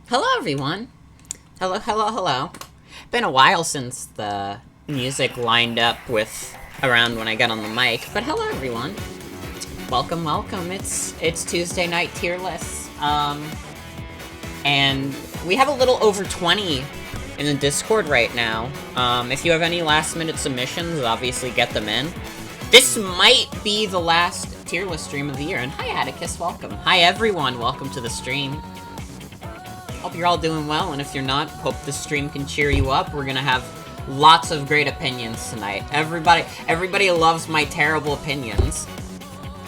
Hello, everyone. Hello. Been a while since the music lined up with around when I got on the mic, but hello, everyone. Welcome. It's Tuesday night tier lists. And we have a little over 20 in the Discord right now. If you have any last-minute submissions, obviously get them in. This might be the last tier list stream of the year. And hi, Atticus, welcome. Hi, everyone, welcome to the stream. Hope you're all doing well, and if you're not, hope this stream can cheer you up. We're gonna have lots of great opinions tonight. Everybody loves my terrible opinions.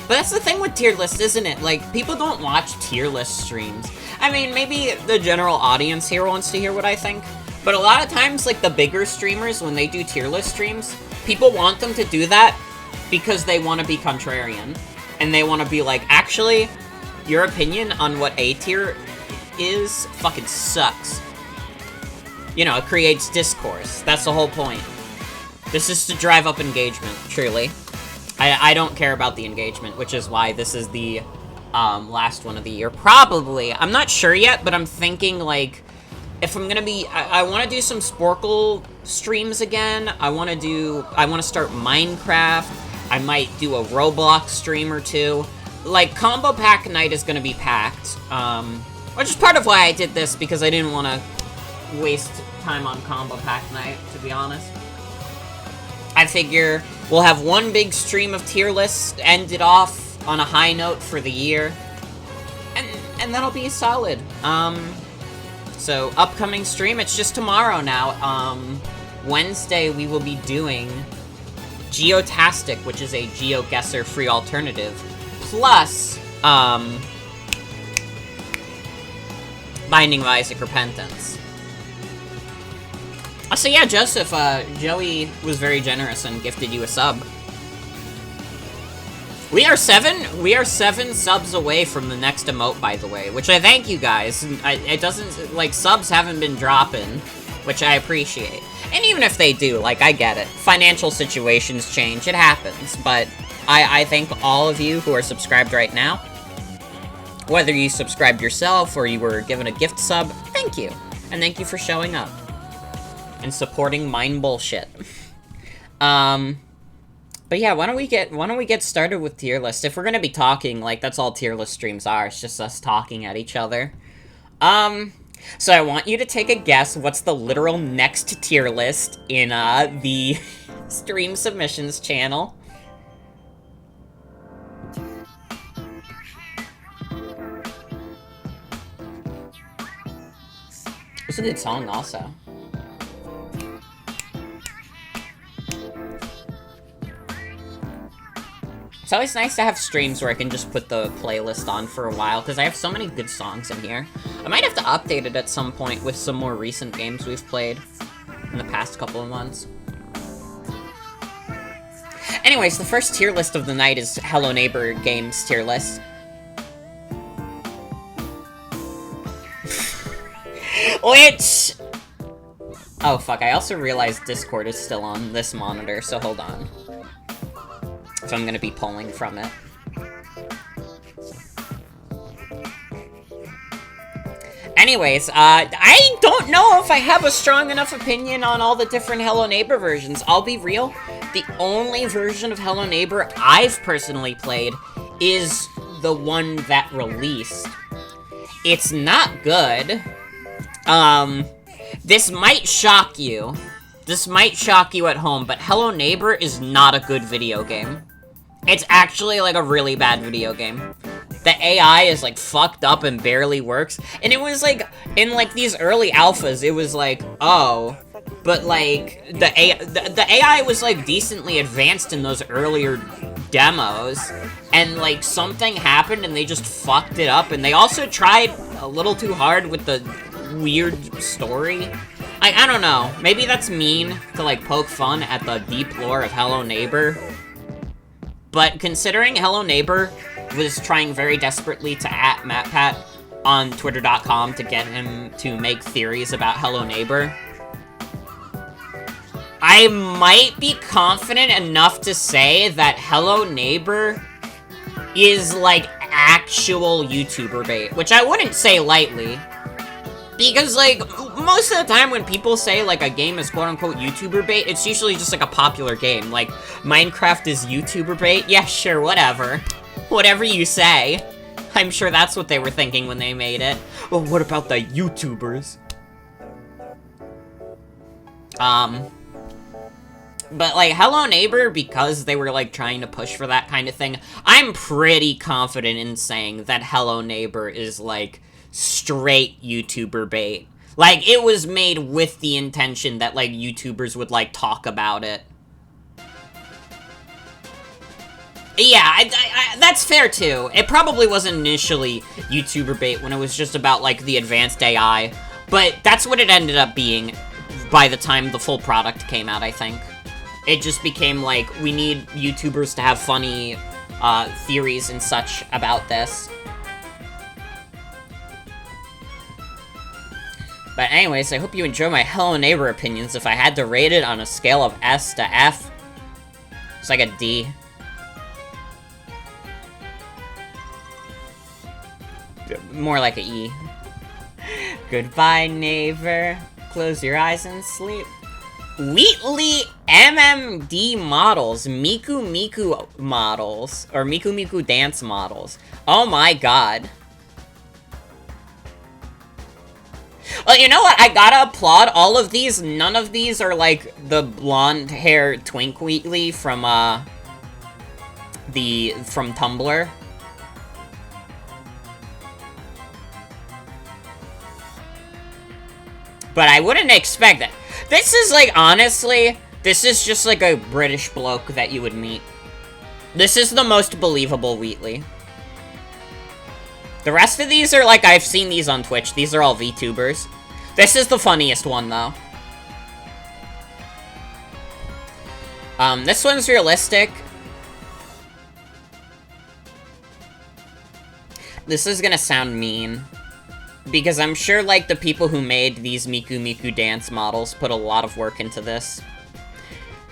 But that's the thing with tier lists, isn't it? Like, people don't watch tier list streams. I mean, maybe the general audience here wants to hear what I think, but a lot of times, like, the bigger streamers, when they do tier list streams, people want them to do that because they want to be contrarian. And they want to be like, actually, your opinion on what A tier is fucking sucks. You know, it creates discourse. That's the whole point. This is to drive up engagement, truly. I don't care about the engagement, which is why this is the last one of the year. Probably. I'm not sure yet, but I'm thinking, like, if I'm gonna be... I want to do some Sporkle streams again. I want to start Minecraft. I might do a Roblox stream or two. Like, Combo Pack Night is gonna be packed. Which is part of why I did this, because I didn't want to waste time on Combo Pack Night, to be honest. I figure we'll have one big stream of tier lists, end it off on a high note for the year, and that'll be solid. So, upcoming stream, it's just tomorrow now. Wednesday we will be doing Geotastic, which is a GeoGuessr free alternative, plus, Binding of Isaac Repentance. So yeah, Joseph, Joey was very generous and gifted you a sub. We are seven subs away from the next emote, by the way, which I thank you guys. It doesn't, like, subs haven't been dropping, which I appreciate. And even if they do, like, I get it. Financial situations change, it happens, but I thank all of you who are subscribed right now. Whether you subscribed yourself or you were given a gift sub, thank you. And thank you for showing up. And supporting mine bullshit. But yeah, why don't we get started with tier list? If we're gonna be talking, like, that's all tier list streams are. It's just us talking at each other. So I want you to take a guess what's the literal next tier list in, the stream submissions channel. It's a good song, also. It's always nice to have streams where I can just put the playlist on for a while, because I have so many good songs in here. I might have to update it at some point with some more recent games we've played in the past couple of months. Anyways, the first tier list of the night is Hello Neighbor Games tier list. Which... oh, fuck, I also realized Discord is still on this monitor, so hold on. So I'm gonna be pulling from it. Anyways, I don't know if I have a strong enough opinion on all the different Hello Neighbor versions. I'll be real, the only version of Hello Neighbor I've personally played is the one that released. It's not good. This might shock you. This might shock you at home, but Hello Neighbor is not a good video game. It's actually, like, a really bad video game. The AI is, like, fucked up and barely works. And it was, like, in, like, these early alphas, it was like, oh, but, like, the AI was, like, decently advanced in those earlier demos. And, like, something happened and they just fucked it up. And they also tried a little too hard with the weird story. I don't know. Maybe that's mean to, like, poke fun at the deep lore of Hello Neighbor. But considering Hello Neighbor was trying very desperately to @MattPat on Twitter.com to get him to make theories about Hello Neighbor, I might be confident enough to say that Hello Neighbor is, like, actual YouTuber bait, which I wouldn't say lightly. Because, like, most of the time when people say, like, a game is quote-unquote YouTuber bait, it's usually just, like, a popular game. Like, Minecraft is YouTuber bait? Yeah, sure, whatever. Whatever you say. I'm sure that's what they were thinking when they made it. Well, what about the YouTubers? But, like, Hello Neighbor, because they were, like, trying to push for that kind of thing, I'm pretty confident in saying that Hello Neighbor is, like, straight YouTuber bait. Like, it was made with the intention that, like, YouTubers would, like, talk about it. Yeah, that's fair, too. It probably wasn't initially YouTuber bait when it was just about, like, the advanced AI. But that's what it ended up being by the time the full product came out, I think. It just became, like, we need YouTubers to have funny, theories and such about this. But anyways, I hope you enjoy my Hello Neighbor opinions. If I had to rate it on a scale of S to F, it's like a D. More like a E. Goodbye, neighbor. Close your eyes and sleep. Wheatley MMD models. Miku Miku models. Or Miku Miku dance models. Oh my god. Well, you know what? I gotta applaud all of these. None of these are like the blonde hair twink Wheatley from, from Tumblr. But I wouldn't expect that. This is, like, honestly, this is just, like, a British bloke that you would meet. This is the most believable Wheatley. The rest of these are, like, I've seen these on Twitch. These are all VTubers. This is the funniest one, though. This one's realistic. This is gonna sound mean. Because I'm sure, like, the people who made these Miku Miku dance models put a lot of work into this.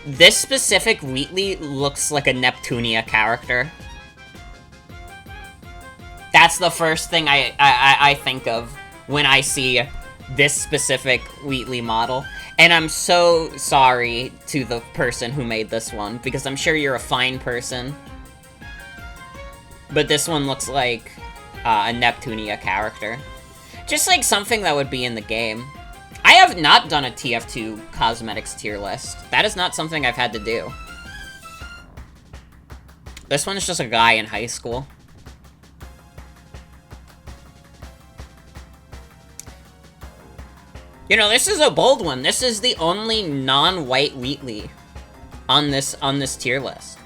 This specific Wheatley looks like a Neptunia character. That's the first thing I think of when I see this specific Wheatley model. And I'm so sorry to the person who made this one, because I'm sure you're a fine person. But this one looks like a Neptunia character. Just like something that would be in the game. I have not done a TF2 cosmetics tier list. That is not something I've had to do. This one's just a guy in high school. You know, this is a bold one. This is the only non-white Wheatley on this tier list.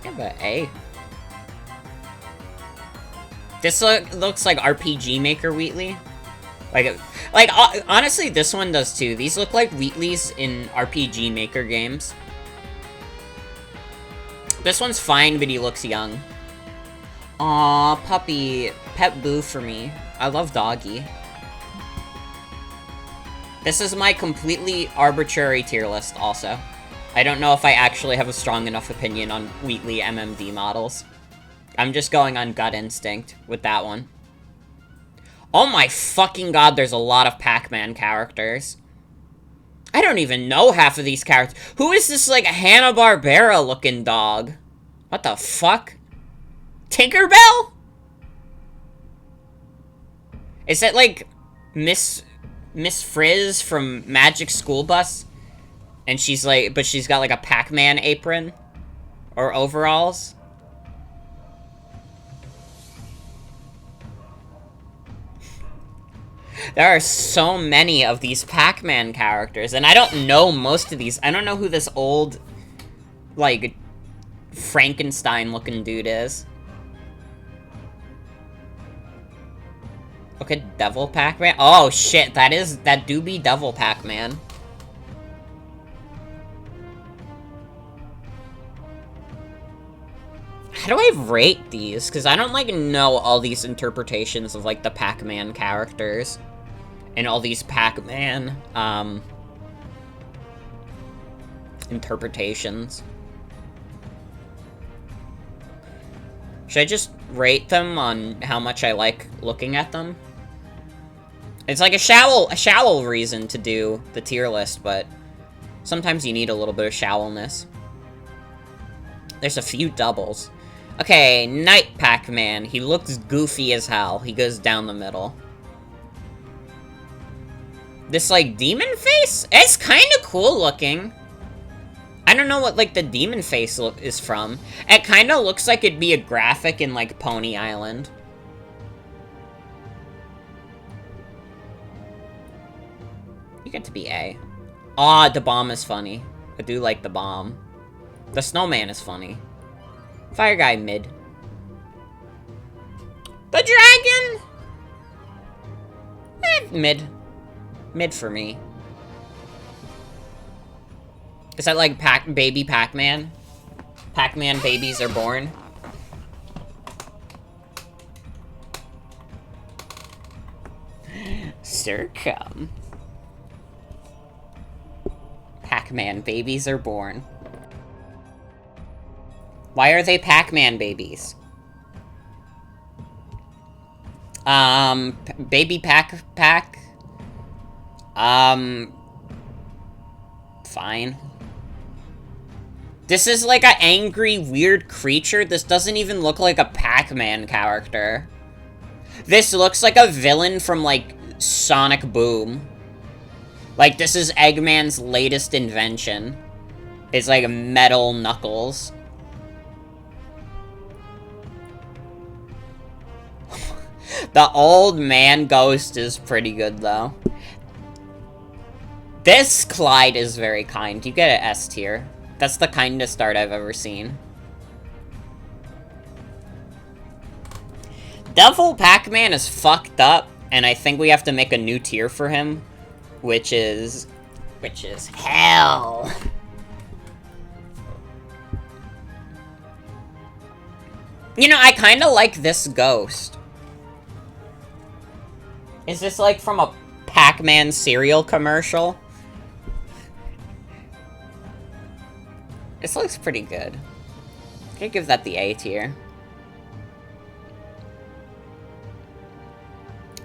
Yeah, but A. This looks like RPG Maker Wheatley. Like, honestly, this one does too. These look like Wheatleys in RPG Maker games. This one's fine, but he looks young. Aw, puppy. Pet boo for me. I love Doggy. This is my completely arbitrary tier list, also. I don't know if I actually have a strong enough opinion on Wheatley MMD models. I'm just going on gut instinct with that one. Oh my fucking god, there's a lot of Pac-Man characters. I don't even know half of these characters. Who is this, like, Hanna-Barbera looking dog? What the fuck? Tinkerbell? Is that, like, Miss Frizz from Magic School Bus? And she's, like, but she's got, like, a Pac-Man apron? Or overalls? There are so many of these Pac-Man characters, and I don't know most of these. I don't know who this old, like, Frankenstein-looking dude is. Look at Devil Pac-Man. Oh, shit, that do be Devil Pac-Man. How do I rate these? Because I don't, like, know all these interpretations of, like, the Pac-Man characters. And all these Pac-Man, interpretations. Should I just rate them on how much I like looking at them? It's like a shallow reason to do the tier list, but sometimes you need a little bit of shallowness. There's a few doubles. Okay, Night Pac-Man. He looks goofy as hell. He goes down the middle. This, like, demon face? It's kind of cool looking. I don't know what, like, the demon face is from. It kind of looks like it'd be a graphic in, like, Pony Island. You get to be A. Aw, the bomb is funny. I do like the bomb. The snowman is funny. Fire guy, mid. The dragon? Mid. Mid for me. Is that like baby Pac-Man? Pac-Man babies are born? Sir, come. Pac-Man babies are born. Why are they Pac-Man babies? Baby Pac. Fine. This is like an angry, weird creature. This doesn't even look like a Pac-Man character. This looks like a villain from, like, Sonic Boom. Like, this is Eggman's latest invention. It's like metal knuckles. The old man ghost is pretty good, though. This Clyde is very kind. You get an S tier. That's the kindest art I've ever seen. Devil Pac-Man is fucked up, and I think we have to make a new tier for him, which is hell. You know, I kind of like this ghost. Is this like from a Pac-Man cereal commercial? This looks pretty good. I'm gonna give that the A tier.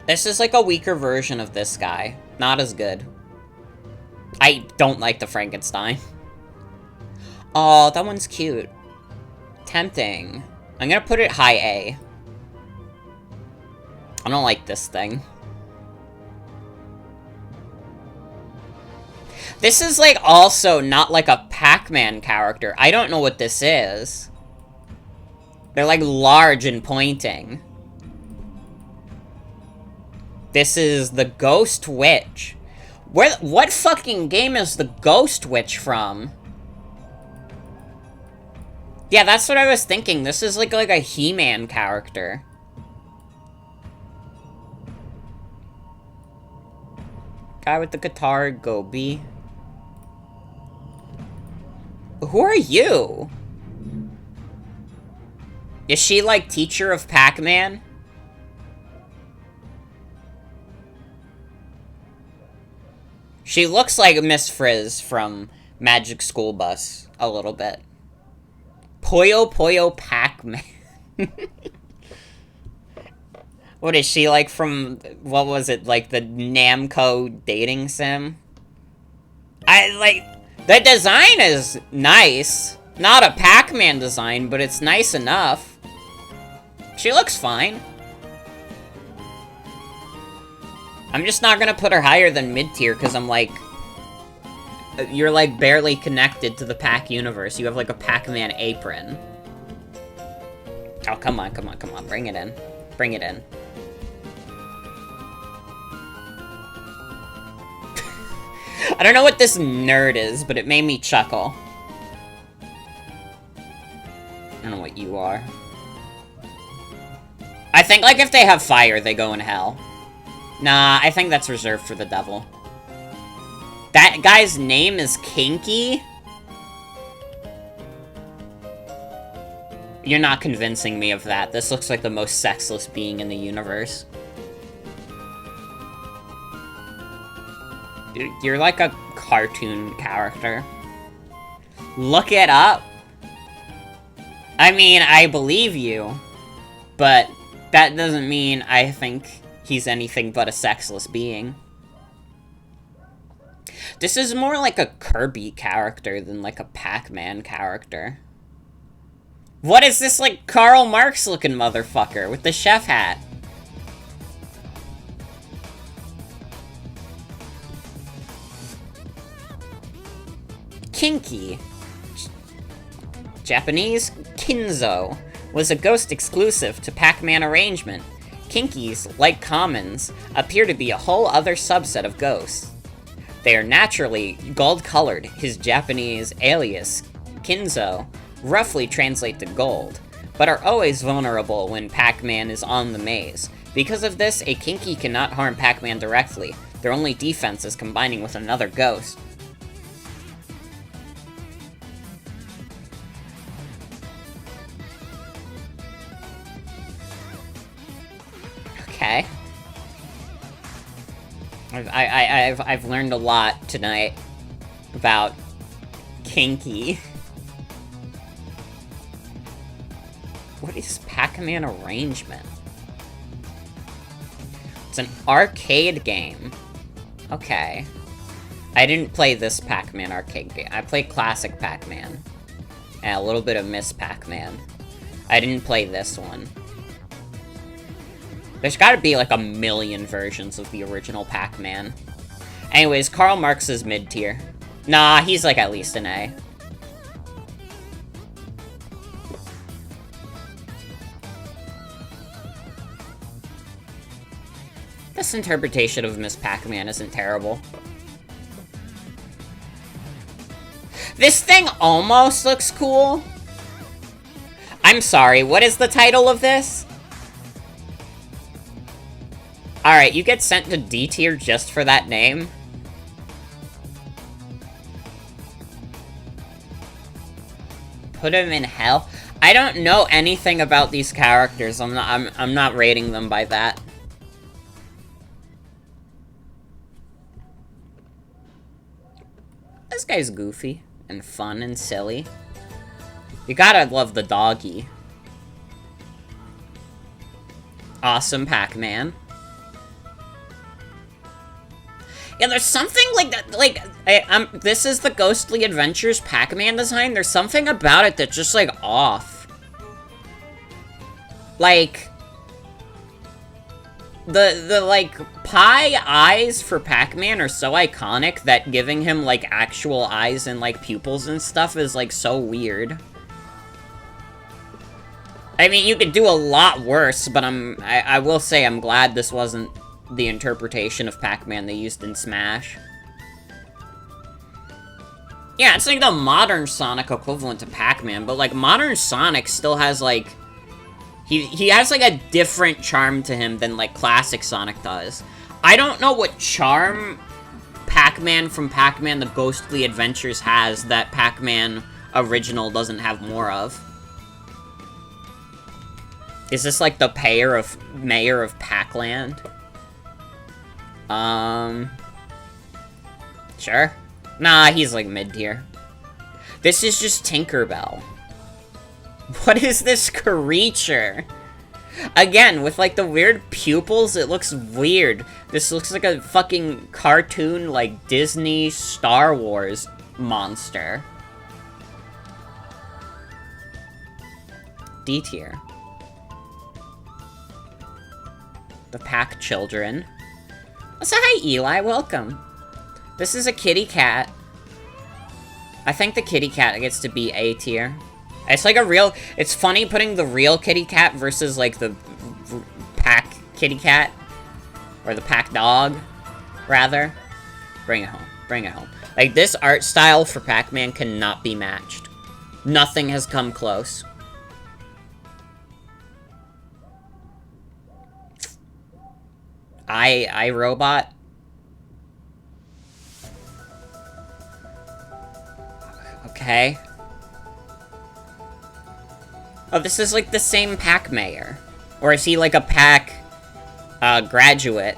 This is like a weaker version of this guy. Not as good. I don't like the Frankenstein. Oh, that one's cute. Tempting. I'm gonna put it high A. I don't like this thing. This is, like, also not like a Pac-Man character. I don't know what this is. They're, like, large and pointing. This is the Ghost Witch. What fucking game is the Ghost Witch from? Yeah, that's what I was thinking. This is, like a He-Man character. Guy with the guitar, go B. Who are you? Is she, like, teacher of Pac-Man? She looks like Miss Frizz from Magic School Bus, a little bit. Puyo Puyo Pac-Man. What is she, like, from, what was it, like, the Namco dating sim? The design is nice. Not a Pac-Man design, but it's nice enough. She looks fine. I'm just not gonna put her higher than mid-tier, because I'm like... You're, like, barely connected to the Pac universe. You have, like, a Pac-Man apron. Oh, come on, come on, come on. Bring it in. Bring it in. I don't know what this nerd is, but it made me chuckle. I don't know what you are. I think, like, if they have fire, they go in hell. Nah, I think that's reserved for the devil. That guy's name is Kinky? You're not convincing me of that. This looks like the most sexless being in the universe. Dude, you're like a cartoon character. Look it up. I mean, I believe you, but that doesn't mean I think he's anything but a sexless being. This is more like a Kirby character than like a Pac-Man character. What is this, like, Karl Marx looking motherfucker with the chef hat? Kinky. Japanese Kinzo was a Ghost exclusive to Pac-Man arrangement. Kinkies, like commons, appear to be a whole other subset of ghosts. They are naturally gold-colored. His Japanese alias, Kinzo, roughly translate to gold, but are always vulnerable when Pac-Man is on the maze. Because of this, a Kinky cannot harm Pac-Man directly. Their only defense is combining with another ghost. Okay. I've learned a lot tonight about Kinky. What is Pac-Man arrangement? It's an arcade game. Okay. I didn't play this Pac-Man arcade game. I played classic Pac-Man. And a little bit of Miss Pac-Man. I didn't play this one. There's gotta be like a million versions of the original Pac-Man. Anyways, Karl Marx is mid-tier. Nah, he's like at least an A. This interpretation of Miss Pac-Man isn't terrible. This thing almost looks cool. I'm sorry, what is the title of this? Alright, you get sent to D tier just for that name? Put him in hell? I don't know anything about these characters. I'm not rating them by that. This guy's goofy and fun and silly. You gotta love the doggy. Awesome Pac-Man. Yeah, there's something like that, like, this is the Ghostly Adventures Pac-Man design. There's something about it that's just, like, off. Like, the like, pie eyes for Pac-Man are so iconic that giving him, like, actual eyes and, like, pupils and stuff is, like, so weird. I mean, you could do a lot worse, but I will say I'm glad this wasn't the interpretation of Pac-Man they used in Smash. Yeah, it's like the modern Sonic equivalent to Pac-Man, but, like, modern Sonic still has, like... He has, like, a different charm to him than, like, classic Sonic does. I don't know what charm Pac-Man from Pac-Man The Ghostly Adventures has that Pac-Man original doesn't have more of. Is this, like, the mayor of Pac-Land? Sure. Nah, he's, like, mid-tier. This is just Tinkerbell. What is this creature? Again, with, like, the weird pupils, it looks weird. This looks like a fucking cartoon, like, Disney Star Wars monster. D tier. The Pack Children. So hi, Eli, welcome. This is a kitty cat. I think the kitty cat gets to be A tier. It's like a real... It's funny putting the real kitty cat versus, like, the pack kitty cat. Or the pack dog, rather. Bring it home. Bring it home. Like, this art style for Pac-Man cannot be matched. Nothing has come close. I Robot. Okay. Oh, this is like the same Pac Mayor. Or is he like a Pac graduate?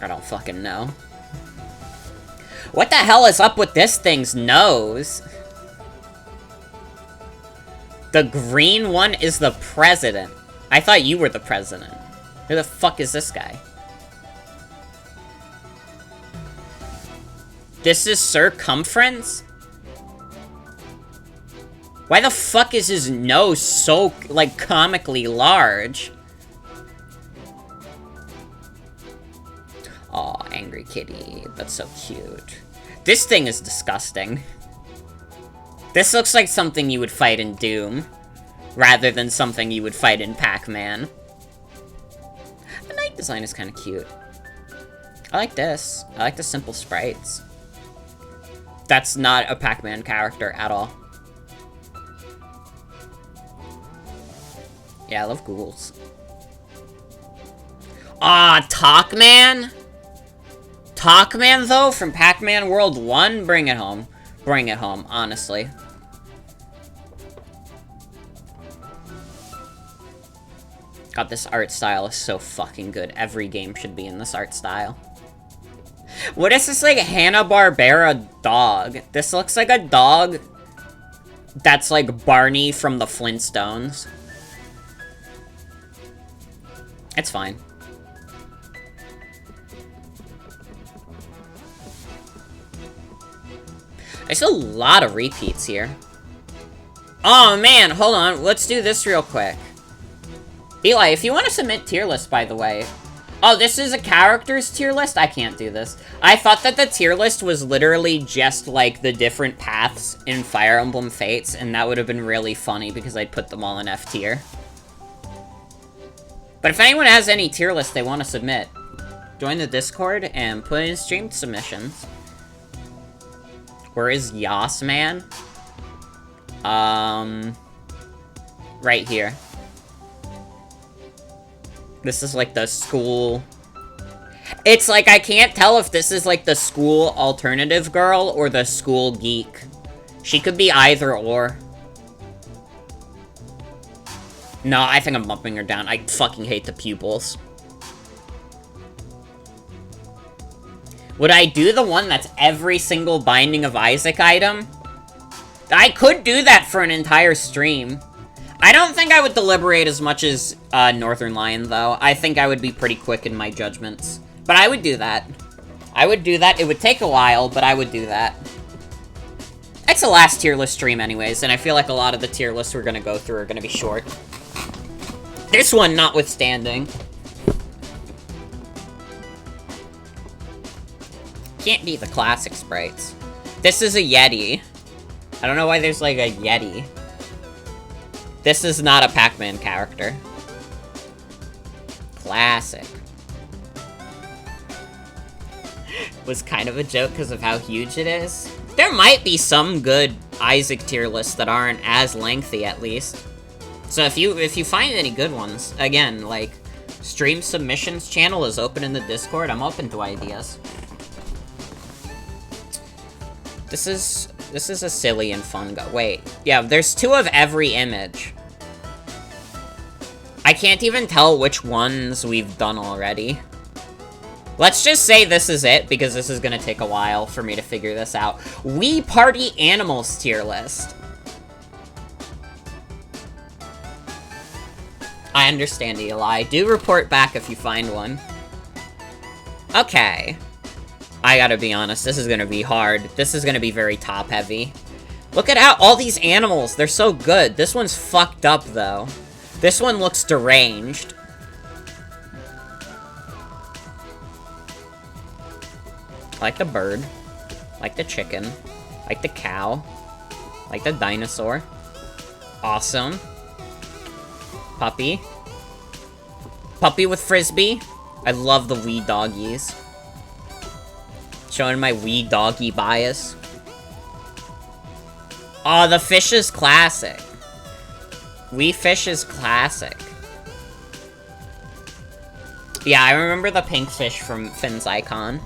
I don't fucking know. What the hell is up with this thing's nose? The green one is the president. I thought you were the president. Who the fuck is this guy? This is Circumference? Why the fuck is his nose so, like, comically large? Aw, Angry Kitty. That's so cute. This thing is disgusting. This looks like something you would fight in Doom, rather than something you would fight in Pac-Man. The night design is kind of cute. I like this. I like the simple sprites. That's not a Pac-Man character at all. Yeah, I love ghouls. Ah, Talkman? Talkman, though, from Pac-Man World 1? Bring it home. Bring it home, honestly. God, this art style is so fucking good. Every game should be in this art style. What is this, like, Hanna-Barbera dog? This looks like a dog that's like Barney from the Flintstones. It's fine. There's a lot of repeats here. Oh man, hold on. Let's do this real quick. Eli, if you want to submit tier list, by the way. Oh, this is a characters tier list? I can't do this. I thought that the tier list was literally just, like, the different paths in Fire Emblem Fates, and that would have been really funny because I'd put them all in F tier. But if anyone has any tier list they want to submit, join the Discord and put in streamed submissions. Where is Yas Man? Right here. This is like the school. It's like, I can't tell if this is like the school alternative girl or the school geek. She could be either or. No, I think I'm bumping her down. I fucking hate the pupils. Would I do the one that's every single Binding of Isaac item? I could do that for an entire stream. I don't think I would deliberate as much as Northern Lion, though. I think I would be pretty quick in my judgments. But I would do that. I would do that. It would take a while, but I would do that. It's a last tier list stream anyways, and I feel like a lot of the tier lists we're gonna go through are gonna be short. This one notwithstanding. Can't beat the classic sprites. This is a Yeti. I don't know why there's like a Yeti. This is not a Pac-Man character. Classic. Was kind of a joke because of how huge it is. There might be some good Isaac tier lists that aren't as lengthy, at least. So if you find any good ones, again, like, stream submissions channel is open in the Discord. I'm open to ideas. This is a silly and fun go. Wait, yeah, there's 2 of every image. I can't even tell which ones we've done already. Let's just say this is it, because this is gonna take a while for me to figure this out. Wii Party Animals tier list. I understand, Eli. Do report back if you find one. Okay. I gotta be honest, this is gonna be hard. This is gonna be very top-heavy. Look at how all these animals, they're so good. This one's fucked up, though. This one looks deranged. I like the bird. I like the chicken. I like the cow. I like the dinosaur. Awesome. Puppy. Puppy with frisbee. I love the wee doggies. Showing my wee doggy bias. Oh, the fish is classic. Wee fish is classic. Yeah, I remember the pink fish from Finn's Icon.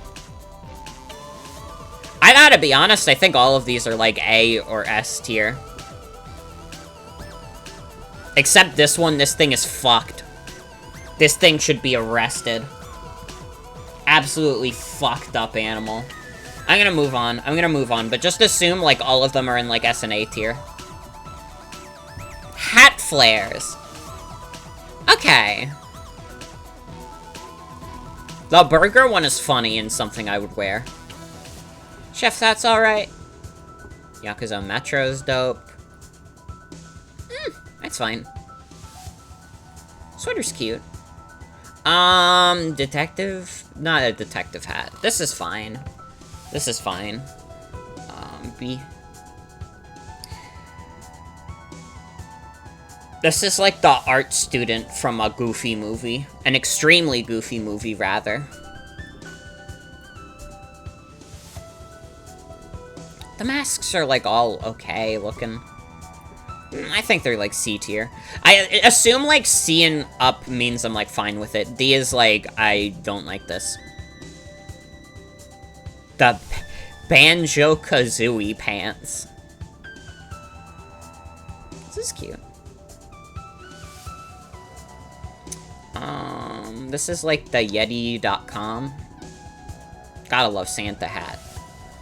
I gotta be honest, I think all of these are like A or S tier. Except this one, this thing is fucked. This thing should be arrested. Absolutely fucked up animal. I'm gonna move on, but just assume, like, all of them are in, like, S and A tier. Hat flares. Okay. The burger one is funny and something I would wear. Chef, that's alright. Yakuza Metro's dope. That's fine. Sweater's cute. Detective? Not a detective hat. This is fine. This is fine. B. This is like the art student from a Goofy movie. An extremely Goofy movie, rather. The masks are, like, all okay looking. I think they're, like, C tier. I assume, like, C and up means I'm, like, fine with it. D is, like, I don't like this. The Banjo-Kazooie pants. This is cute. This is, like, the Yeti.com. Gotta love Santa hat.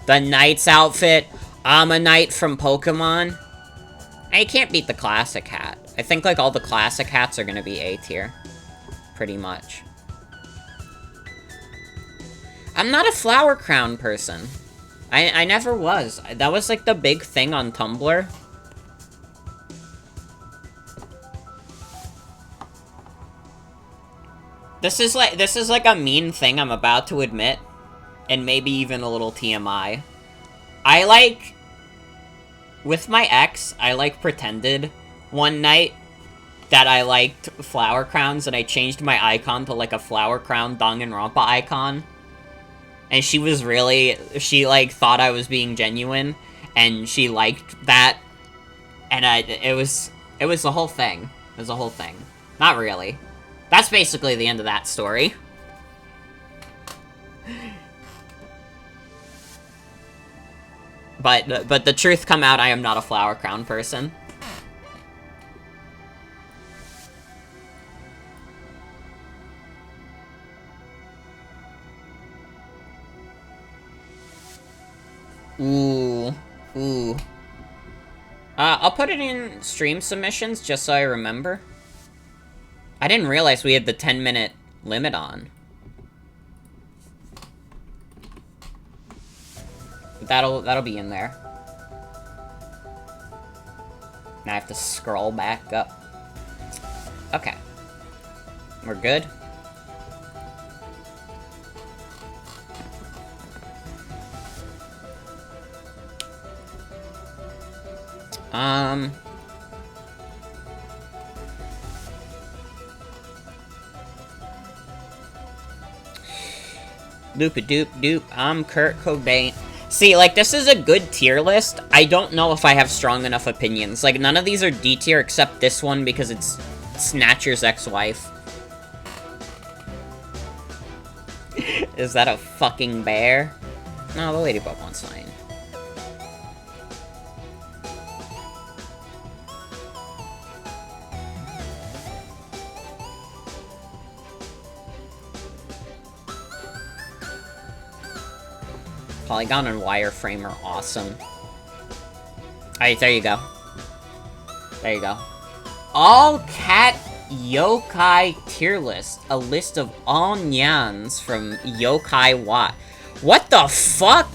The Knight's outfit. I'm a Knight from Pokemon. I can't beat the classic hat. I think, like, all the classic hats are gonna be A tier. Pretty much. I'm not a flower crown person. I never was. That was, like, the big thing on Tumblr. This is like a mean thing I'm about to admit. And maybe even a little TMI. With my ex, I, like, pretended one night that I liked flower crowns, and I changed my icon to, like, a flower crown Danganronpa icon. And she, like, thought I was being genuine, and she liked that. And it was the whole thing. It was the whole thing. Not really. That's basically the end of that story. But the truth come out, I am not a flower crown person. Ooh. I'll put it in stream submissions just so I remember. I didn't realize we had the 10-minute limit on. That'll be in there. Now I have to scroll back up. Okay. We're good. Doop-a-doop-doop, I'm Kurt Cobain. See, like, this is a good tier list. I don't know if I have strong enough opinions. Like, none of these are D tier except this one because it's Snatcher's ex-wife. Is that a fucking bear? No, the ladybug one's fine. Polygon and wireframe are awesome. Alright, there you go. There you go. All cat yokai tier list. A list of all nyans from Yokai Watch. What the fuck?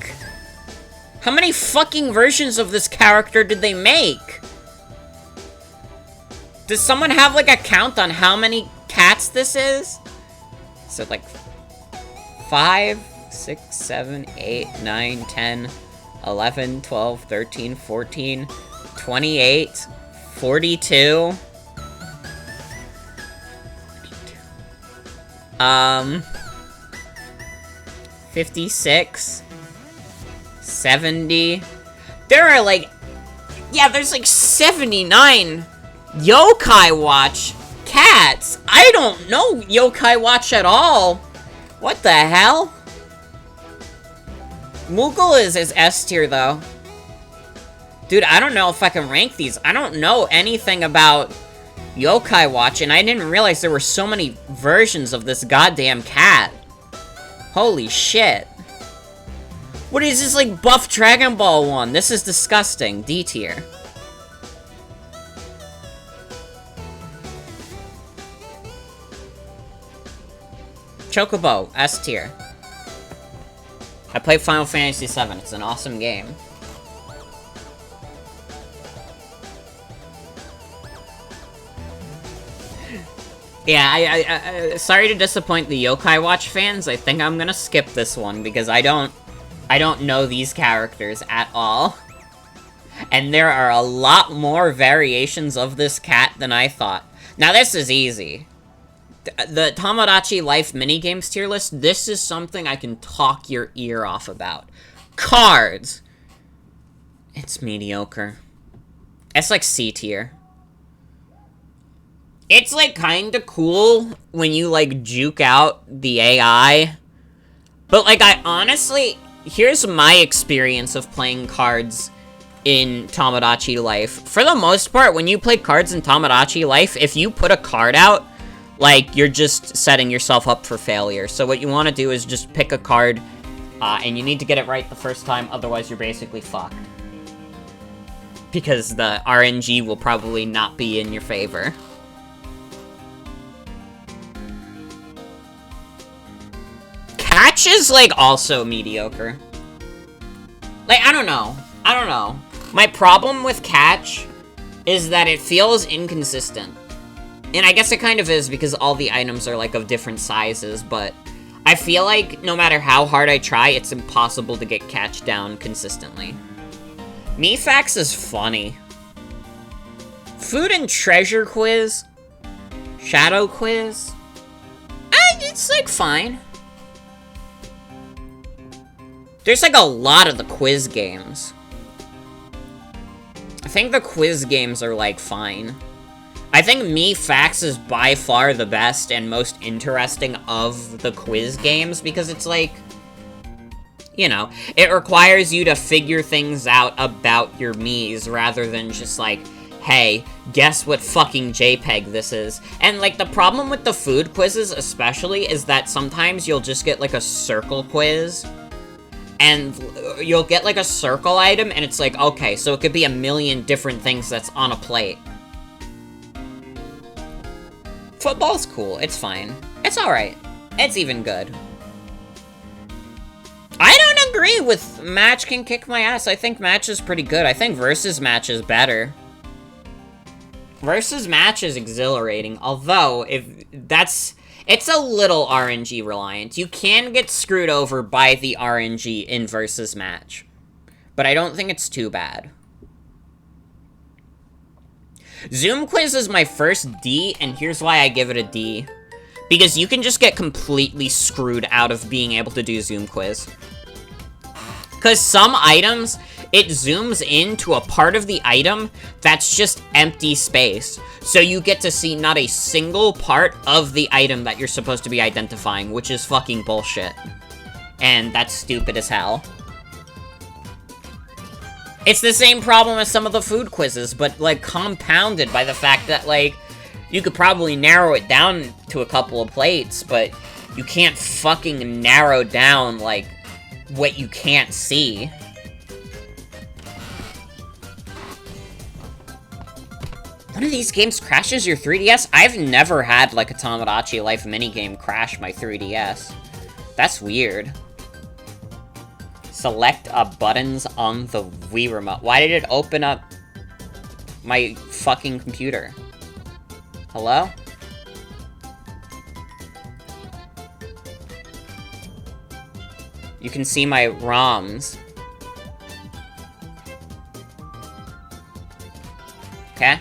How many fucking versions of this character did they make? Does someone have, like, a count on how many cats this is? So, like, 5, 6, 7, 8, 9, 10, 11, 12, 13, 14, 28, 42. 56, 70. There are, like, yeah, there's, like, 79 Yokai Watch cats. I don't know Yokai Watch at all. What the hell? Moogle is S tier, though. Dude, I don't know if I can rank these. I don't know anything about Yokai Watch, and I didn't realize there were so many versions of this goddamn cat. Holy shit. What is this, like, buff Dragon Ball one? This is disgusting. D tier. Chocobo, S tier. I played Final Fantasy VII. It's an awesome game. Yeah, I sorry to disappoint the Yokai Watch fans. I think I'm gonna skip this one because I don't know these characters at all. And there are a lot more variations of this cat than I thought. Now this is easy. The Tomodachi Life minigames tier list, this is something I can talk your ear off about. Cards! It's mediocre. It's like C tier. It's, like, kinda cool when you, like, juke out the AI. But, like, I honestly... Here's my experience of playing cards in Tomodachi Life. For the most part, when you play cards in Tomodachi Life, if you put a card out, like, you're just setting yourself up for failure. So what you want to do is just pick a card, and you need to get it right the first time, otherwise you're basically fucked. Because the RNG will probably not be in your favor. Catch is, like, also mediocre. Like, I don't know. My problem with Catch is that it feels inconsistent. And I guess it kind of is because all the items are, like, of different sizes, but I feel like no matter how hard I try, it's impossible to get Catch down consistently. Mifax is funny. Food and Treasure Quiz. Shadow Quiz. It's, like, fine. There's, like, a lot of the quiz games. I think the quiz games are, like, fine. I think Mifax is by far the best and most interesting of the quiz games, because it's, like, you know, it requires you to figure things out about your Miis, rather than just, like, hey, guess what fucking JPEG this is. And, like, the problem with the food quizzes, especially, is that sometimes you'll just get, like, a circle quiz, and you'll get, like, a circle item, and it's like, okay, so it could be a million different things that's on a plate. Football's cool. It's fine. It's alright. It's even good. I don't agree with Match can kick my ass. I think Match is pretty good. I think Versus Match is better. Versus Match is exhilarating, although, it's a little RNG reliant. You can get screwed over by the RNG in Versus Match, but I don't think it's too bad. Zoom Quiz is my first D, and here's why I give it a D. Because you can just get completely screwed out of being able to do Zoom Quiz. Because some items, it zooms into a part of the item that's just empty space. So you get to see not a single part of the item that you're supposed to be identifying, which is fucking bullshit. And that's stupid as hell. It's the same problem as some of the food quizzes, but, like, compounded by the fact that, like, you could probably narrow it down to a couple of plates, but you can't fucking narrow down, like, what you can't see. One of these games crashes your 3DS? I've never had, like, a Tomodachi Life minigame crash my 3DS. That's weird. Select buttons on the Wii Remote. Why did it open up my fucking computer? Hello? You can see my ROMs. Okay?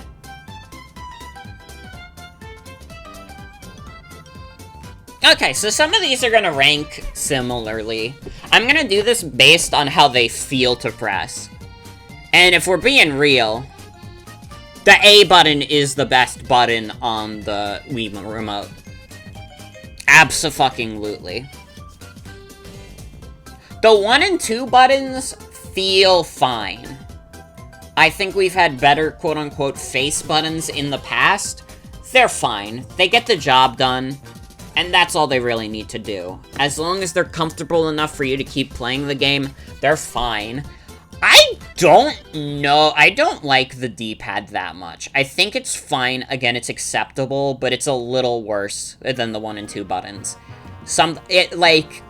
Okay, so some of these are gonna rank similarly. I'm gonna do this based on how they feel to press. And if we're being real, the A button is the best button on the Wii Remote. Abso-fucking-lutely. The 1 and 2 buttons feel fine. I think we've had better quote-unquote face buttons in the past. They're fine. They get the job done. And that's all they really need to do. As long as they're comfortable enough for you to keep playing the game, they're fine. I don't know. I don't like the D-pad that much. I think it's fine. Again, it's acceptable, but it's a little worse than the 1 and 2 buttons. like,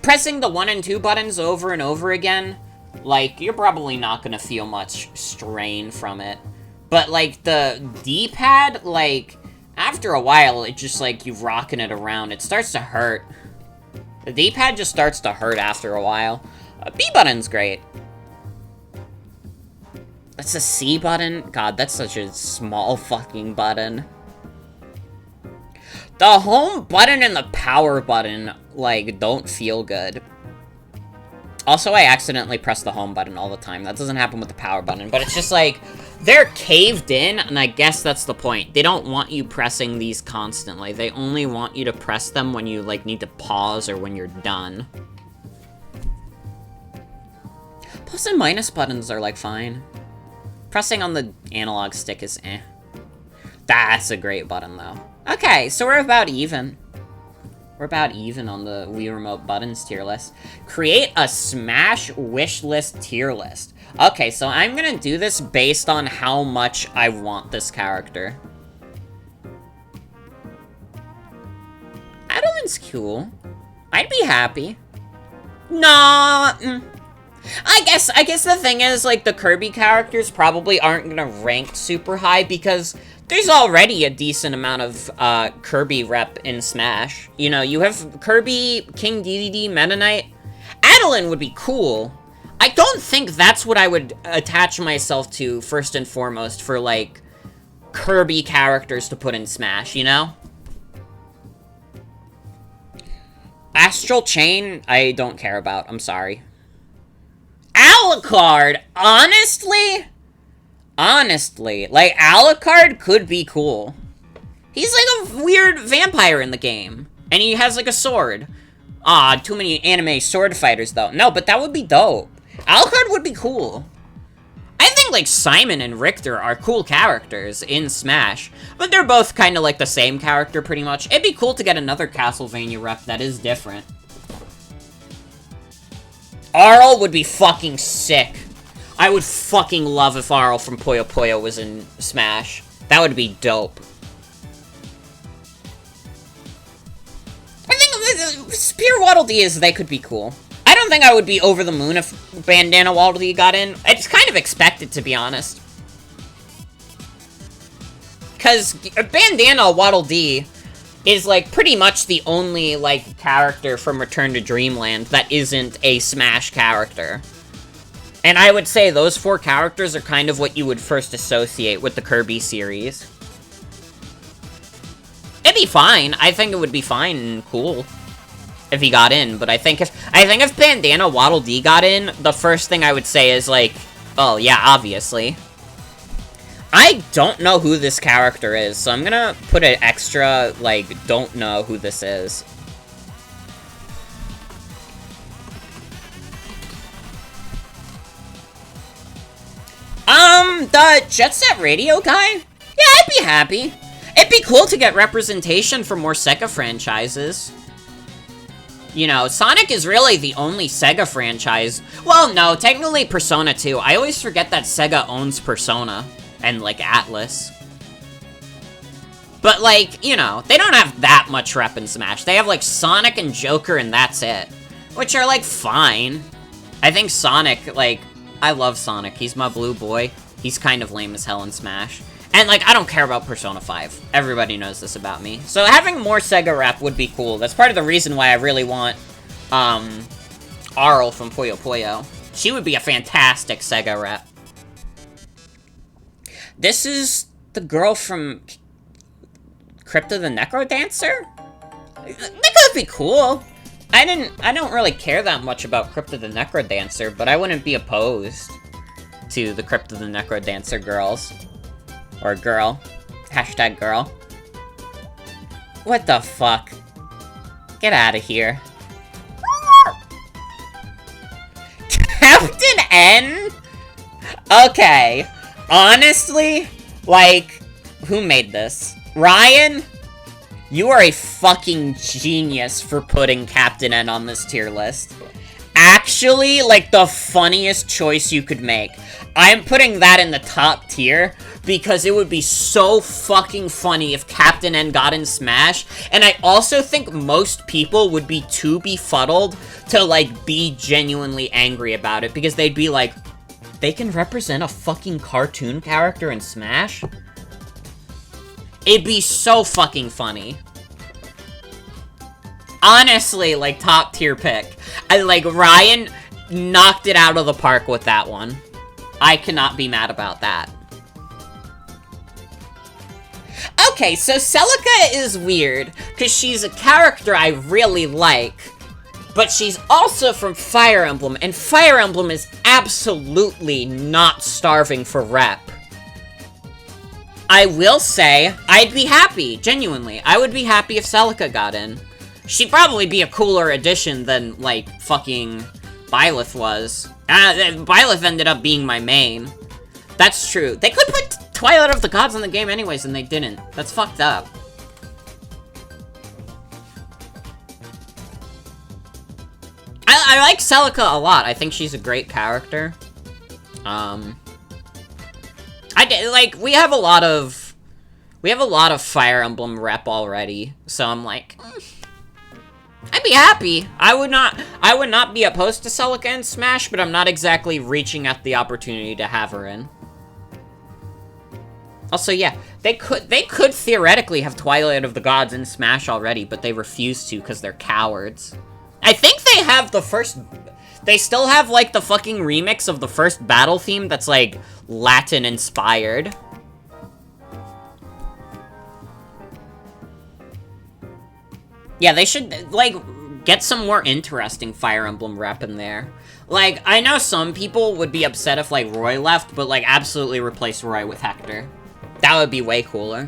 pressing the 1 and 2 buttons over and over again, like, you're probably not gonna feel much strain from it. But, like, the D-pad, like, after a while, it just, like, you rocking it around, it starts to hurt. The D-pad just starts to hurt after a while. B button's great. That's a C button? God, that's such a small fucking button. The home button and the power button, like, don't feel good. Also, I accidentally press the home button all the time. That doesn't happen with the power button, but it's just like, they're caved in, and I guess that's the point. They don't want you pressing these constantly. They only want you to press them when you, like, need to pause or when you're done. Plus and minus buttons are, like, fine. Pressing on the analog stick is eh. That's a great button, though. Okay, so we're about even. We're about even on the Wii Remote buttons tier list. Create a Smash wish list tier list. Okay, so I'm gonna do this based on how much I want this character. Adeline's cool. I'd be happy. Nah. I guess the thing is, like, the Kirby characters probably aren't gonna rank super high because there's already a decent amount of Kirby rep in Smash. You know, you have Kirby, King Dedede, Meta Knight. Adeline would be cool. I don't think that's what I would attach myself to first and foremost for, like, Kirby characters to put in Smash, you know? Astral Chain, I don't care about. I'm sorry. Alucard, honestly, like, Alucard could be cool. He's like a weird vampire in the game, and he has, like, a sword. Ah, too many anime sword fighters, though. No, but that would be dope. Alucard would be cool. I think, like, Simon and Richter are cool characters in Smash, but they're both kind of like the same character, pretty much. It'd be cool to get another Castlevania rep that is different. Arl would be fucking sick. I would fucking love if Arl from Puyo Puyo was in Smash. That would be dope. I think Spear Waddle Dee they could be cool. I don't think I would be over the moon if Bandana Waddle Dee got in. It's kind of expected, to be honest. Because Bandana Waddle Dee is, like, pretty much the only, like, character from Return to Dreamland that isn't a Smash character. And I would say those 4 characters are kind of what you would first associate with the Kirby series. It'd be fine. I think it would be fine and cool if he got in, but I think if Bandana Waddle Dee got in, the first thing I would say is, like, oh, yeah, obviously. I don't know who this character is, so I'm gonna put an extra, like, don't know who this is. The Jet Set Radio guy? Yeah, I'd be happy. It'd be cool to get representation for more Sega franchises. You know, Sonic is really the only Sega franchise. Well, no, technically Persona 2. I always forget that Sega owns Persona. And, like, Atlas. But, like, you know, they don't have that much rep in Smash. They have, like, Sonic and Joker, and that's it. Which are, like, fine. I think Sonic, like, I love Sonic. He's my blue boy. He's kind of lame as hell in Smash. And, like, I don't care about Persona 5. Everybody knows this about me. So having more Sega rep would be cool. That's part of the reason why I really want, Arl from Puyo Puyo. She would be a fantastic Sega rep. This is the girl from Crypto the Necrodancer? That could be cool. I don't really care that much about Crypto the Necrodancer, but I wouldn't be opposed to the Crypto the Necrodancer girls. Or girl. Hashtag girl. What the fuck? Get out of here. Captain N? Okay. Honestly, like, who made this? Ryan? You are a fucking genius for putting Captain N on this tier list. Actually, like, the funniest choice you could make. I'm putting that in the top tier because it would be so fucking funny if Captain N got in Smash, and I also think most people would be too befuddled to, like, be genuinely angry about it, because they'd be like, they can represent a fucking cartoon character in Smash? It'd be so fucking funny. Honestly, like, top tier pick. Ryan knocked it out of the park with that one. I cannot be mad about that. Okay, so Celica is weird, because she's a character I really like, but she's also from Fire Emblem, and Fire Emblem is absolutely not starving for rep. I will say, I'd be happy, genuinely. I would be happy if Celica got in. She'd probably be a cooler addition than, like, fucking Byleth was. Byleth ended up being my main. That's true. They could put Twilight of the Gods in the game anyways, and they didn't. That's fucked up. I like Celica a lot. I think she's a great character. We have a lot of Fire Emblem rep already, so I'm like, I'd be happy. I would not be opposed to Celica in Smash, but I'm not exactly reaching at the opportunity to have her in. Also, yeah, they could theoretically have Twilight of the Gods in Smash already, but they refuse to because they're cowards. I think they have they still have, like, the fucking remix of the first battle theme that's, like, Latin-inspired. Yeah, they should, like, get some more interesting Fire Emblem rep in there. Like, I know some people would be upset if, like, Roy left, but, like, absolutely replace Roy with Hector. That would be way cooler.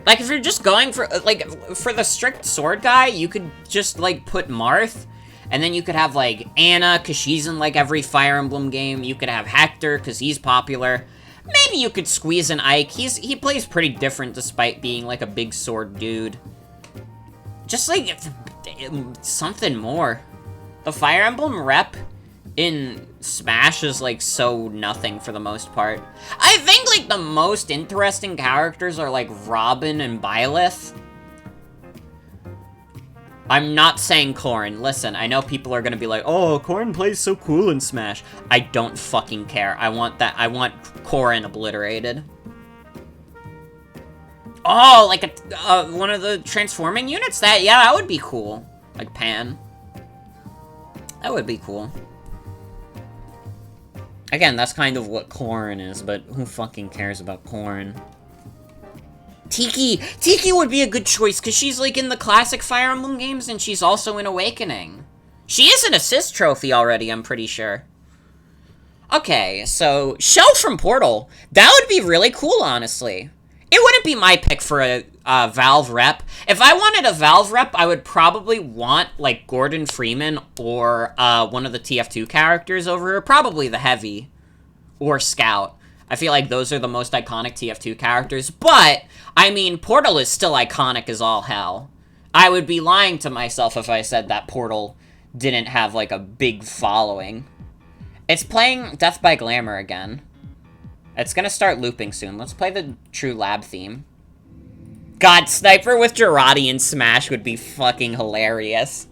Like, if you're just going for, like, for the strict sword guy, you could just, like, put Marth, and then you could have, like, Anna, because she's in, like, every Fire Emblem game. You could have Hector, because he's popular. Maybe you could squeeze in Ike. He plays pretty different despite being, like, a big sword dude. Just, like, something more. The Fire Emblem rep in Smash is, like, so nothing for the most part. I think, like, the most interesting characters are, like, Robin and Byleth. I'm not saying Corrin. Listen, I know people are gonna be like, oh, Corrin plays so cool in Smash. I don't fucking care. I want Corrin obliterated. Oh, like one of the transforming units? That would be cool. Like Pan. That would be cool. Again, that's kind of what Corrin is, but who fucking cares about Corrin? Tiki! Tiki would be a good choice, because she's, like, in the classic Fire Emblem games, and she's also in Awakening. She is an assist trophy already, I'm pretty sure. Okay, so, Shell from Portal. That would be really cool, honestly. It wouldn't be my pick for a Valve rep. If I wanted a Valve rep, I would probably want, like, Gordon Freeman or one of the TF2 characters over her. Probably the Heavy. Or Scout. I feel like those are the most iconic TF2 characters. But, I mean, Portal is still iconic as all hell. I would be lying to myself if I said that Portal didn't have, like, a big following. It's playing Death by Glamour again. It's gonna start looping soon. Let's play the True Lab theme. God, Sniper with Girardi in Smash would be fucking hilarious.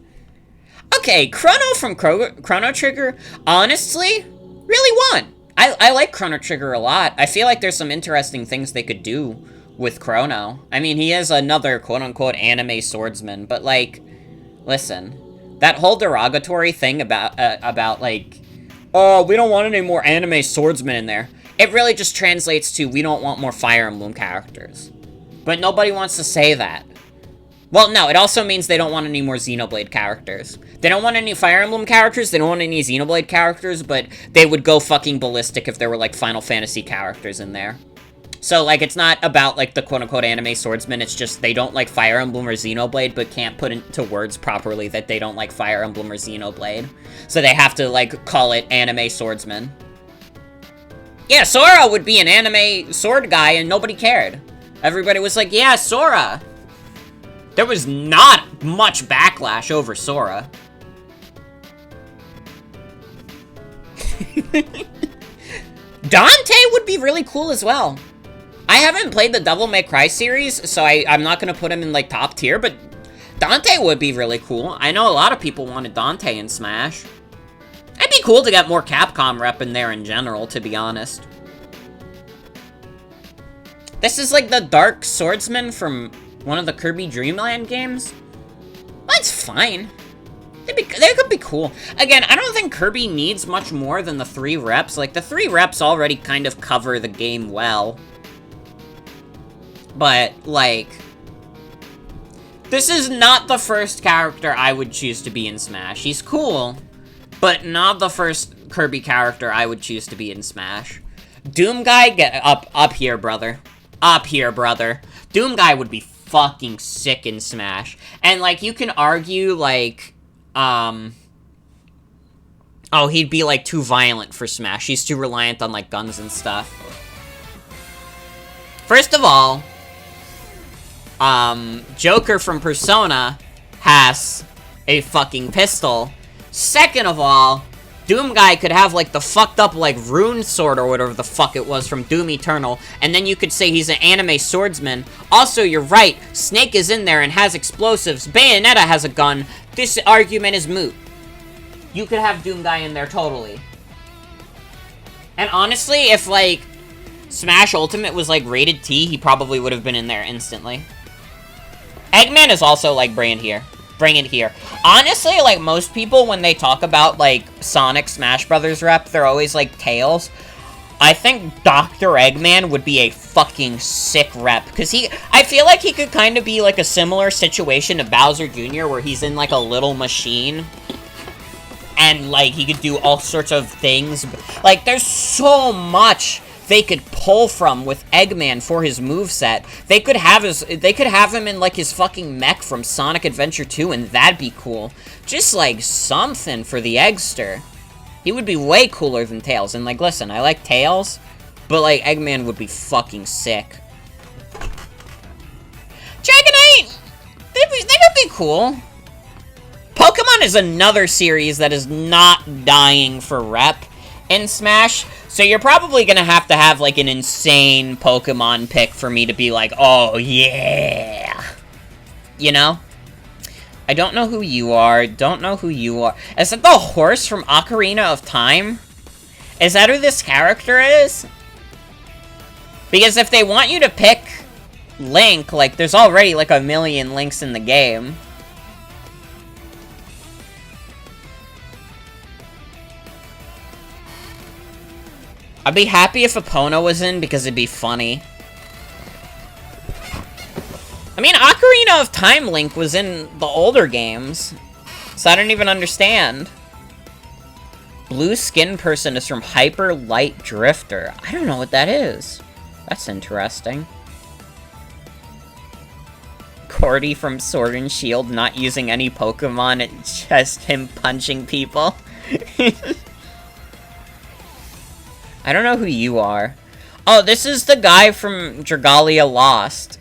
Okay, Chrono from Chrono Trigger, honestly, really won. I like Chrono Trigger a lot. I feel like there's some interesting things they could do with Chrono. I mean, he is another quote-unquote anime swordsman, but, like, listen, that whole derogatory thing about like, oh, we don't want any more anime swordsmen in there. It really just translates to, we don't want more Fire Emblem characters. But nobody wants to say that. Well, no, it also means they don't want any more Xenoblade characters. They don't want any Fire Emblem characters, they don't want any Xenoblade characters, but they would go fucking ballistic if there were, like, Final Fantasy characters in there. So, like, it's not about, like, the quote-unquote anime swordsman, it's just they don't like Fire Emblem or Xenoblade, but can't put into words properly that they don't like Fire Emblem or Xenoblade. So they have to, like, call it anime swordsman. Yeah, Sora would be an anime sword guy and nobody cared. Everybody was like, yeah, Sora. There was not much backlash over Sora. Dante would be really cool as well. I haven't played the Devil May Cry series, so I'm not gonna put him in, like, top tier, but Dante would be really cool. I know a lot of people wanted Dante in Smash. It'd be cool to get more Capcom rep in there in general, to be honest. This is like the Dark Swordsman from one of the Kirby Dream Land games. That's fine. They could be cool. Again, I don't think Kirby needs much more than the 3 reps. Like, the 3 reps already kind of cover the game well. But, like, this is not the first character I would choose to be in Smash. He's cool, but not the first Kirby character I would choose to be in Smash. Doomguy, get up here, brother. Up here, brother. Doomguy would be fucking sick in Smash. And, like, you can argue, like, oh, he'd be, like, too violent for Smash. He's too reliant on, like, guns and stuff. First of all, Joker from Persona has a fucking pistol. Second of all, Doomguy could have, like, the fucked up, like, rune sword or whatever the fuck it was from Doom Eternal, and then you could say he's an anime swordsman. Also, you're right, Snake is in there and has explosives. Bayonetta has a gun. This argument is moot. You could have Doomguy in there totally. And honestly, if, like, Smash Ultimate was, like, rated T, he probably would have been in there instantly. Eggman is also, like, bring it here. Bring it here. Honestly, like, most people, when they talk about, like, Sonic Smash Brothers rep, they're always, like, Tails. I think Dr. Eggman would be a fucking sick rep, because I feel like he could kind of be, like, a similar situation to Bowser Jr., where he's in, like, a little machine, and, like, he could do all sorts of things. Like, there's so much they could pull from with Eggman for his moveset. They could have him in, like, his fucking mech from Sonic Adventure 2, and that'd be cool. Just, like, something for the Eggster. He would be way cooler than Tails. And, like, listen, I like Tails, but, like, Eggman would be fucking sick. Dragonite! They could be cool. Pokemon is another series that is not dying for rep in Smash, so you're probably gonna have, like, an insane Pokemon pick for me to be like, oh, yeah! You know? I don't know who you are. Don't know who you are. Is that the horse from Ocarina of Time? Is that who this character is? Because if they want you to pick Link, like, there's already, like, a million Links in the game. I'd be happy if Epona was in, because it'd be funny. I mean, Ocarina of Time Link was in the older games, so I don't even understand. Blue skin person is from Hyper Light Drifter. I don't know what that is. That's interesting. Cordy from Sword and Shield not using any Pokemon, it's just him punching people. I don't know who you are. Oh, this is the guy from Dragalia Lost.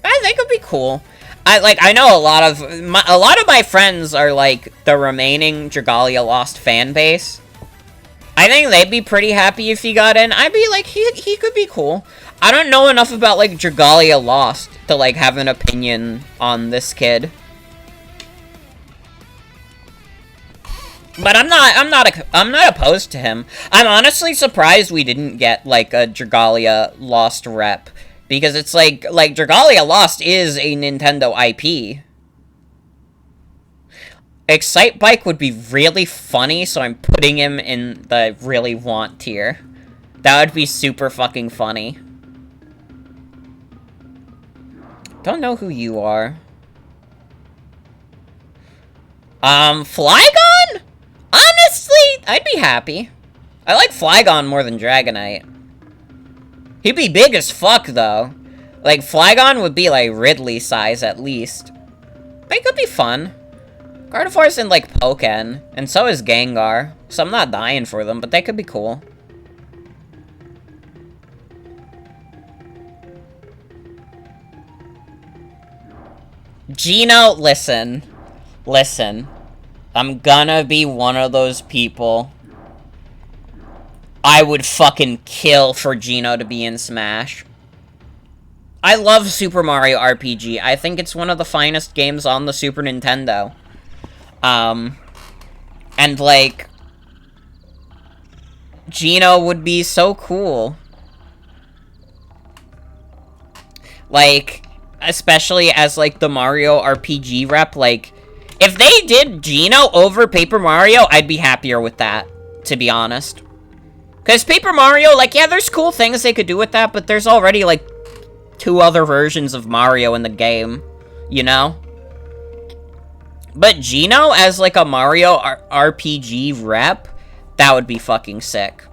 I think it'd be cool. I know a lot of my friends are, like, the remaining Dragalia Lost fan base. I think they'd be pretty happy if he got in. I'd be like, he could be cool. I don't know enough about, like, Dragalia Lost to, like, have an opinion on this kid. But I'm not opposed to him. I'm honestly surprised we didn't get, like, a Dragalia Lost rep. Because it's like Dragalia Lost is a Nintendo IP. Excitebike would be really funny, so I'm putting him in the really want tier. That would be super fucking funny. Don't know who you are. Flygon? Honestly, I'd be happy. I like Flygon more than Dragonite. He'd be big as fuck, though. Like, Flygon would be, like, Ridley size, at least. They could be fun. Gardevoir's in, like, Pokken, and so is Gengar. So I'm not dying for them, but they could be cool. Gino, listen. Listen. I'm gonna be one of those people I would fucking kill for Geno to be in Smash. I love Super Mario RPG. I think it's one of the finest games on the Super Nintendo. And, like, Geno would be so cool. Like, especially as, like, the Mario RPG rep, like, if they did Geno over Paper Mario, I'd be happier with that, to be honest. Because Paper Mario, like, yeah, there's cool things they could do with that, but there's already, like, 2 other versions of Mario in the game, you know? But Geno as, like, a Mario RPG rep, that would be fucking sick.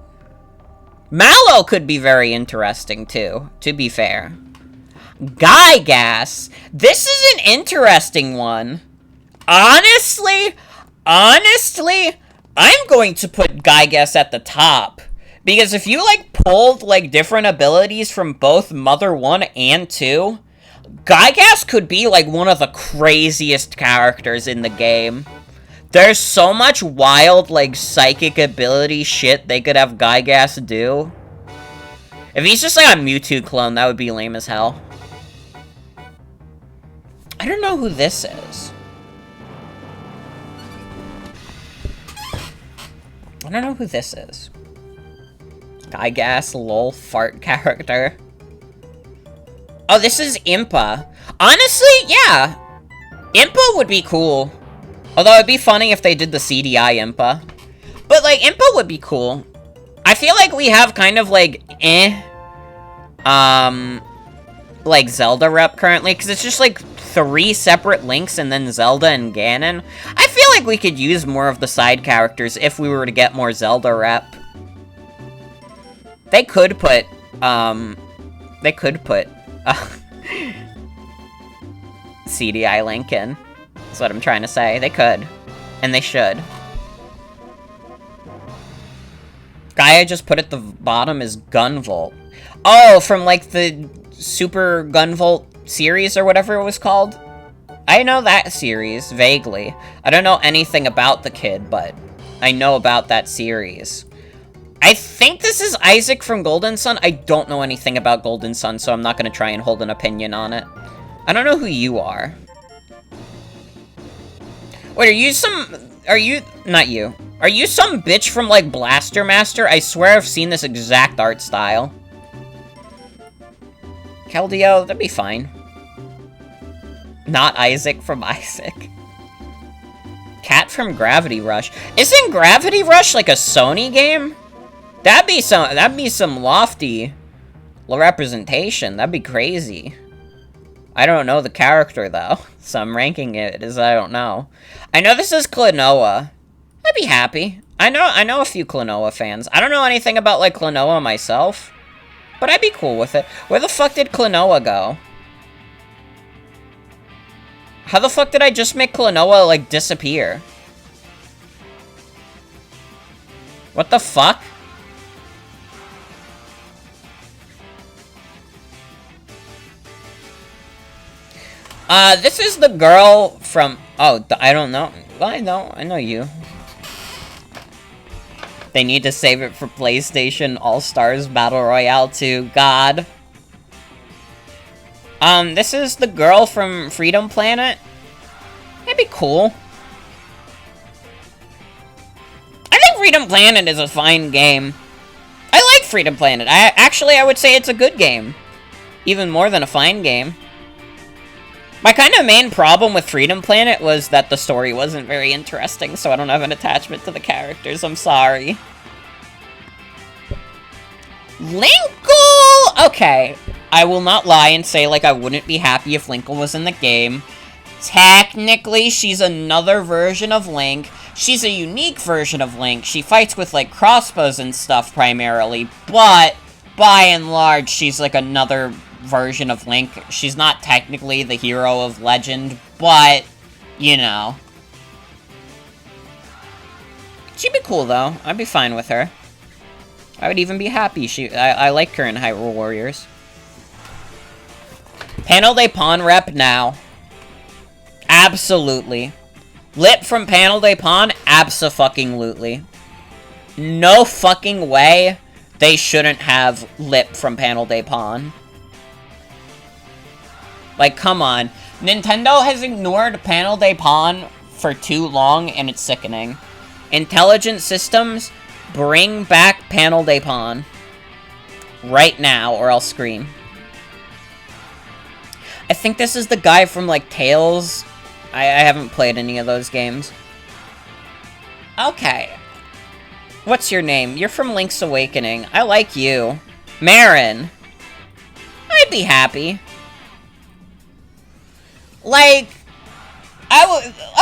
Mallow could be very interesting, too, to be fair. Gyarados. This is an interesting one. Honestly, I'm going to put Gyarados at the top. Because if you, like, pulled, like, different abilities from both Mother 1 and 2, Gyarados could be, like, one of the craziest characters in the game. There's so much wild, like, psychic ability shit they could have Gyarados do. If he's just, like, a Mewtwo clone, that would be lame as hell. I don't know who this is. I don't know who this is. Gyarados, lol, fart character. Oh, this is Impa. Honestly, yeah. Impa would be cool. Although it'd be funny if they did the CDI Impa. But, like, Impa would be cool. I feel like we have kind of, like, like, Zelda rep currently. Because it's just, like, 3 separate Links and then Zelda and Ganon. I feel like we could use more of the side characters if we were to get more Zelda rep. They could put, CDI Link in. That's what I'm trying to say. They could. And they should. Guy I just put at the bottom is Gunvolt. Oh, from, like, the Super Gunvolt series or whatever it was called? I know that series, vaguely. I don't know anything about the kid, but I know about that series. I think this is Isaac from Golden Sun. I don't know anything about Golden Sun, so I'm not going to try and hold an opinion on it. I don't know who you are. Wait, not you. Are you some bitch from, like, Blaster Master? I swear I've seen this exact art style. Keldeo, that'd be fine. Not Isaac from Isaac. Cat from Gravity Rush. Isn't Gravity Rush, like, a Sony game? That'd be some lofty representation. That'd be crazy. I don't know the character, though, so I'm ranking it as I don't know. I know this is Klonoa. I'd be happy. I know a few Klonoa fans. I don't know anything about, like, Klonoa myself, but I'd be cool with it. Where the fuck did Klonoa go? How the fuck did I just make Klonoa, like, disappear? What the fuck? This is the girl from... Oh, I don't know. Well, I know you. They need to save it for PlayStation All-Stars Battle Royale 2. God. This is the girl from Freedom Planet. That'd be cool. I think Freedom Planet is a fine game. I like Freedom Planet. I would say it's a good game. Even more than a fine game. My kind of main problem with Freedom Planet was that the story wasn't very interesting, so I don't have an attachment to the characters. I'm sorry. Linkle! Okay. I will not lie and say, like, I wouldn't be happy if Linkle was in the game. Technically, she's another version of Link. She's a unique version of Link. She fights with, like, crossbows and stuff primarily, but by and large, she's, like, another version of Link. She's not technically the hero of legend, but, you know. She'd be cool, though. I'd be fine with her. I would even be happy. I like her in Hyrule Warriors. Panel de Pawn rep now. Absolutely. Lit from Panel de Pawn? Abso-fucking-lutely. No fucking way they shouldn't have Lip from Panel de Pon. Like, come on. Nintendo has ignored Panel de Pon for too long, and it's sickening. Intelligent Systems, bring back Panel de Pon. Right now, or I'll scream. I think this is the guy from, like, Tales. I haven't played any of those games. Okay. What's your name? You're from Link's Awakening. I like you. Marin. I'd be happy. Like,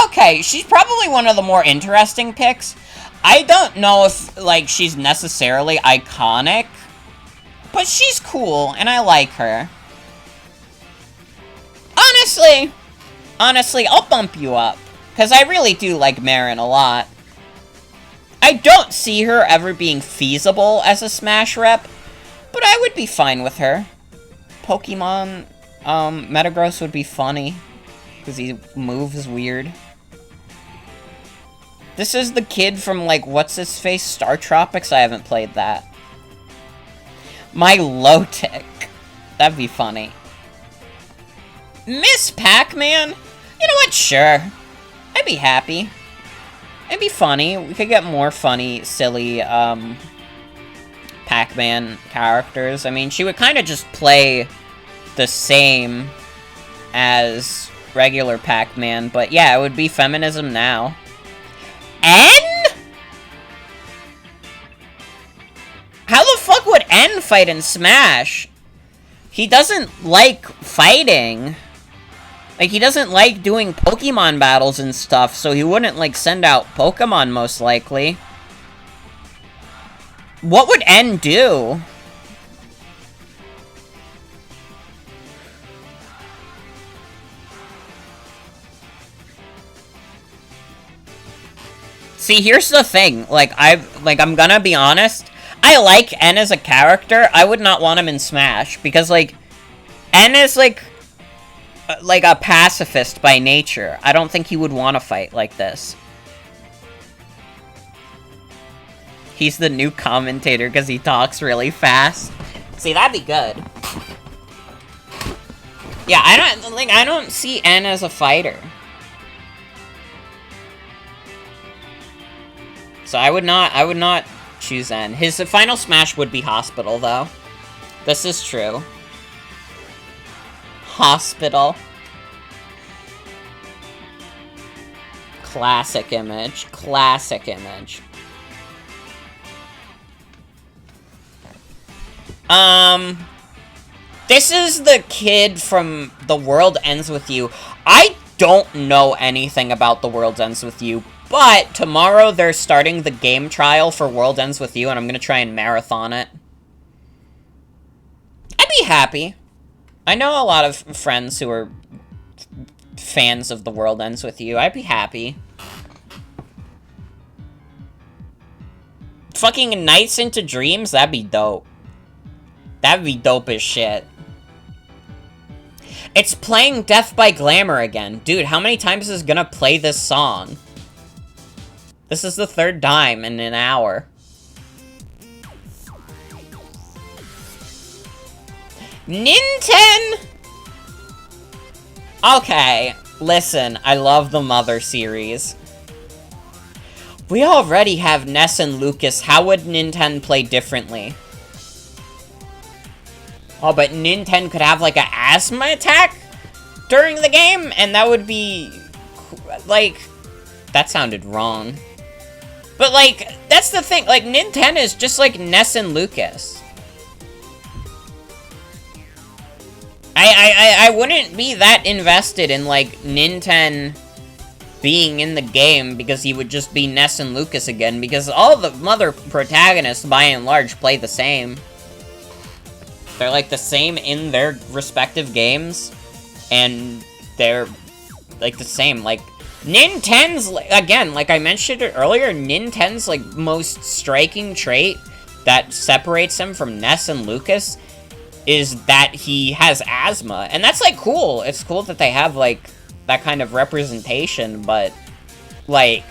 okay, she's probably one of the more interesting picks. I don't know if, like, she's necessarily iconic, but she's cool, and I like her. Honestly, I'll bump you up, because I really do like Marin a lot. I don't see her ever being feasible as a Smash rep, but I would be fine with her. Pokemon, Metagross would be funny, because he moves weird. This is the kid from, like, what's-his-face, Star Tropics? I haven't played that. Milotic. That'd be funny. Miss Pac-Man? You know what? Sure. I'd be happy. It'd be funny. We could get more funny, silly, Pac-Man characters. I mean, she would kind of just play the same as regular Pac-Man, but yeah, it would be feminism now. N? How the fuck would N fight in Smash? He doesn't like fighting. Like, he doesn't like doing Pokemon battles and stuff, so he wouldn't, like, send out Pokemon, most likely. What would N do? See, here's the thing. Like, I'm gonna be honest. I like N as a character. I would not want him in Smash, because, like, N is, like a pacifist by nature. I don't think he would want to fight like this. He's the new commentator because he talks really fast. See, that'd be good. Yeah, I don't see N as a fighter. So I would not choose N. His final Smash would be Hospital, though. This is true. Hospital. Classic image. Classic image. This is the kid from The World Ends With You. I don't know anything about The World Ends With You, but tomorrow they're starting the game trial for World Ends With You, and I'm gonna try and marathon it. I'd be happy. I know a lot of friends who are fans of The World Ends With You. I'd be happy. Fucking Nights into Dreams? That'd be dope. That'd be dope as shit. It's playing Death by Glamour again. Dude, how many times is it gonna play this song? This is the third time in an hour. Nintendo! Okay, listen, I love the Mother series. We already have Ness and Lucas. How would Nintendo play differently? Oh, but Nintendo could have, like, an asthma attack during the game? And that would be, like, that sounded wrong. But, like, that's the thing. Like, Nintendo is just like Ness and Lucas. I wouldn't be that invested in, like, Nintendo being in the game because he would just be Ness and Lucas again, because all the Mother protagonists, by and large, play the same. They're, like, the same in their respective games, and they're, like, the same. Like, Nintendo's, again, like I mentioned it earlier, Nintendo's, like, most striking trait that separates him from Ness and Lucas is that he has asthma. And that's, like, cool. It's cool that they have, like, that kind of representation, but, like,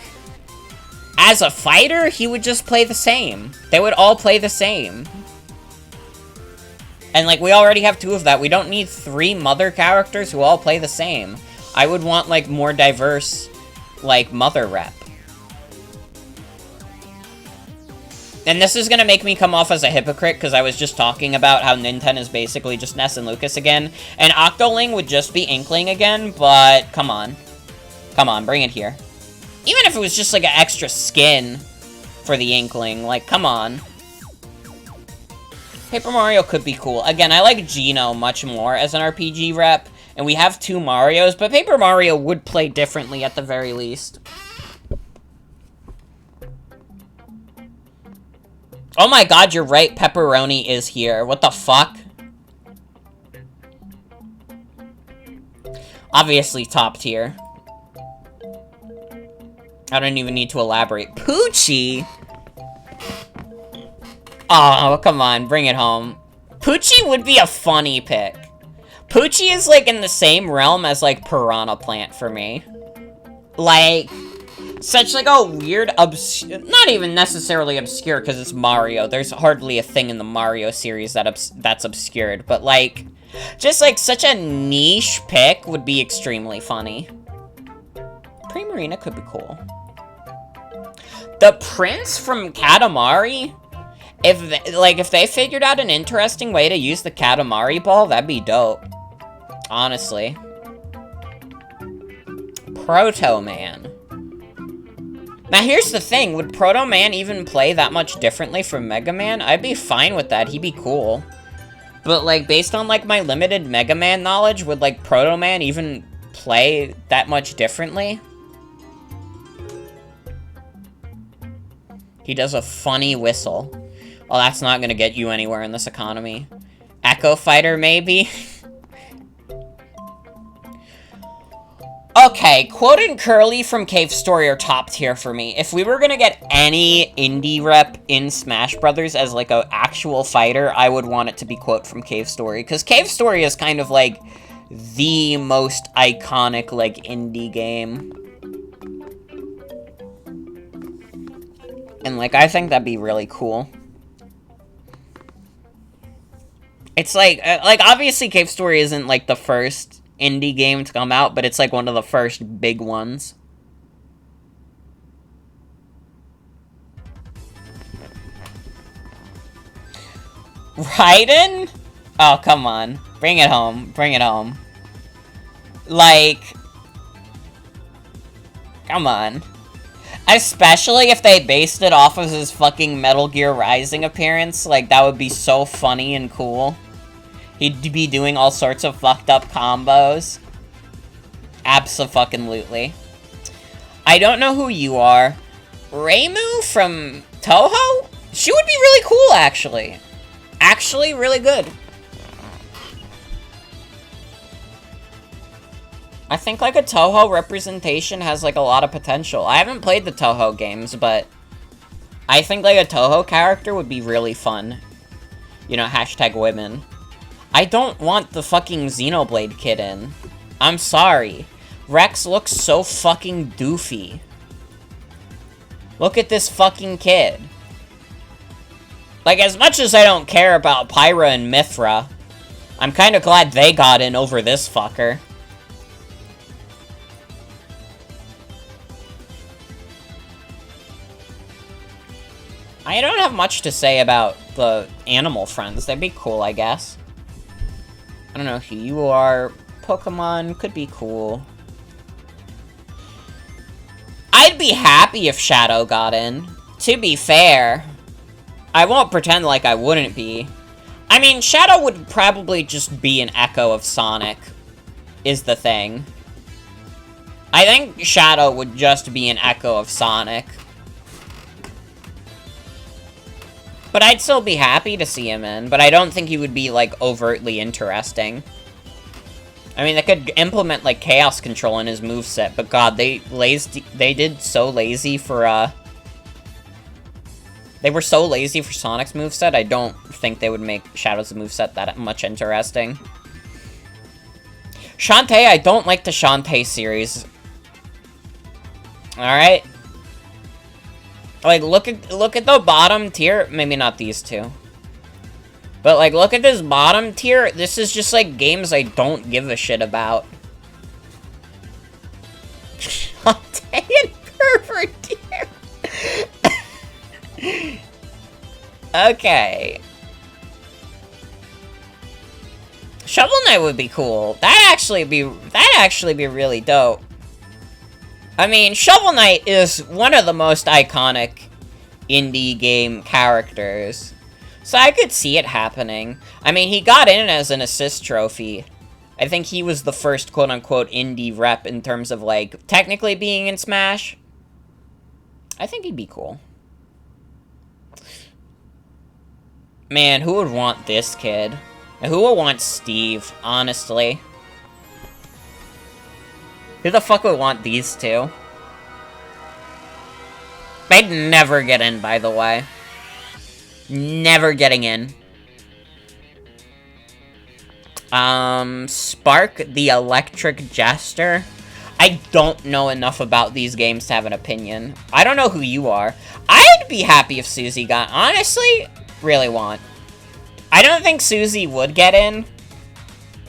as a fighter, he would just play the same. They would all play the same. And, like, we already have 2 of that. We don't need 3 mother characters who all play the same. I would want, like, more diverse, like, mother rep. And this is gonna make me come off as a hypocrite, because I was just talking about how Nintendo is basically just Ness and Lucas again. And Octoling would just be Inkling again, but come on. Come on, bring it here. Even if it was just, like, an extra skin for the Inkling, like, come on. Paper Mario could be cool. Again, I like Geno much more as an RPG rep, and we have 2 Marios, but Paper Mario would play differently at the very least. Oh my god, you're right, Pepperoni is here. What the fuck? Obviously top tier. I don't even need to elaborate. Poochie? Oh, come on, bring it home. Poochie would be a funny pick. Poochie is, like, in the same realm as, like, Piranha Plant for me. Like, such, like, a weird, not even necessarily obscure, because it's Mario. There's hardly a thing in the Mario series that's obscured. But, like, just, like, such a niche pick would be extremely funny. Primarina could be cool. The Prince from Katamari? If they figured out an interesting way to use the Katamari ball, that'd be dope. Honestly. Proto Man. Now, here's the thing. Would Proto Man even play that much differently from Mega Man? I'd be fine with that. He'd be cool. But, like, based on, like, my limited Mega Man knowledge, would, like, Proto Man even play that much differently? He does a funny whistle. Well, that's not gonna get you anywhere in this economy. Echo Fighter, maybe? Okay, Quote and Curly from Cave Story are top tier for me. If we were gonna get any indie rep in Smash Brothers as, like, an actual fighter, I would want it to be Quote from Cave Story. Because Cave Story is kind of, like, the most iconic, like, indie game. And, like, I think that'd be really cool. It's like, obviously Cave Story isn't, like, the first indie game to come out, but it's, like, one of the first big ones. Raiden? Oh, come on. Bring it home. Bring it home. Like, come on. Especially if they based it off of his fucking Metal Gear Rising appearance. Like, that would be so funny and cool. He'd be doing all sorts of fucked up combos. Abso-fucking-lutely. I don't know who you are. Reimu from Toho? She would be really cool, actually. Actually, really good. I think, like, a Toho representation has, like, a lot of potential. I haven't played the Toho games, but I think, like, a Toho character would be really fun. You know, hashtag women. I don't want the fucking Xenoblade kid in. I'm sorry. Rex looks so fucking doofy. Look at this fucking kid. Like, as much as I don't care about Pyra and Mithra, I'm kind of glad they got in over this fucker. I don't have much to say about the animal friends. They'd be cool, I guess. I don't know who you are. Pokemon could be cool. I'd be happy if Shadow got in. To be fair. I won't pretend like I wouldn't be. I mean, Shadow would probably just be an echo of Sonic, is the thing. I think Shadow would just be an echo of Sonic. But I'd still be happy to see him in, but I don't think he would be, like, overtly interesting. I mean, they could implement, like, Chaos Control in his moveset, but god, they did so lazy for, they were so lazy for Sonic's moveset, I don't think they would make Shadow's moveset that much interesting. Shantae, I don't like the Shantae series. Alright? Like, look at the bottom tier. Maybe not these two. But, like, look at this bottom tier. This is just, like, games I don't give a shit about. Shantae and Pervert tier. Okay. Shovel Knight would be cool. That'd actually be really dope. I mean, Shovel Knight is one of the most iconic indie game characters. So I could see it happening. I mean, he got in as an assist trophy. I think he was the first quote-unquote indie rep in terms of, like, technically being in Smash. I think he'd be cool. Man, who would want this kid? Who would want Steve, honestly? Who the fuck would want these two? They'd never get in, by the way. Never getting in. Spark the Electric Jester. I don't know enough about these games to have an opinion. I don't know who you are. I'd be happy if Susie got... Honestly, really want. I don't think Susie would get in.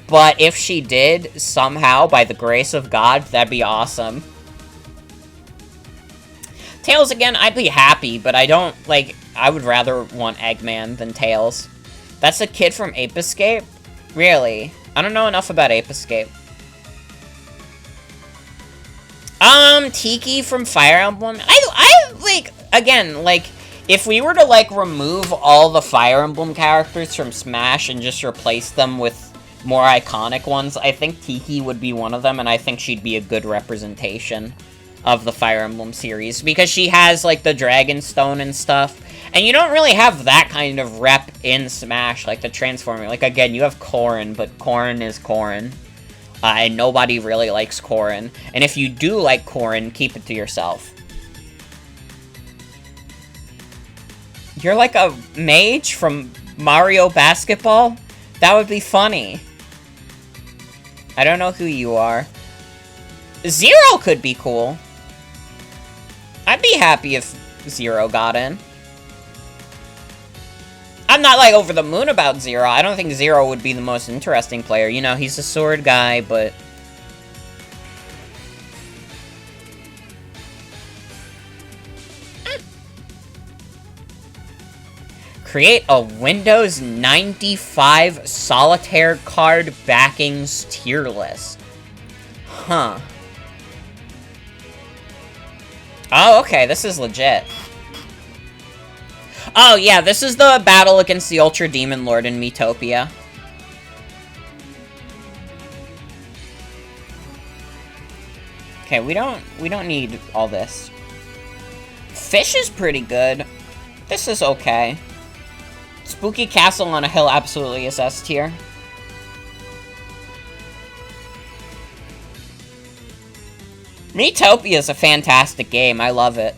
But if she did, somehow, by the grace of God, that'd be awesome. Tails, again, I'd be happy, but I don't, like... I would rather want Eggman than Tails. That's a kid from Ape Escape? Really? I don't know enough about Ape Escape. Tiki from Fire Emblem. I like, again, like, if we were to, like, remove all the Fire Emblem characters from Smash and just replace them with more iconic ones, I think Tiki would be one of them, and I think she'd be a good representation of the Fire Emblem series, because she has, like, the Dragon Stone and stuff. And you don't really have that kind of rep in Smash, like the Transforming. Like, again, you have Corrin, but Corrin is Corrin. And nobody really likes Corrin. And if you do like Corrin, keep it to yourself. You're like a mage from Mario Basketball? That would be funny. I don't know who you are. Zero could be cool. I'd be happy if Zero got in. I'm not, like, over the moon about Zero. I don't think Zero would be the most interesting player. You know, he's a sword guy, but... Create a Windows 95 solitaire card backings tier list. Huh. Oh, okay, this is legit. Oh, yeah, this is the battle against the Ultra Demon Lord in Miitopia. Okay, we don't need all this. Fish is pretty good. This is okay. Spooky Castle on a Hill absolutely is S tier. Miitopia is a fantastic game. I love it.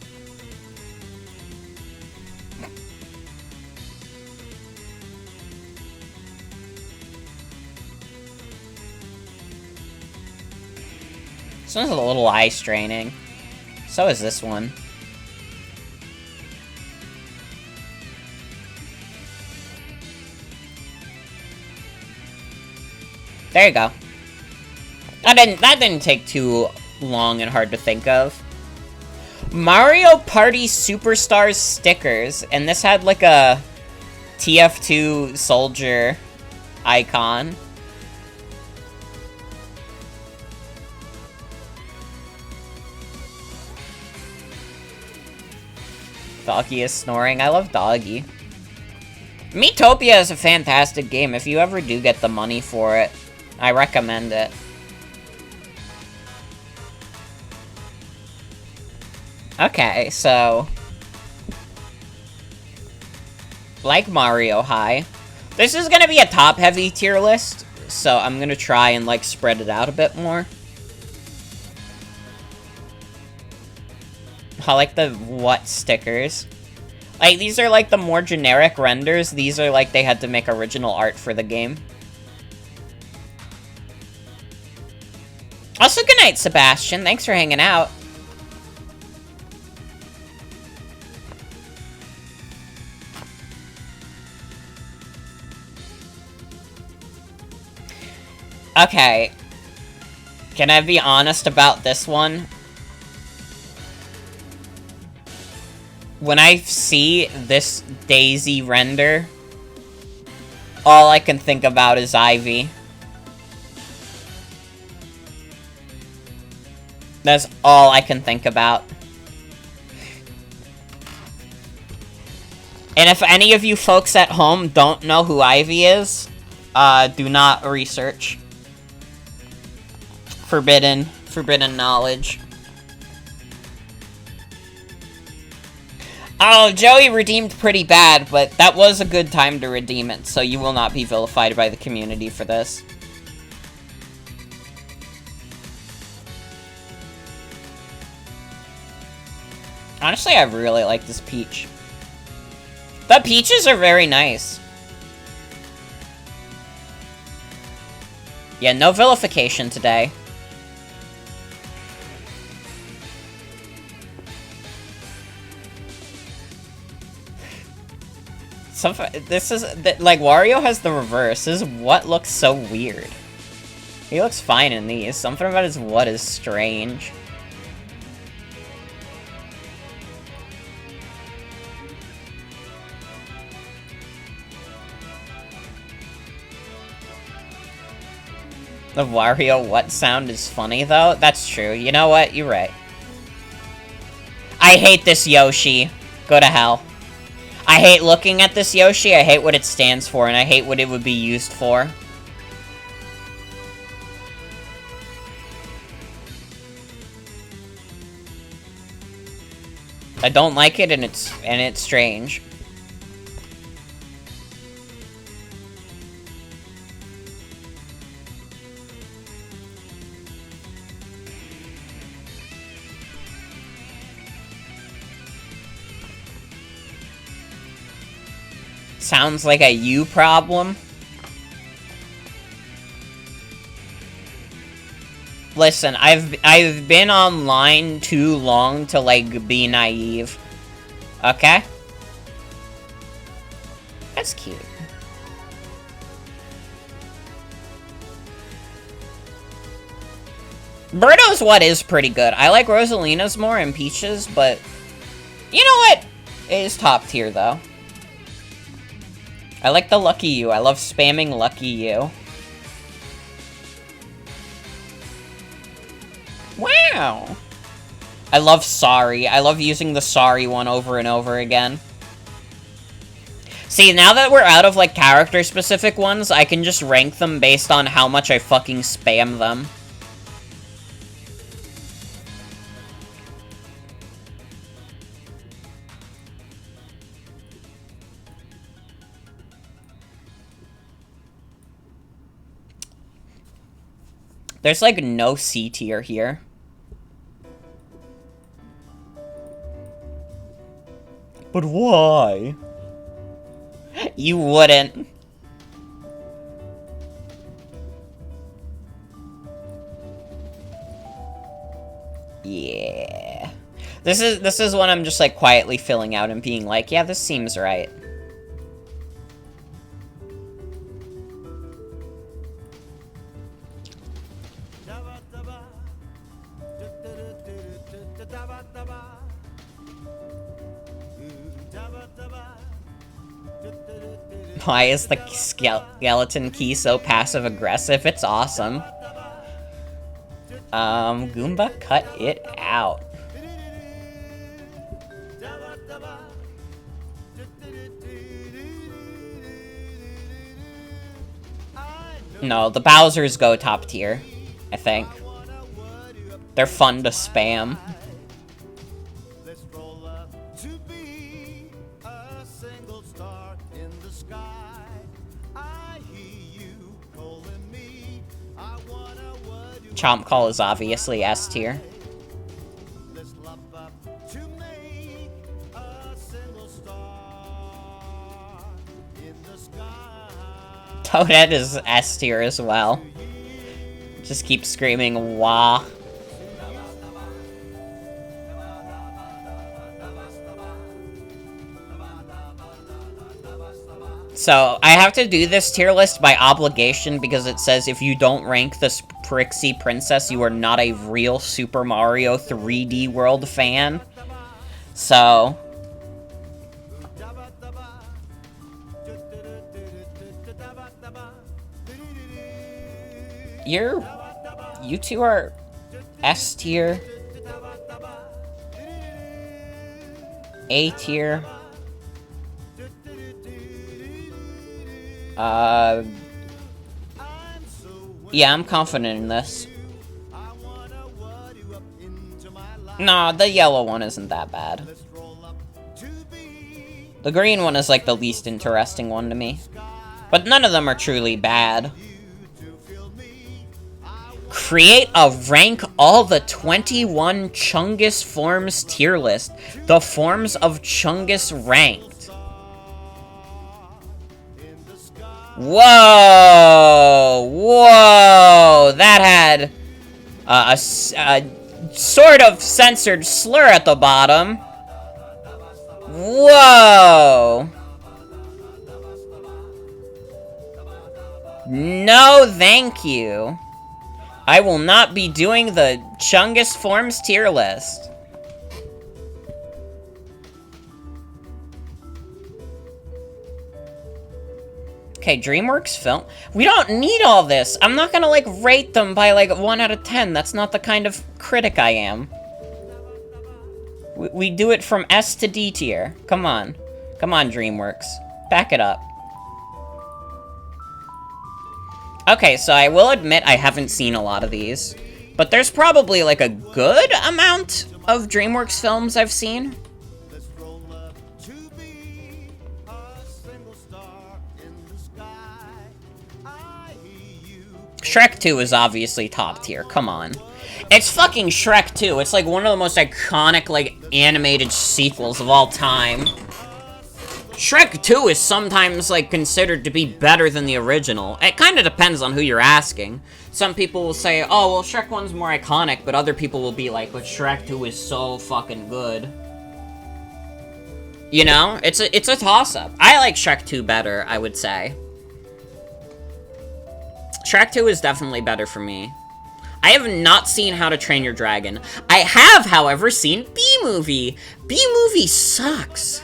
This one's a little eye straining. So is this one. There you go. That didn't take too long and hard to think of. Mario Party Superstars stickers, and this had like a TF2 soldier icon. Doggy is snoring. I love Doggy. Miitopia is a fantastic game. If you ever do get the money for it, I recommend it. Okay, so... like Mario High. This is gonna be a top-heavy tier list, so I'm gonna try and, like, spread it out a bit more. I like the what stickers. Like, these are, like, the more generic renders. These are, like, they had to make original art for the game. Also, good night, Sebastian. Thanks for hanging out. Okay. Can I be honest about this one? When I see this Daisy render, all I can think about is Ivy. That's all I can think about. And if any of you folks at home don't know who Ivy is, do not research. Forbidden knowledge. Oh, Joey redeemed pretty bad, but that was a good time to redeem it, so you will not be vilified by the community for this. Honestly, I really like this peach. The peaches are very nice. Yeah, no vilification today. This is, like, Wario has the reverse. This is what looks so weird. He looks fine in these. Something about his what is strange. The Wario what sound is funny, though? That's true. You know what? You're right. I hate this Yoshi. Go to hell. I hate looking at this Yoshi, I hate what it stands for, and I hate what it would be used for. I don't like it, and it's strange. Sounds like a you problem. Listen, I've been online too long to, like, be naive. Okay? That's cute. Birdo's what is pretty good. I like Rosalina's more and Peach's, but you know what? It is top tier, though. I like the Lucky You. I love spamming Lucky You. Wow! I love Sorry. I love using the Sorry one over and over again. See, now that we're out of, like, character-specific ones, I can just rank them based on how much I fucking spam them. There's, like, no C tier here. But why? You wouldn't. Yeah. This is when I'm just, like, quietly filling out and being like, yeah, this seems right. Why is the skeleton key so passive-aggressive? It's awesome. Goomba, cut it out. No, the Bowsers go top tier, I think. They're fun to spam. Chomp Call is obviously S tier. Toadette is S tier as well. Just keep screaming, wah. So, I have to do this tier list by obligation because it says if you don't rank the Pixie Princess, you are not a real Super Mario 3D World fan. So... You two are S tier. A tier. Yeah, I'm confident in this. Nah, the yellow one isn't that bad. The green one is like the least interesting one to me. But none of them are truly bad. Create a rank all the 21 Chungus forms tier list. The forms of Chungus ranked. Whoa! Whoa! That had a sort of censored slur at the bottom. Whoa! No, thank you. I will not be doing the Chungus forms tier list. Okay, DreamWorks film. We don't need all this. I'm not gonna, like, rate them by, like, 1 out of 10. That's not the kind of critic I am. We do it from S to D tier. Come on. Come on, DreamWorks. Back it up. Okay, so I will admit I haven't seen a lot of these. But there's probably, like, a good amount of DreamWorks films I've seen. Shrek 2 is obviously top tier, come on. It's fucking Shrek 2, it's like one of the most iconic, like, animated sequels of all time. Shrek 2 is sometimes, like, considered to be better than the original. It kind of depends on who you're asking. Some people will say, oh, well, Shrek 1's more iconic, but other people will be like, but Shrek 2 is so fucking good. You know? It's a toss-up. I like Shrek 2 better, I would say. Shrek 2 is definitely better for me. I have not seen How to Train Your Dragon. I have, however, seen B-Movie. B-Movie sucks.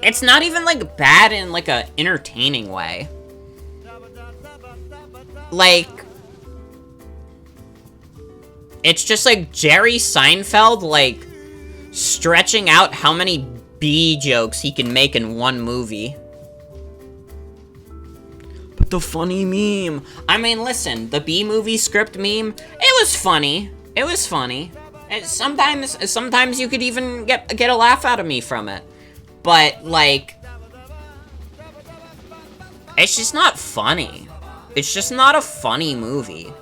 It's not even, like, bad in, like, a entertaining way. Like, it's just, like, Jerry Seinfeld, like, stretching out how many B jokes he can make in one movie. But the funny meme. I mean, listen, the B-Movie script meme, it was funny. It was funny. And sometimes you could even get a laugh out of me from it. But, like, it's just not funny. It's just not a funny movie.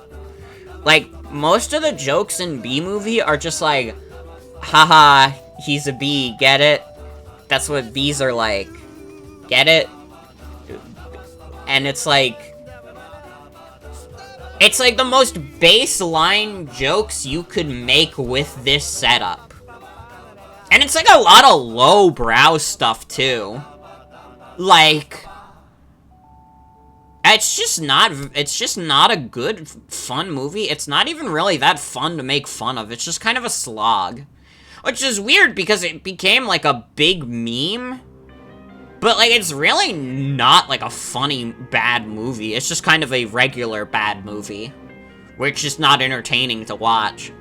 Like, most of the jokes in B-Movie are just like, haha, he's a bee, get it? That's what bees are like. Get it? And it's like the most baseline jokes you could make with this setup. And it's like a lot of lowbrow stuff, too. Like, it's just not a good, fun movie. It's not even really that fun to make fun of. It's just kind of a slog. Which is weird, because it became, like, a big meme. But, like, it's really not, like, a funny, bad movie. It's just kind of a regular bad movie. Where it's just not entertaining to watch.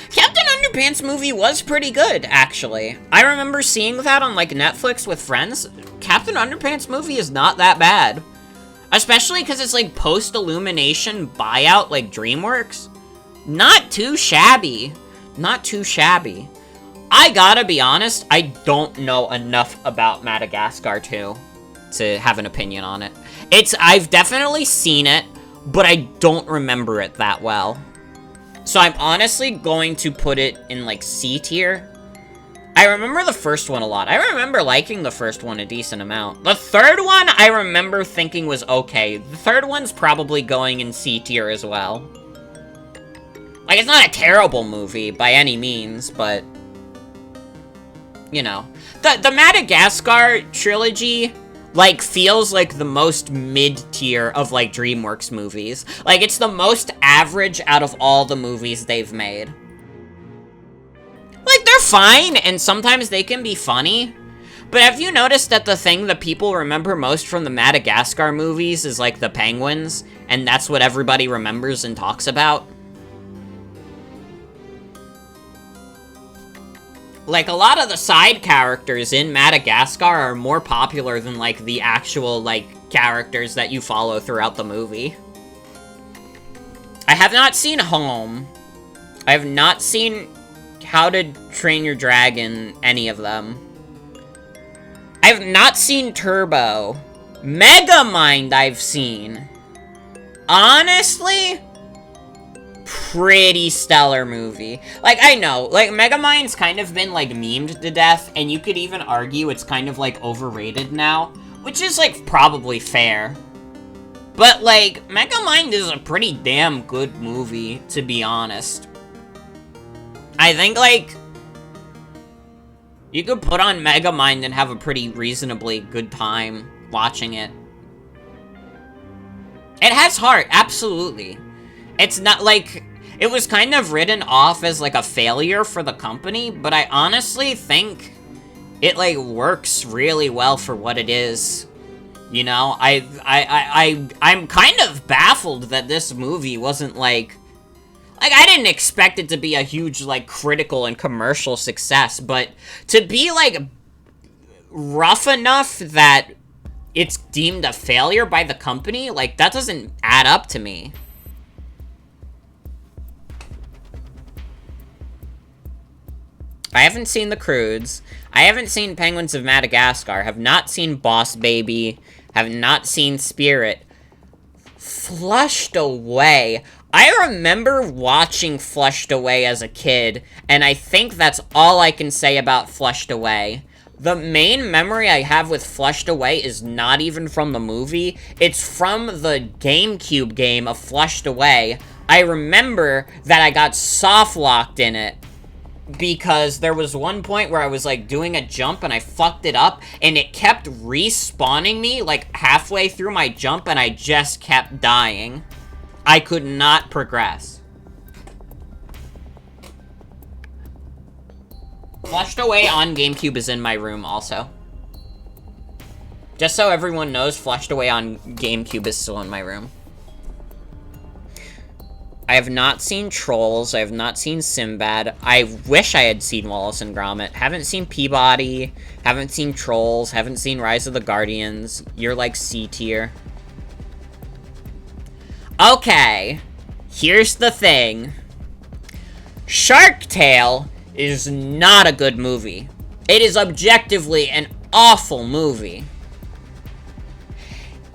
Captain Underpants movie was pretty good, actually. I remember seeing that on, like, Netflix with friends. Captain Underpants movie is not that bad. Especially because it's, like, post-Illumination buyout, like, DreamWorks. Not too shabby. Not too shabby. I gotta be honest, I don't know enough about Madagascar 2 to have an opinion on it. I've definitely seen it, but I don't remember it that well. So I'm honestly going to put it in, like, C tier. I remember the first one a lot. I remember liking the first one a decent amount. The third one, I remember thinking was okay. The third one's probably going in C tier as well. Like, it's not a terrible movie by any means, but you know. The Madagascar trilogy, like, feels like the most mid-tier of, like, DreamWorks movies. Like, it's the most average out of all the movies they've made. Like, they're fine, and sometimes they can be funny. But have you noticed that the thing that people remember most from the Madagascar movies is, like, the penguins? And that's what everybody remembers and talks about? Like, a lot of the side characters in Madagascar are more popular than, like, the actual, like, characters that you follow throughout the movie. I have not seen Home. I have not seen How to Train Your Dragon, any of them. I have not seen Turbo. Megamind I've seen. Honestly, pretty stellar movie. Like, I know, like, Megamind's kind of been, like, memed to death, and you could even argue it's kind of, like, overrated now, which is, like, probably fair. But, like, Megamind is a pretty damn good movie, to be honest. I think, like, you could put on Megamind and have a pretty reasonably good time watching it. It has heart, absolutely. It's not, like, it was kind of written off as, like, a failure for the company, but I honestly think it, like, works really well for what it is. You know, I'm kind of baffled that this movie wasn't, like, I didn't expect it to be a huge, like, critical and commercial success, but to be, like, rough enough that it's deemed a failure by the company, like, that doesn't add up to me. I haven't seen The Croods. I haven't seen Penguins of Madagascar. Have not seen Boss Baby. Have not seen Spirit. Flushed Away. I remember watching Flushed Away as a kid, and I think that's all I can say about Flushed Away. The main memory I have with Flushed Away is not even from the movie. It's from the GameCube game of Flushed Away. I remember that I got soft-locked in it, because there was one point where I was, like, doing a jump and I fucked it up, and it kept respawning me, like, halfway through my jump, and I just kept dying. I could not progress. Flushed Away on GameCube is in my room, also. Just so everyone knows, Flushed Away on GameCube is still in my room. I have not seen Trolls. I have not seen Sinbad. I wish I had seen Wallace and Gromit. Haven't seen Peabody. Haven't seen Trolls. Haven't seen Rise of the Guardians. You're like C tier. Okay. Here's the thing. Shark Tale is not a good movie. It is objectively an awful movie.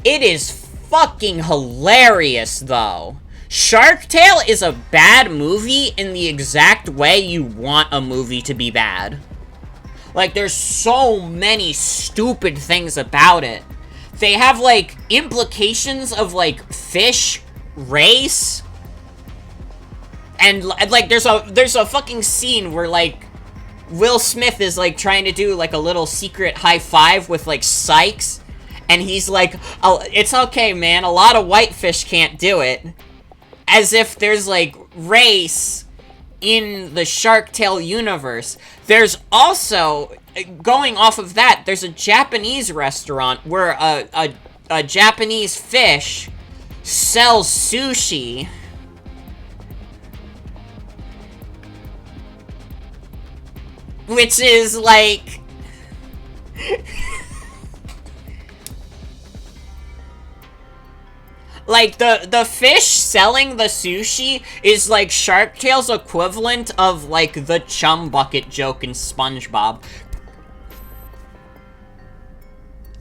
It is fucking hilarious, though. Shark Tale is a bad movie in the exact way you want a movie to be bad. Like, there's so many stupid things about it. They have, like, implications of, like, fish race. And, like, there's a fucking scene where, like, Will Smith is, like, trying to do, like, a little secret high five with, like, Sykes. And he's like, oh, it's okay, man, a lot of whitefish can't do it. As if there's, like, race in the Shark Tale universe. There's also, going off of that, there's a Japanese restaurant where a Japanese fish sells sushi. Which is, like... like, the fish selling the sushi is, like, Shark Tale's equivalent of, like, the chum bucket joke in SpongeBob.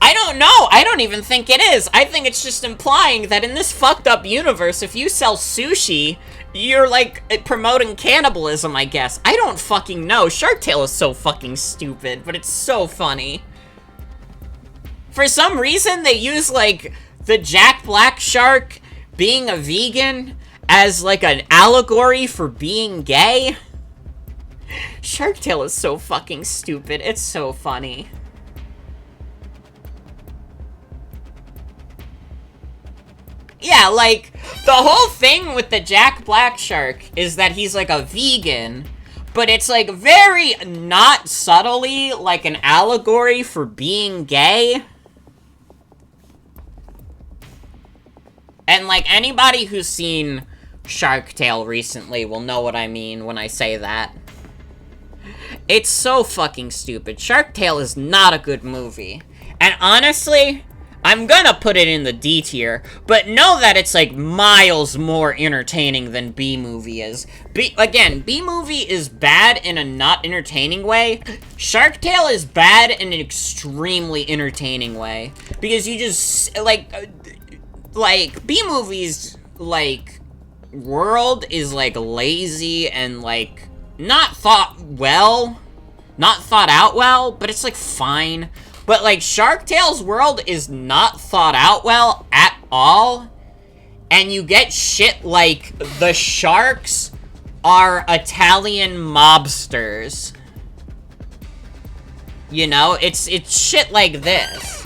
I don't know. I don't even think it is. I think it's just implying that in this fucked up universe, if you sell sushi, you're, like, promoting cannibalism, I guess. I don't fucking know. Shark Tale is so fucking stupid, but it's so funny. For some reason, they use, like, the Jack Black shark being a vegan as, like, an allegory for being gay. Shark Tale is so fucking stupid. It's so funny. Yeah, like, the whole thing with the Jack Black shark is that he's, like, a vegan, but it's, like, very not subtly, like, an allegory for being gay. And, like, anybody who's seen Shark Tale recently will know what I mean when I say that. It's so fucking stupid. Shark Tale is not a good movie. And honestly, I'm gonna put it in the D tier, but know that it's, like, miles more entertaining than B-Movie is. Again, B-Movie is bad in a not entertaining way. Shark Tale is bad in an extremely entertaining way. Because you just, like, B-Movie's, like, world is, like, lazy and, like, not thought out well, but it's, like, fine. But, like, Shark Tale's world is not thought out well at all. And you get shit like the sharks are Italian mobsters. You know, it's shit like this.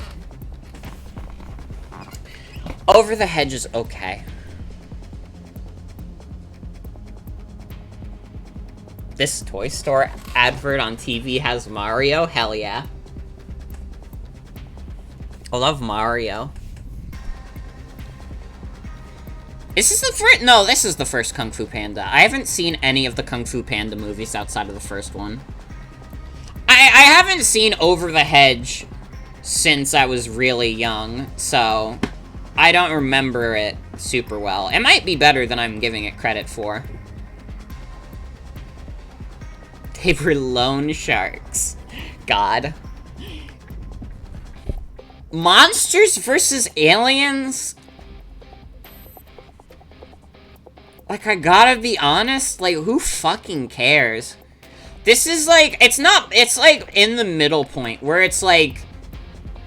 Over the Hedge is okay. This toy store advert on TV has Mario? Hell yeah. I love Mario. Is this the first? No, this is the first Kung Fu Panda. I haven't seen any of the Kung Fu Panda movies outside of the first one. I haven't seen Over the Hedge since I was really young, so I don't remember it super well. It might be better than I'm giving it credit for. They were loan sharks. God. Monsters versus aliens? Like, I gotta be honest, like, who fucking cares? This is, like, it's like, in the middle point, where it's, like,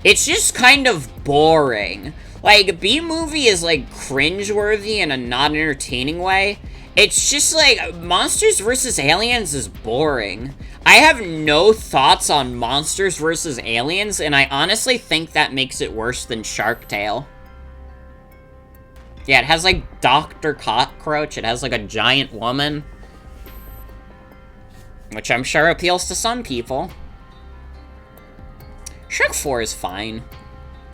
it's just kind of boring. Like, B-Movie is, like, cringeworthy in a not entertaining way. It's just, like, Monsters vs. Aliens is boring. I have no thoughts on Monsters vs. Aliens, and I honestly think that makes it worse than Shark Tale. Yeah, it has, like, Dr. Cockroach. It has, like, a giant woman. Which I'm sure appeals to some people. Shrek 4 is fine.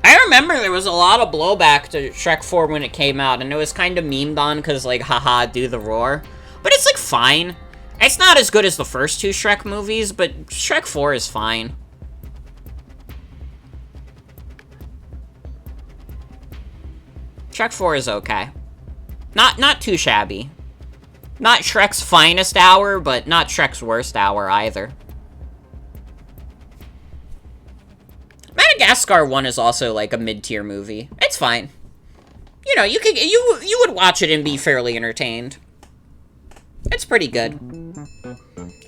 I remember there was a lot of blowback to Shrek 4 when it came out, and it was kind of memed on because, like, haha, do the roar. But it's, like, fine. It's not as good as the first two Shrek movies, but Shrek 4 is fine. Shrek 4 is okay. Not too shabby. Not Shrek's finest hour, but not Shrek's worst hour either. Madagascar 1 is also, like, a mid-tier movie. It's fine. You know, you would watch it and be fairly entertained. It's pretty good.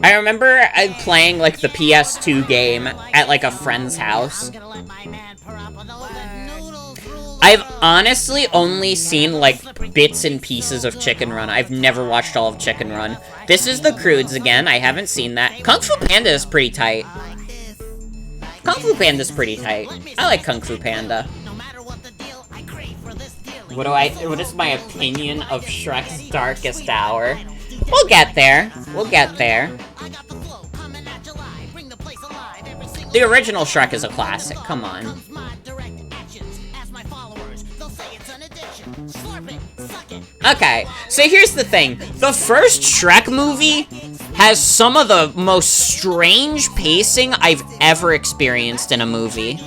I remember playing, like, the PS2 game at, like, a friend's house. I've honestly only seen, like, bits and pieces of Chicken Run. I've never watched all of Chicken Run. This is the Croods again. I haven't seen that. Kung Fu Panda is pretty tight. Kung Fu Panda's pretty tight. I like Kung Fu Panda. What is my opinion of Shrek's darkest hour? We'll get there. We'll get there. The original Shrek is a classic. Come on. Okay, so here's the thing. The first Shrek movie has some of the most strange pacing I've ever experienced in a movie.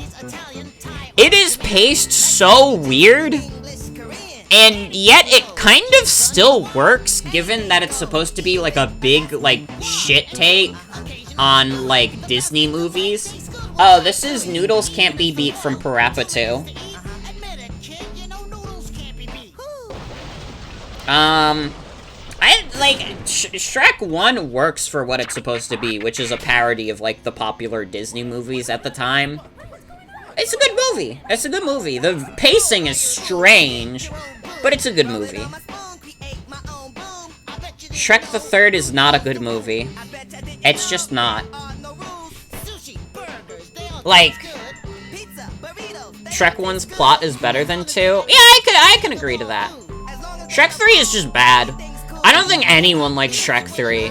It is paced so weird, and yet it kind of still works, given that it's supposed to be, like, a big, like, shit take on, like, Disney movies. Oh, this is Noodles Can't Be Beat from Parappa 2. Shrek 1 works for what it's supposed to be, which is a parody of, like, the popular Disney movies at the time. It's a good movie. It's a good movie. The pacing is strange, but it's a good movie. Shrek the Third is not a good movie. It's just not. Like, Shrek 1's plot is better than 2. Yeah, I can agree to that. Shrek 3 is just bad. I don't think anyone likes Shrek 3.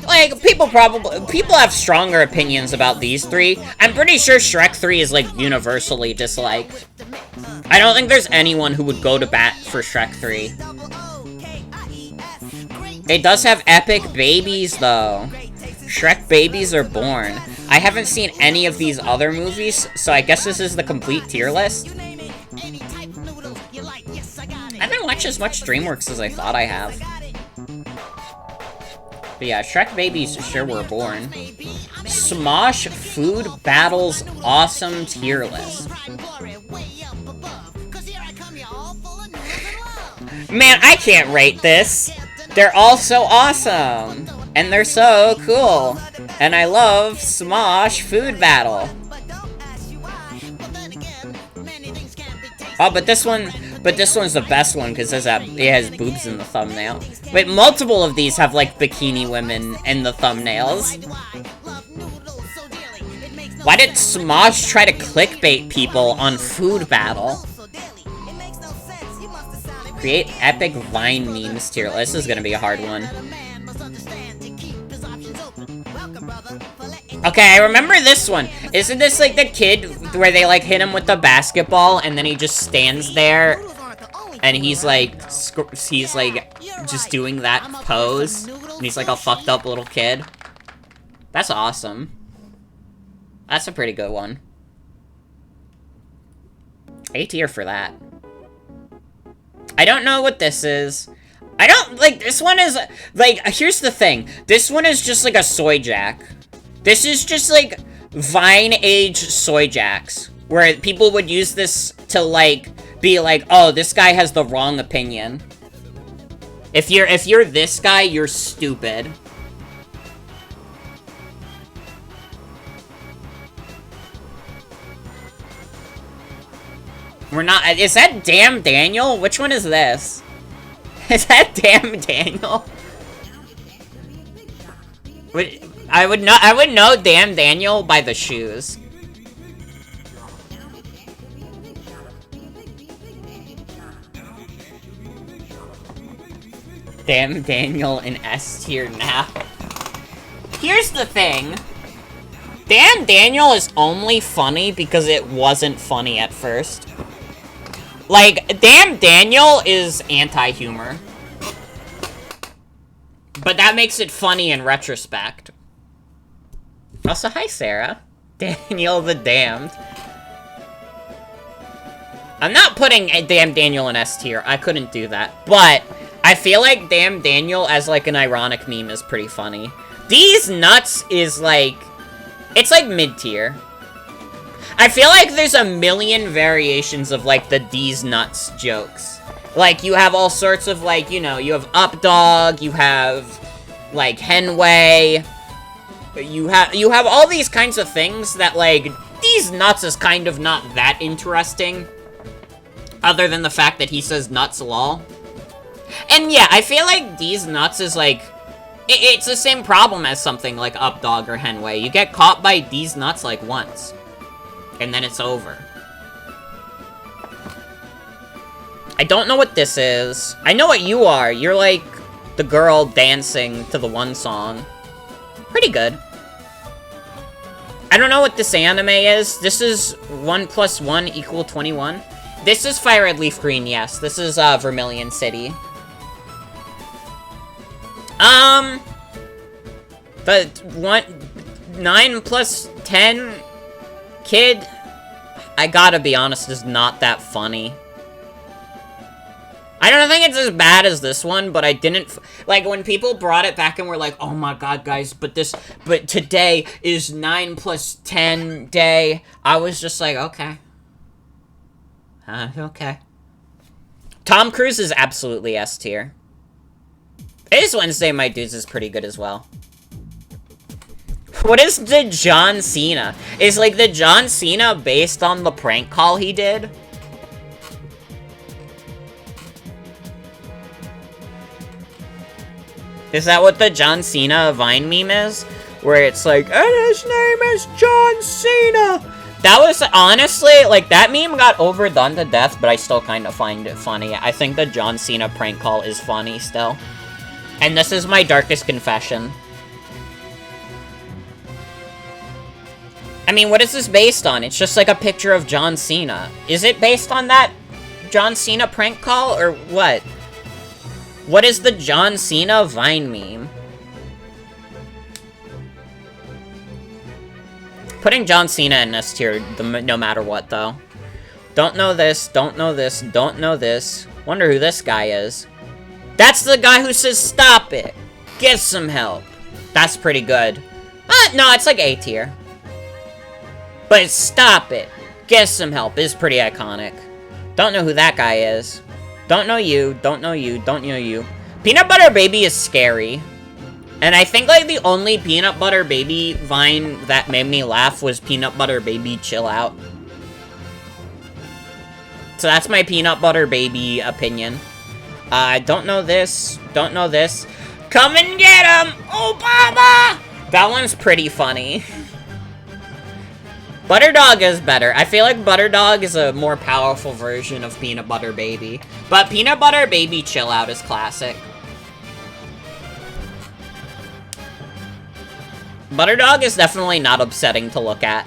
Like, people have stronger opinions about these three. I'm pretty sure Shrek 3 is, like, universally disliked. I don't think there's anyone who would go to bat for Shrek 3. It does have epic babies, though. Shrek babies are born. I haven't seen any of these other movies, so I guess this is the complete tier list. I haven't watched as much DreamWorks as I thought I have. But yeah, Shrek babies sure were born. Smosh Food Battles Awesome Tier List. Man, I can't rate this. They're all so awesome. And they're so cool. And I love Smosh Food Battle. Oh, but this one's the best one because it has boobs in the thumbnail. But multiple of these have, like, bikini women in the thumbnails. Why did Smosh try to clickbait people on Food Battle? Create epic Vine memes tier list. This is gonna be a hard one. Okay, I remember this one. Isn't this, like, the kid where they, like, hit him with the basketball and then he just stands there and he's, like, just doing that pose and he's, like, a fucked up little kid? That's awesome. That's a pretty good one. A tier for that. I don't know what this is. I don't, like, this one is, like, here's the thing. This one is just, like, a soy jack. This is just, like, Vine-age soy jacks, where people would use this to, like, be like, oh, this guy has the wrong opinion. If you're this guy, you're stupid. We're not, is that Damn Daniel? Which one is this? Is that Damn Daniel? I would know Damn Daniel by the shoes. Damn Daniel in S tier now. Here's the thing. Damn Daniel is only funny because it wasn't funny at first. Like, Damn Daniel is anti-humor. But that makes it funny in retrospect. Also, hi, Sarah. Daniel the Damned. I'm not putting Damn Daniel in S tier. I couldn't do that. But I feel like Damn Daniel as, like, an ironic meme is pretty funny. These Nuts is, like... It's, like, mid-tier. I feel like there's a million variations of, like, the D's Nuts jokes. Like, you have all sorts of, like, you know, you have Updog, you have, like, Henway. You have all these kinds of things that, like, D's Nuts is kind of not that interesting. Other than the fact that he says nuts lol. And yeah, I feel like D's Nuts is, like... It's the same problem as something like Updog or Henway. You get caught by D's Nuts, like, once. And then it's over. I don't know what this is. I know what you are. You're, like, the girl dancing to the one song. Pretty good. I don't know what this anime is. This is 1 + 1 = 21. This is Fire Red Leaf Green, yes. This is, Vermilion City. But 9 + 10 kid, I gotta be honest, is not that funny. I don't think it's as bad as this one, but I didn't, like, when people brought it back and were like, oh my god, guys, but today is 9 + 10 day, I was just like, okay. Okay. Tom Cruise is absolutely S tier. This Wednesday, my dudes, is pretty good as well. What is the John Cena? Is, like, the John Cena based on the prank call he did? Is that what the John Cena Vine meme is? Where it's like, and his name is John Cena! That was, honestly, like, that meme got overdone to death, but I still kind of find it funny. I think the John Cena prank call is funny still. And this is my darkest confession. I mean, what is this based on? It's just like a picture of John Cena. Is it based on that John Cena prank call, or what? What is the John Cena Vine meme? Putting John Cena in this tier, no matter what, though. Don't know this, don't know this, don't know this. Wonder who this guy is. That's the guy who says, stop it! Get some help! That's pretty good. No, it's like A tier. But stop it! Get some help is pretty iconic. Don't know who that guy is. Don't know you, don't know you, don't know you. Peanut Butter Baby is scary. And I think, like, the only Peanut Butter Baby Vine that made me laugh was Peanut Butter Baby Chill Out. So that's my Peanut Butter Baby opinion. Don't know this, don't know this. Come and get him, Obama! That one's pretty funny. Butterdog is better. I feel like Butterdog is a more powerful version of Peanut Butter Baby. But Peanut Butter Baby Chill Out is classic. Butterdog is definitely not upsetting to look at.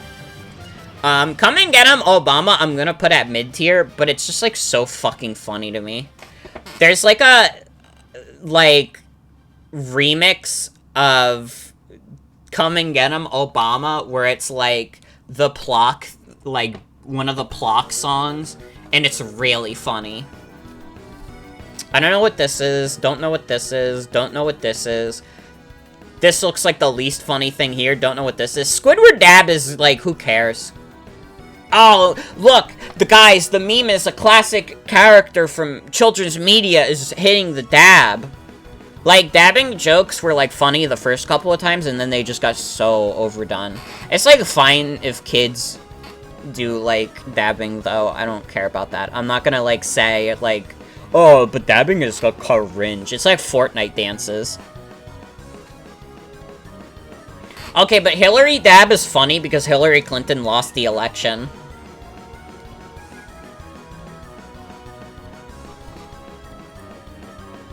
Come and get him, Obama, I'm gonna put at mid-tier, but it's just, like, so fucking funny to me. There's, like, a, like, remix of Come and Get Him, Obama, where it's, like, the Plock, like, one of the Plock songs, and it's really funny. I don't know what this is, don't know what this is, don't know what this is. This looks like the least funny thing here. Don't know what this is. Squidward Dab is, like, who cares? Oh, look! The meme is a classic character from children's media is hitting the dab. Like, dabbing jokes were, like, funny the first couple of times, and then they just got so overdone. It's, like, fine if kids do, like, dabbing, though. I don't care about that. I'm not gonna, like, say, like, oh, but dabbing is, like, cringe. It's like Fortnite dances. Okay, but Hillary Dab is funny because Hillary Clinton lost the election.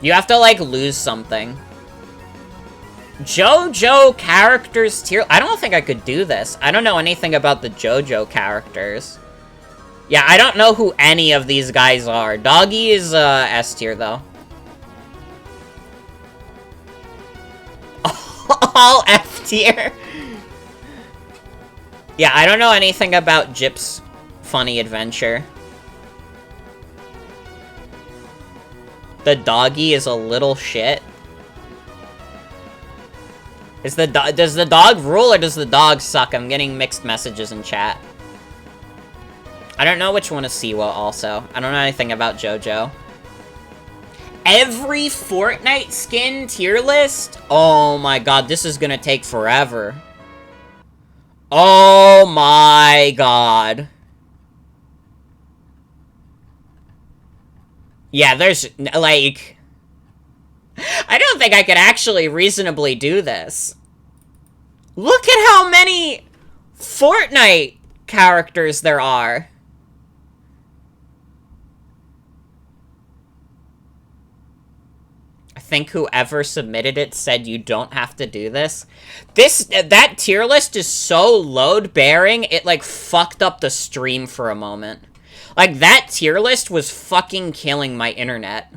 You have to, like, lose something. JoJo characters tier... I don't think I could do this. I don't know anything about the JoJo characters. Yeah, I don't know who any of these guys are. Doggy is, S tier, though. All F tier. Yeah, I don't know anything about Jip's funny adventure. The doggy is a little shit. Does the dog rule or does the dog suck? I'm getting mixed messages in chat. I don't know which one is Siwa also. I don't know anything about JoJo. Every Fortnite skin tier list? Oh my god, this is gonna take forever. Oh my god. Yeah, there's, like... I don't think I could actually reasonably do this. Look at how many Fortnite characters there are. I think whoever submitted it said you don't have to do this. That tier list is so load-bearing, it, like, fucked up the stream for a moment. Like, that tier list was fucking killing my internet.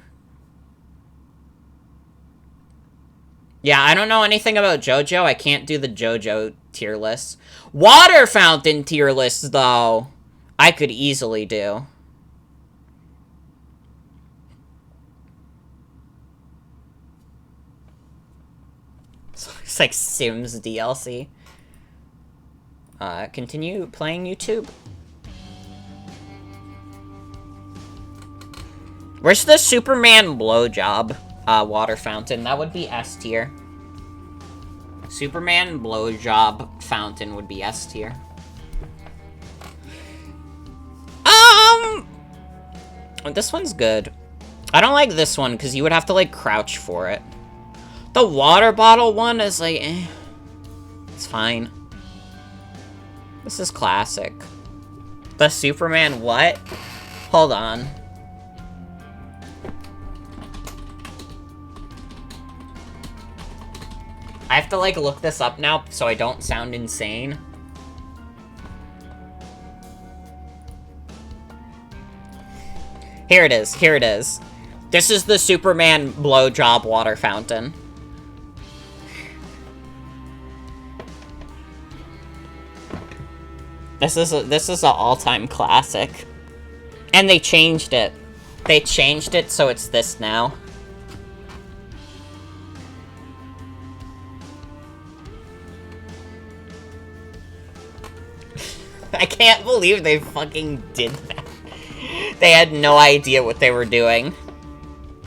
Yeah, I don't know anything about JoJo. I can't do the JoJo tier list. Water Fountain tier list, though, I could easily do. It's like Sims DLC. Continue playing YouTube. Where's the Superman blowjob water fountain? That would be S tier. Superman blowjob fountain would be S tier. This one's good. I don't like this one because you would have to, like, crouch for it. The water bottle one is like, eh. It's fine. This is classic. The Superman what? Hold on. I have to, like, look this up now so I don't sound insane. Here it is. Here it is. This is the Superman blowjob water fountain. This is an all-time classic. And they changed it. They changed it so it's this now. I can't believe they fucking did that. They had no idea what they were doing.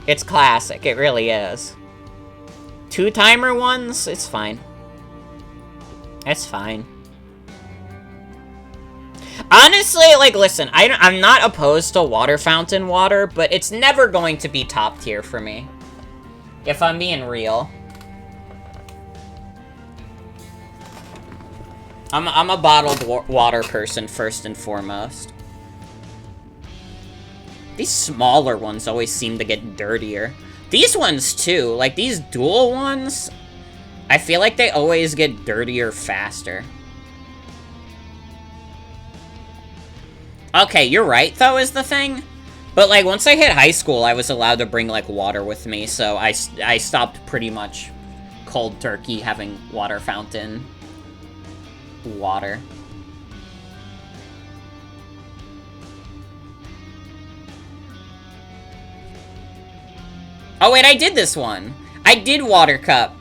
It's classic, it really is. Two-timer ones? It's fine. It's fine. Honestly, like, listen, I'm not opposed to water fountain water, but it's never going to be top tier for me. If I'm being real. I'm a bottled water person first and foremost. These smaller ones always seem to get dirtier. These ones too, like these dual ones, I feel like they always get dirtier faster. Okay, you're right though is the thing. But like once I hit high school, I was allowed to bring like water with me, so I stopped pretty much cold turkey having water fountain water. Oh wait, I did this one. I did water cup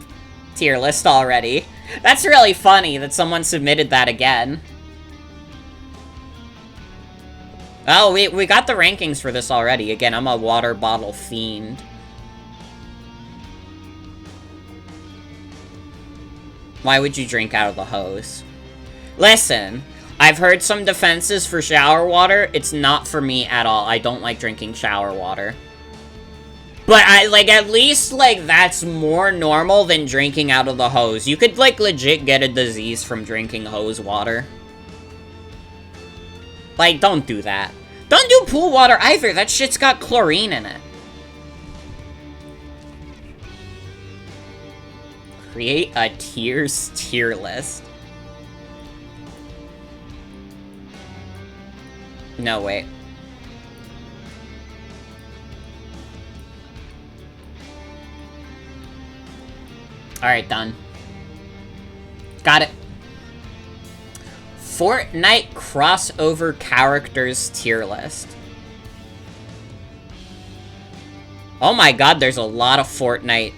tier list already. That's really funny that someone submitted that again. Oh, we got the rankings for this already. Again, I'm a water bottle fiend. Why would you drink out of the hose? Listen, I've heard some defenses for shower water. It's not for me at all. I don't like drinking shower water. But at least, that's more normal than drinking out of the hose. You could, legit get a disease from drinking hose water. Don't do that. Don't do pool water either. That shit's got chlorine in it. Create a tier list. No, wait. Alright, done. Got it. Fortnite crossover characters tier list. Oh my god, there's a lot of Fortnite.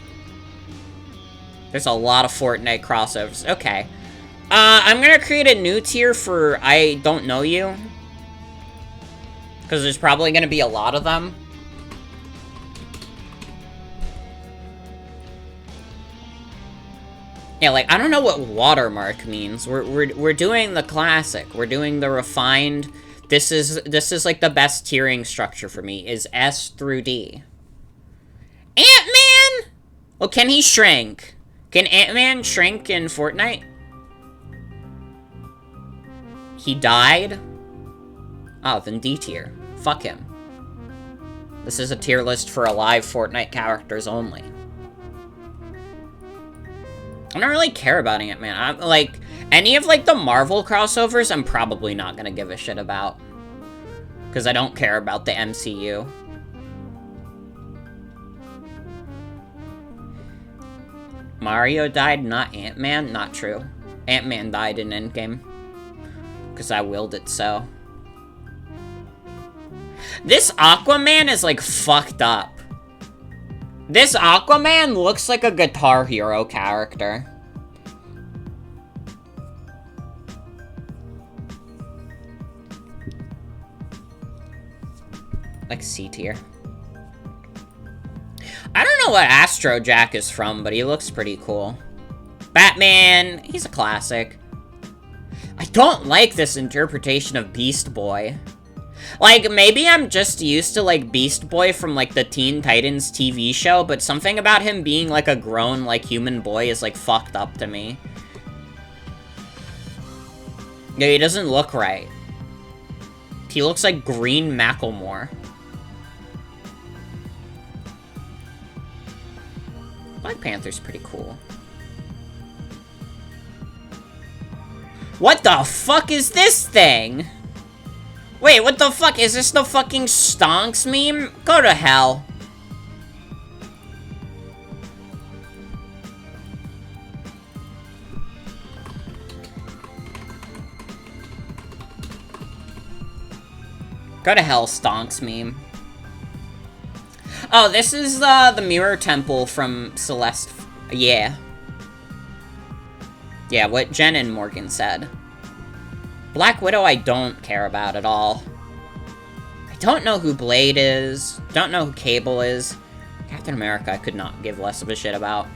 There's a lot of Fortnite crossovers. Okay. I'm gonna create a new tier for I Don't Know You. Because there's probably gonna be a lot of them. Yeah, I don't know what watermark means. We're doing the classic. We're doing the refined. This is the best tiering structure for me, is S through D. Ant-Man? Well, can he shrink? Can Ant-Man shrink in Fortnite? He died? Oh, then D tier. Fuck him. This is a tier list for alive Fortnite characters only. I don't really care about Ant-Man. I'm, any of, the Marvel crossovers, I'm probably not gonna give a shit about. Because I don't care about the MCU. Mario died, not Ant-Man? Not true. Ant-Man died in Endgame. Because I willed it so. This Aquaman is, fucked up. This Aquaman looks like a Guitar Hero character. C tier. I don't know what Astro Jack is from, but he looks pretty cool. Batman, he's a classic. I don't like this interpretation of Beast Boy. Like, maybe I'm just used to, like, Beast Boy from, like, the Teen Titans TV show, but something about him being, like, a grown, like, human boy is, like, fucked up to me. Yeah, he doesn't look right. He looks like Green Macklemore. Black Panther's pretty cool. What the fuck is this thing? Wait, what the fuck? Is this the fucking Stonks meme? Go to hell. Go to hell, Stonks meme. Oh, this is the Mirror Temple from Celeste. Yeah. Yeah, what Jen and Morgan said. Black Widow I don't care about at all. I don't know who Blade is. Don't know who Cable is. Captain America I could not give less of a shit about.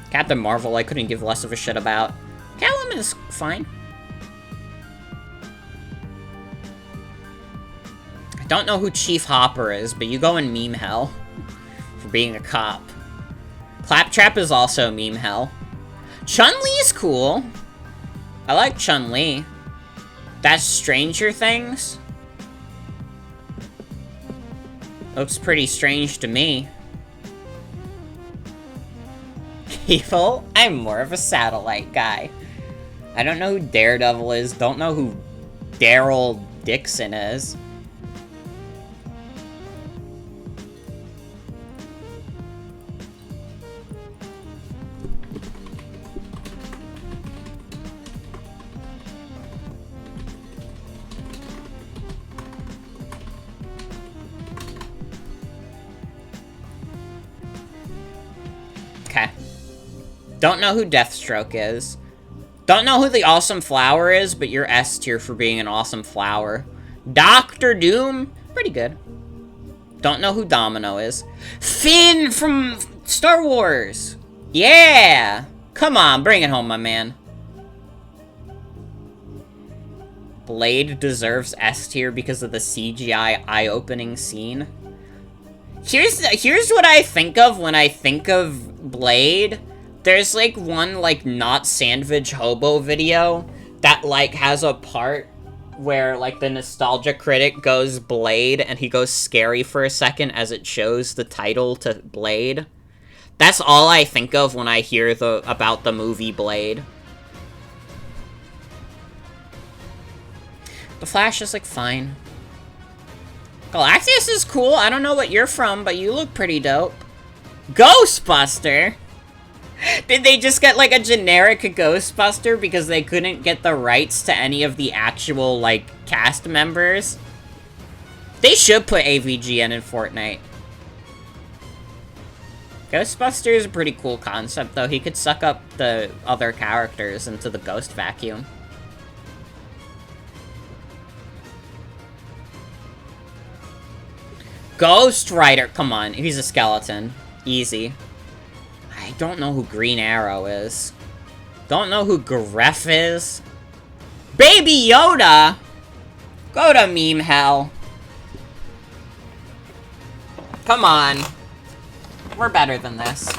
Captain Marvel I couldn't give less of a shit about. Catwoman is fine. I don't know who Chief Hopper is, but you go in meme hell for being a cop. Claptrap is also meme hell. Chun-Li is cool. I like Chun-Li. That's Stranger Things. Looks pretty strange to me. Evil? I'm more of a satellite guy. I don't know who Daredevil is. Don't know who Daryl Dixon is. Okay. Don't know who Deathstroke is. Don't know who the Awesome Flower is, but you're S tier for being an awesome flower. Doctor Doom? Pretty good. Don't know who Domino is. Finn from Star Wars! Yeah! Come on, bring it home, my man. Blade deserves S tier because of the CGI eye-opening scene. Here's what I think of when I think of Blade. There's, like, one, like, not Sandwich Hobo video that, like, has a part where, like, the Nostalgia Critic goes Blade, and he goes scary for a second as it shows the title to Blade. That's all I think of when I hear about the movie Blade. The Flash is, like, fine. Galactus is cool. I don't know what you're from, but you look pretty dope. Ghostbuster? Did they just get, like, a generic Ghostbuster because they couldn't get the rights to any of the actual, like, cast members? They should put AVG in Fortnite. Ghostbuster is a pretty cool concept, though. He could suck up the other characters into the ghost vacuum. Ghost Rider! Come on, he's a skeleton. Easy. I don't know who Green Arrow is. Don't know who Gref is. Baby Yoda! Go to meme hell. Come on. We're better than this.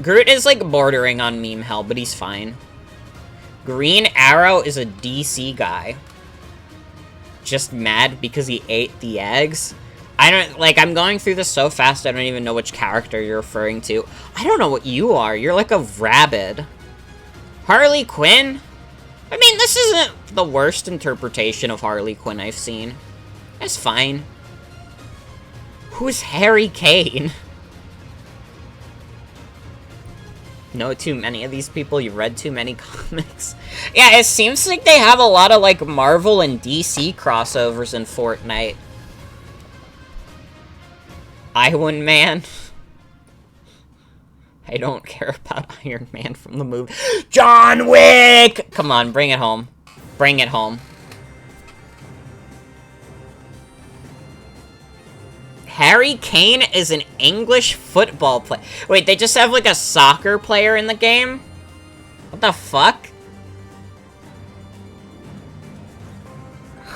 Groot is, like, bordering on meme hell, but he's fine. Green Arrow is a DC guy. Just mad because he ate the eggs? I don't, like, I'm going through this so fast I don't even know which character you're referring to. I don't know what you are. You're like a rabbit. Harley Quinn? I mean, this isn't the worst interpretation of Harley Quinn I've seen. It's fine. Who's Harry Kane? Know too many of these people? You read too many comics? Yeah, it seems like they have a lot of, like, Marvel and DC crossovers in Fortnite. Iron Man. I don't care about Iron Man from the movie. John Wick! Come on, bring it home. Bring it home. Harry Kane is an English football player. Wait, they just have, like, a soccer player in the game? What the fuck?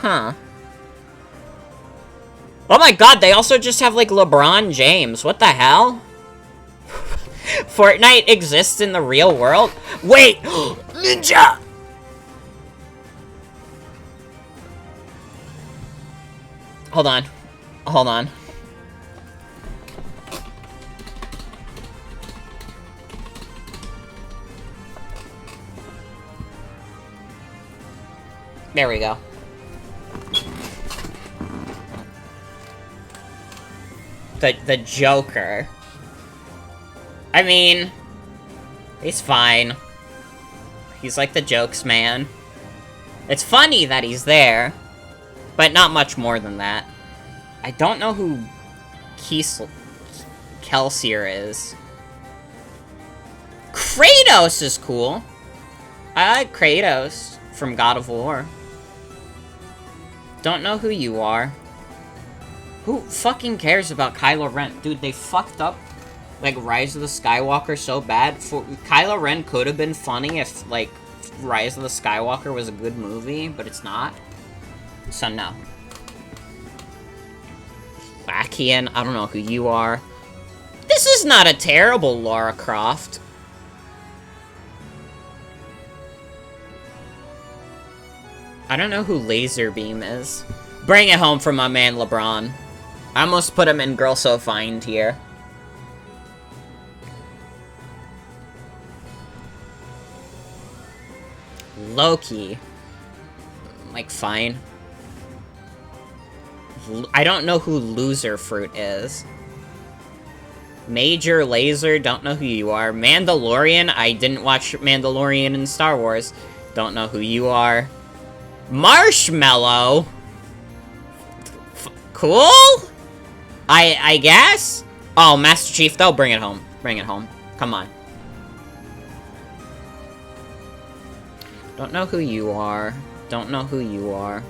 Huh. Oh my god, they also just have, like, LeBron James. What the hell? Fortnite exists in the real world? Wait! Ninja! Hold on. Hold on. There we go. The Joker. I mean, he's fine. He's like the jokes man. It's funny that he's there, but not much more than that. I don't know who Kelsier is. Kratos is cool. I like Kratos from God of War. Don't know who you are. Who fucking cares about Kylo Ren? Dude, they fucked up, like, Rise of the Skywalker so bad. Kylo Ren could have been funny if, like, Rise of the Skywalker was a good movie, but it's not. So, no. Lakian, I don't know who you are. This is not a terrible Lara Croft. I don't know who Laserbeam is. Bring it home from my man LeBron. I almost put him in Girl So Fine tier. Loki. Like, fine. I don't know who Loser Fruit is. Major Laser, don't know who you are. Mandalorian, I didn't watch Mandalorian in Star Wars. Don't know who you are. Marshmallow? Cool? I guess? Oh, Master Chief, though, bring it home. Bring it home. Come on. Don't know who you are. Don't know who you are.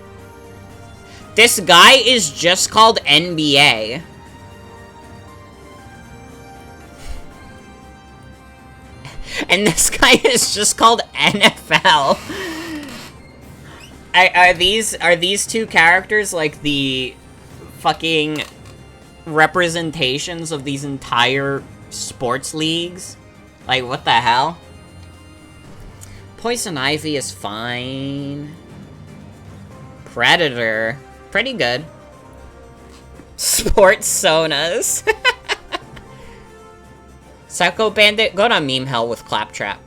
This guy is just called NBA. And this guy is just called NFL. Are these two characters like the fucking representations of these entire sports leagues? Like, what the hell? Poison Ivy is fine. Predator, pretty good. Sports Sonas. Psycho Bandit, go to meme hell with Claptrap.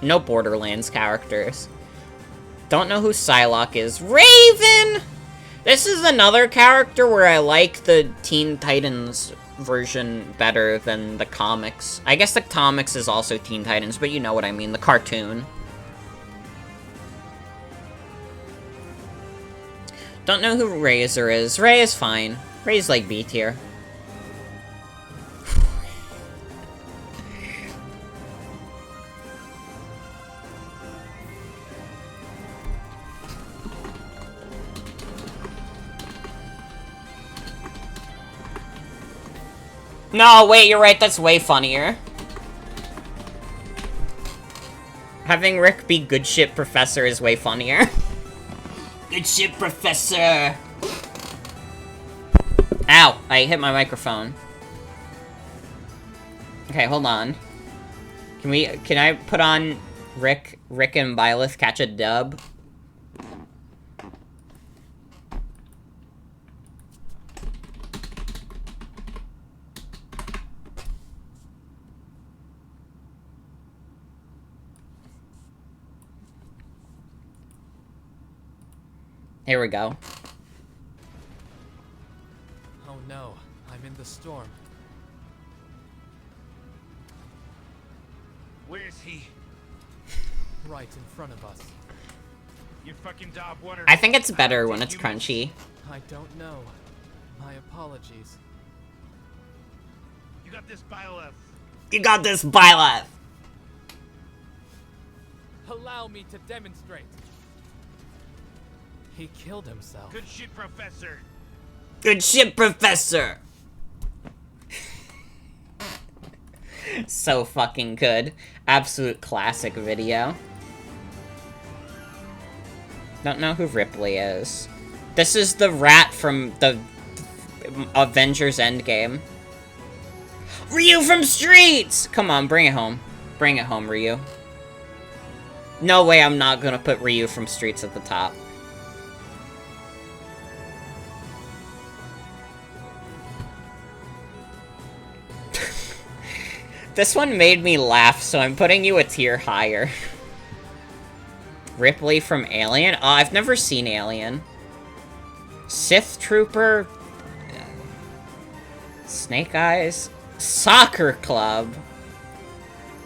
No Borderlands characters. Don't know who Psylocke is. Raven! This is another character where I like the Teen Titans version better than the comics. I guess the comics is also Teen Titans, but you know what I mean, the cartoon. Don't know who Razor is. Ray is fine. Ray's like B tier. No, wait, you're right, that's way funnier. Having Rick be good shit professor is way funnier. Good shit professor! Ow, I hit my microphone. Okay, hold on. Can I put on Rick and Byleth catch a dub? Here we go. Oh no, I'm in the storm. Where is he? Right in front of us. Your fucking dog water. I think it's better when it's crunchy. I don't know. My apologies. You got this, Byleth. You got this, Byleth! Allow me to demonstrate. He killed himself. Good shit, Professor. Good shit, Professor! So fucking good. Absolute classic video. Don't know who Ripley is. This is the rat from the Avengers Endgame. Ryu from Streets! Come on, bring it home. Bring it home, Ryu. No way I'm not gonna put Ryu from Streets at the top. This one made me laugh, so I'm putting you a tier higher. Ripley from Alien? Oh, I've never seen Alien. Sith Trooper? Snake Eyes? Soccer Club?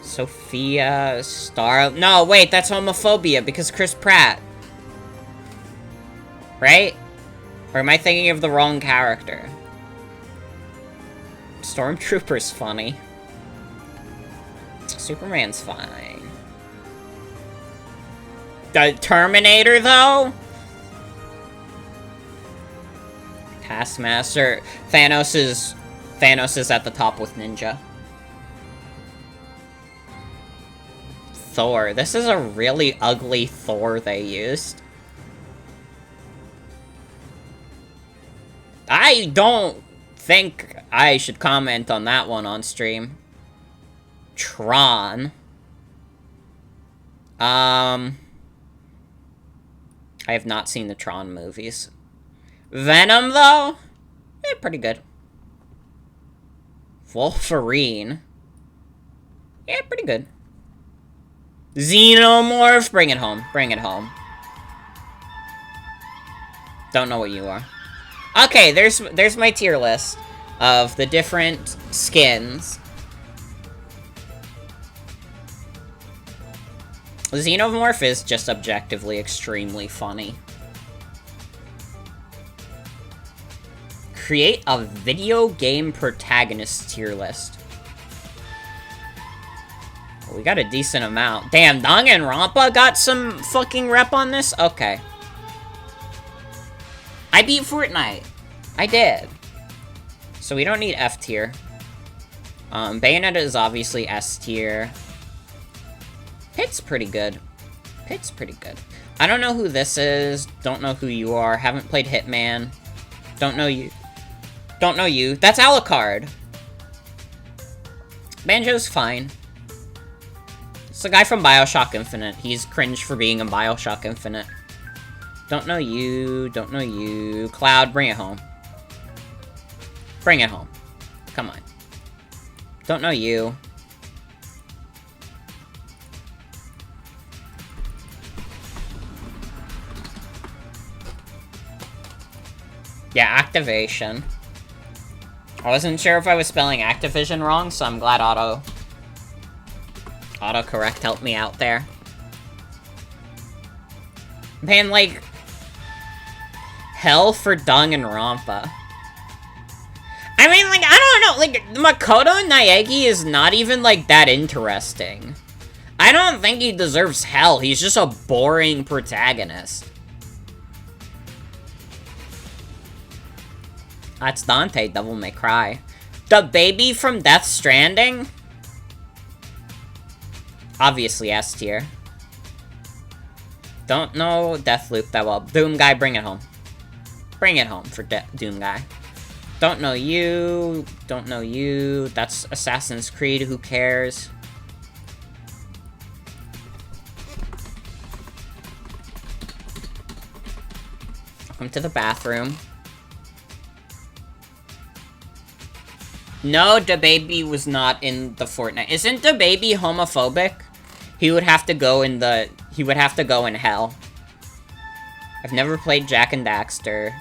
Sophia? Star... No, wait, that's homophobia, because Chris Pratt. Right? Or am I thinking of the wrong character? Stormtrooper's funny. Superman's fine. The Terminator, though? Taskmaster. Thanos is at the top with Ninja. Thor. This is a really ugly Thor they used. I don't think I should comment on that one on stream. Tron. I have not seen the Tron movies. Venom, though? Pretty good. Wolverine. Yeah, pretty good. Xenomorph. Bring it home. Bring it home. Don't know what you are. Okay, there's my tier list of the different skins. Xenomorph is just objectively extremely funny. Create a video game protagonist tier list. We got a decent amount. Damn, Danganronpa got some fucking rep on this? Okay. I beat Fortnite. I did. So we don't need F tier. Bayonetta is obviously S tier. Pit's pretty good. Pit's pretty good. I don't know who this is. Don't know who you are. Haven't played Hitman. Don't know you. Don't know you. That's Alucard. Banjo's fine. It's the guy from Bioshock Infinite. He's cringe for being in Bioshock Infinite. Don't know you. Don't know you. Cloud, bring it home. Bring it home. Come on. Don't know you. Yeah, Activation. I wasn't sure if I was spelling Activision wrong, so I'm glad autocorrect helped me out there. Man, like, hell for Danganronpa. I mean, like, I don't know, like, Makoto Naegi is not even, like, that interesting. I don't think he deserves hell, he's just a boring protagonist. That's Dante, Devil May Cry. The baby from Death Stranding? Obviously S tier. Don't know Deathloop that well. Doomguy, bring it home. Bring it home for Doomguy. Don't know you. Don't know you. That's Assassin's Creed, who cares? Welcome to the bathroom. No, DaBaby was not in the Fortnite. Isn't DaBaby homophobic? He would have to go in the... He would have to go in hell. I've never played Jak and Daxter.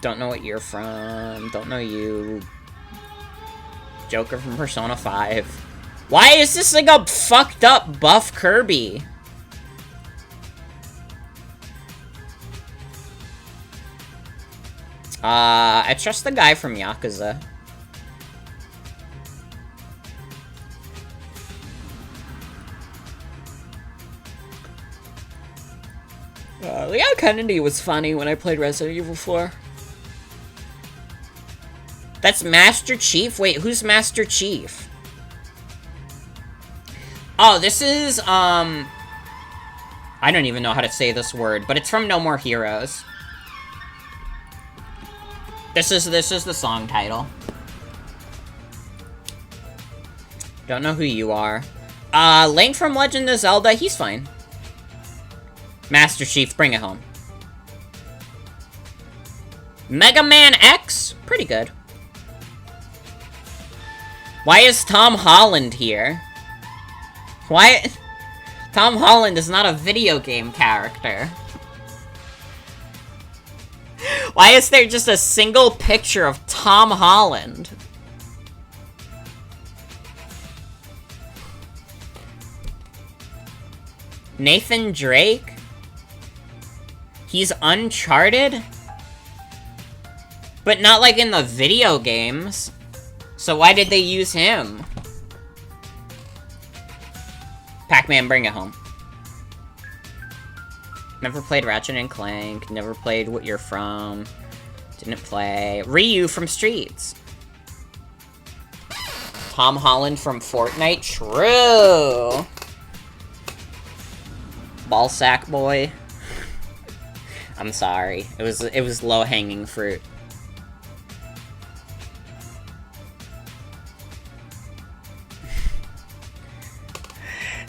Don't know what you're from. Don't know you. Joker from Persona 5. Why is this like a fucked up buff Kirby? I trust the guy from Yakuza. Leo Kennedy was funny when I played Resident Evil 4. That's Master Chief? Wait, who's Master Chief? Oh, this is, I don't even know how to say this word, but it's from No More Heroes. This is the song title. Don't know who you are. Link from Legend of Zelda, he's fine. Master Chief, bring it home. Mega Man X, pretty good. Why is Tom Holland here? Why? Tom Holland is not a video game character. Why is there just a single picture of Tom Holland? Nathan Drake? He's Uncharted? But not like in the video games. So why did they use him? Pac-Man, bring it home. Never played Ratchet and Clank. Never played What You're From. Didn't play Ryu from Streets. Tom Holland from Fortnite. True. Ballsack boy. I'm sorry. It was low-hanging fruit.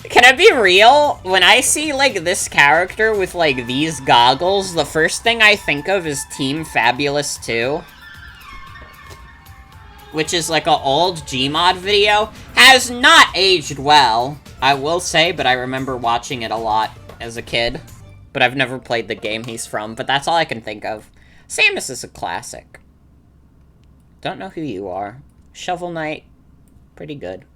Can I be real? When I see, like, this character with, like, these goggles, the first thing I think of is Team Fabulous 2. Which is, like, an old Gmod video. Has not aged well, I will say, but I remember watching it a lot as a kid. But I've never played the game he's from, but that's all I can think of. Samus is a classic. Don't know who you are. Shovel Knight, pretty good.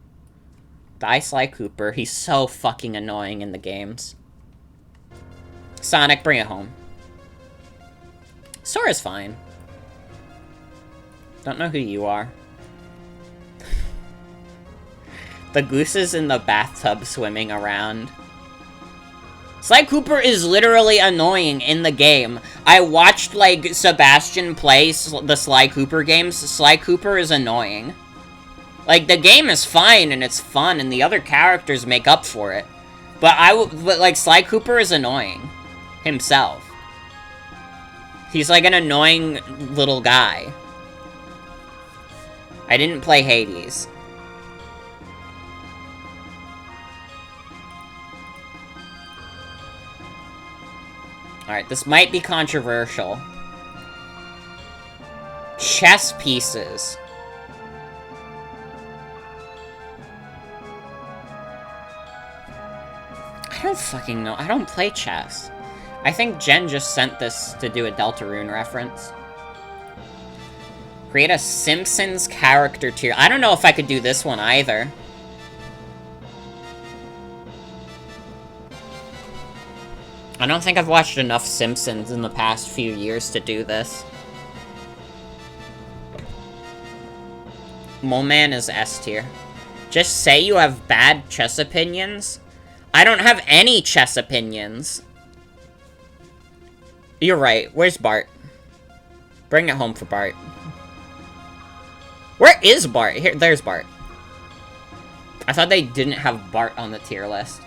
Die Sly Cooper, he's so fucking annoying in the games. Sonic, bring it home. Sora's fine. Don't know who you are. The goose is in the bathtub swimming around. Sly Cooper is literally annoying in the game. I watched, like, Sebastian play the Sly Cooper games. Sly Cooper is annoying. Like, the game is fine, and it's fun, and the other characters make up for it. But like, Sly Cooper is annoying. Himself. He's like an annoying little guy. I didn't play Hades. Alright, this might be controversial. Chess pieces. I don't fucking know. I don't play chess. I think Jen just sent this to do a Deltarune reference. Create a Simpsons character tier. I don't know if I could do this one either. I don't think I've watched enough Simpsons in the past few years to do this. Moleman is S tier. Just say you have bad chess opinions? I don't have any chess opinions. You're right. Where's Bart? Bring it home for Bart. Where is Bart? Here, there's Bart. I thought they didn't have Bart on the tier list.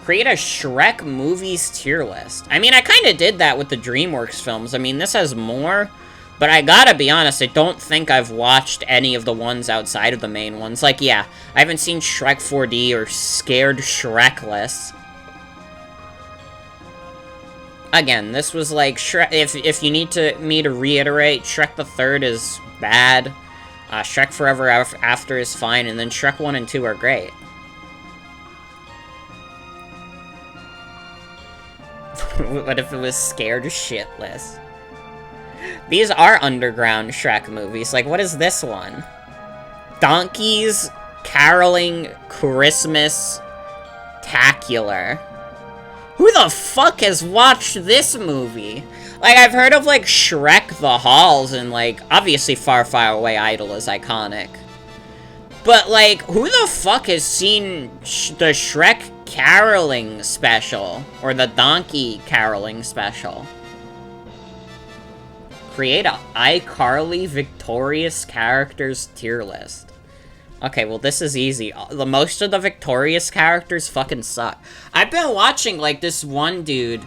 Create a Shrek movies tier list. I mean, I kind of did that with the DreamWorks films. I mean, this has more, but I gotta be honest, I don't think I've watched any of the ones outside of the main ones. Like, yeah, I haven't seen Shrek 4D or Scared Shrek lists. Again, this was like, Shrek, if you need me to reiterate, Shrek the Third is bad, Shrek Forever After is fine, and then Shrek 1 and 2 are great. What if it was Scared Shitless? These are underground Shrek movies. Like, what is this one? Donkeys Caroling Christmas Tacular. Who the fuck has watched this movie? Like, I've heard of, like, Shrek the Halls, and, like, obviously Far, Far Away Idol is iconic. But, like, who the fuck has seen the Shrek Caroling special? Or the Donkey Caroling special? Create a iCarly Victorious Characters tier list. Okay, well, this is easy. The most of the victorious characters fucking suck. I've been watching, like, this one dude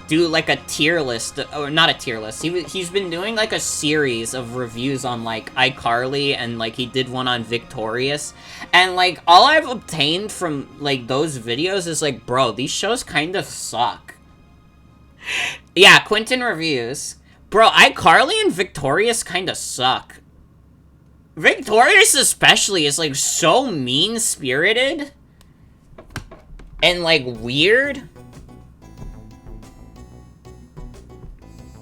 do, like, a tier list, or not a tier list. He's been doing, like, a series of reviews on, like, iCarly, and, like, he did one on Victorious. And, like, all I've obtained from, like, those videos is, like, bro, these shows kind of suck. Yeah, Quentin reviews. Bro, iCarly and Victorious kind of suck. Victorious especially is, like, so mean-spirited and, like, weird.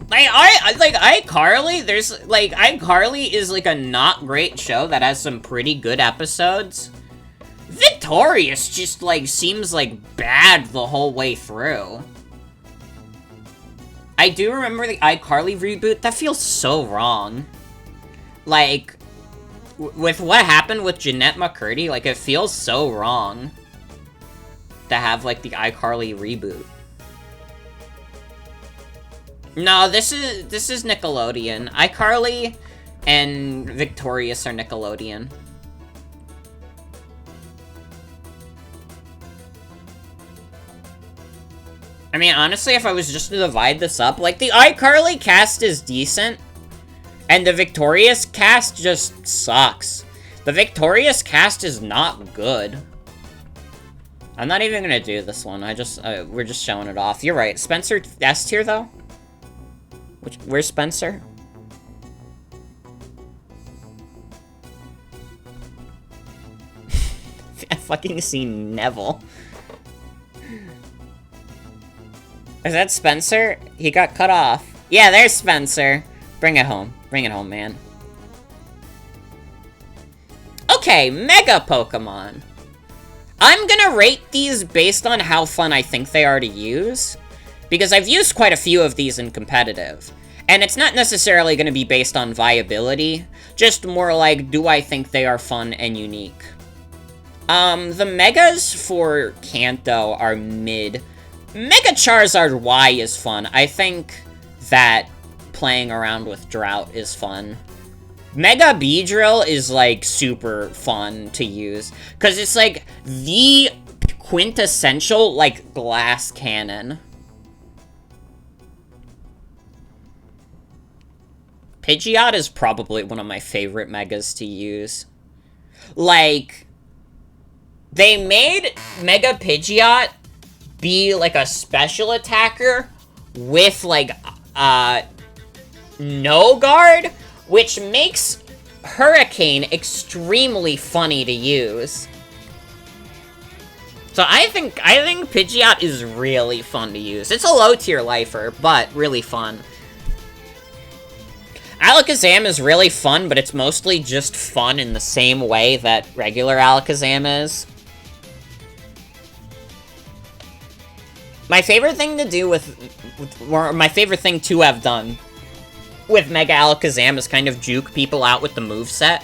Like, iCarly, iCarly is, like, a not great show that has some pretty good episodes. Victorious just, like, seems, like, bad the whole way through. I do remember the iCarly reboot. That feels so wrong. Like, with what happened with Jeanette McCurdy, like, it feels so wrong to have, like, the iCarly reboot. No, this is Nickelodeon. iCarly and Victorious are Nickelodeon. I mean, honestly, if I was just to divide this up, like, the iCarly cast is decent, and the Victorious cast just sucks. The Victorious cast is not good. I'm not even gonna do this one. We're just showing it off. You're right. Spencer S tier, though? Where's Spencer? I fucking see Neville. Is that Spencer? He got cut off. Yeah, there's Spencer. Bring it home. Bring it home, man. Okay, Mega Pokemon. I'm gonna rate these based on how fun I think they are to use, because I've used quite a few of these in competitive. And it's not necessarily gonna be based on viability, just more like, do I think they are fun and unique? The Megas for Kanto are mid. Mega Charizard Y is fun. I think that playing around with Drought is fun. Mega Beedrill is, like, super fun to use, because it's, like, the quintessential, like, glass cannon. Pidgeot is probably one of my favorite Megas to use. Like, they made Mega Pidgeot be, like, a special attacker with, like, no guard, which makes Hurricane extremely funny to use. So I think Pidgeot is really fun to use. It's a low-tier lifer, but really fun. Alakazam is really fun, but it's mostly just fun in the same way that regular Alakazam is. My favorite thing to do or my favorite thing to have done with Mega Alakazam is kind of juke people out with the moveset.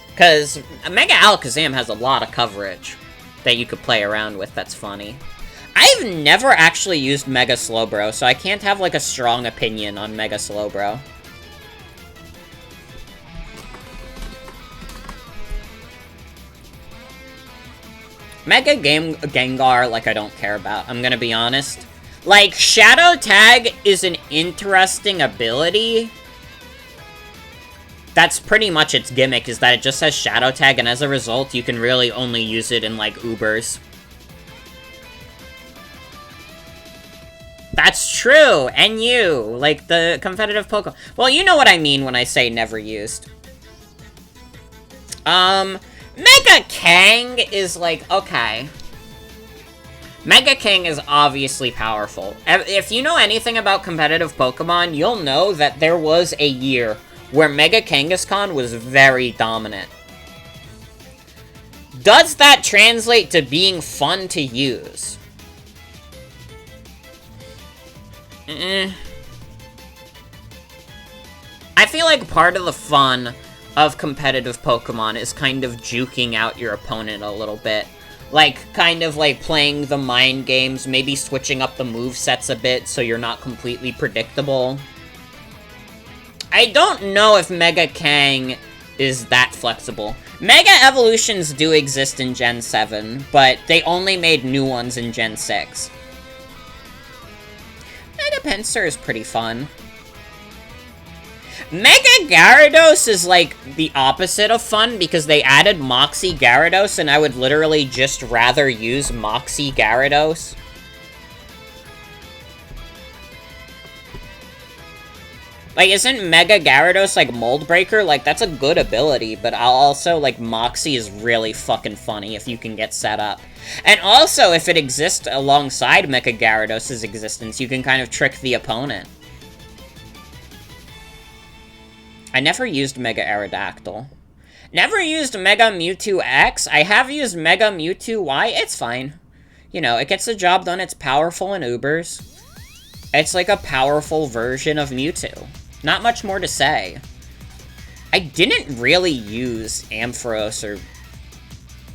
Because Mega Alakazam has a lot of coverage that you could play around with that's funny. I've never actually used Mega Slowbro, so I can't have, like, a strong opinion on Mega Slowbro. Mega Gengar, like, I don't care about, I'm gonna be honest. Like, Shadow Tag is an interesting ability. That's pretty much its gimmick, is that it just has Shadow Tag, and as a result, you can really only use it in, like, Ubers. That's true! And you! Like, the competitive Pokemon. Well, you know what I mean when I say never used. Mega Kang is, like, okay. Mega Kang is obviously powerful. If you know anything about competitive Pokemon, you'll know that there was a year where Mega Kangaskhan was very dominant. Does that translate to being fun to use? I feel like part of the fun of competitive Pokemon is kind of juking out your opponent a little bit. Like, kind of like playing the mind games, maybe switching up the movesets a bit so you're not completely predictable. I don't know if Mega Kang is that flexible. Mega Evolutions do exist in Gen 7, but they only made new ones in Gen 6. Mega Pinsir is pretty fun. Mega Gyarados is, like, the opposite of fun, because they added Moxie Gyarados, and I would literally just rather use Moxie Gyarados. Like, isn't Mega Gyarados, like, Mold Breaker? Like, that's a good ability, but I'll also, like, Moxie is really fucking funny if you can get set up. And also, if it exists alongside Mega Gyarados' existence, you can kind of trick the opponent. I never used Mega Aerodactyl. Never used Mega Mewtwo X. I have used Mega Mewtwo Y. It's fine. You know, it gets the job done. It's powerful in Ubers. It's like a powerful version of Mewtwo. Not much more to say. I didn't really use Ampharos or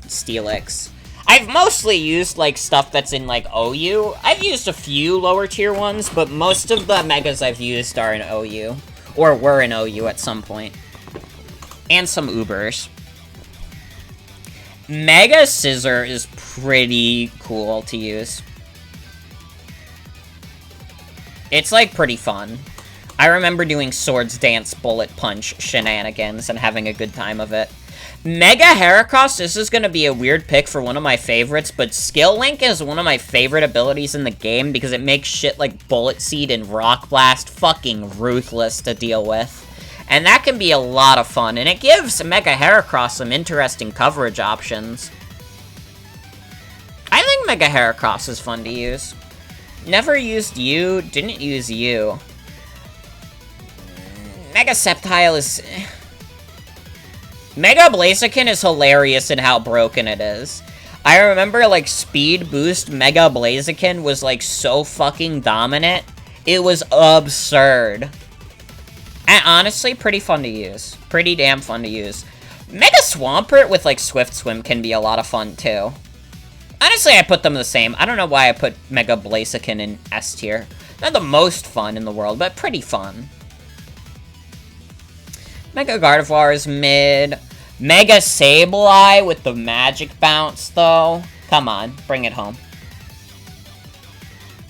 Steelix. I've mostly used, like, stuff that's in, like, OU. I've used a few lower tier ones, but most of the Megas I've used are in OU. Or were in OU at some point. And some Ubers. Mega Scissor is pretty cool to use. It's, like, pretty fun. I remember doing Swords Dance Bullet Punch shenanigans and having a good time of it. Mega Heracross, this is gonna be a weird pick for one of my favorites, but Skill Link is one of my favorite abilities in the game because it makes shit like Bullet Seed and Rock Blast fucking ruthless to deal with. And that can be a lot of fun, and it gives Mega Heracross some interesting coverage options. I think Mega Heracross is fun to use. Never used you, didn't use you. Mega Sceptile is... Mega Blaziken is hilarious in how broken it is. I remember, like, Speed Boost Mega Blaziken was, like, so fucking dominant. It was absurd. And honestly, pretty fun to use. Pretty damn fun to use. Mega Swampert with, like, Swift Swim can be a lot of fun, too. Honestly, I put them the same. I don't know why I put Mega Blaziken in S tier. Not the most fun in the world, but pretty fun. Mega Gardevoir is mid. Mega Sableye with the magic bounce, though. Come on, bring it home.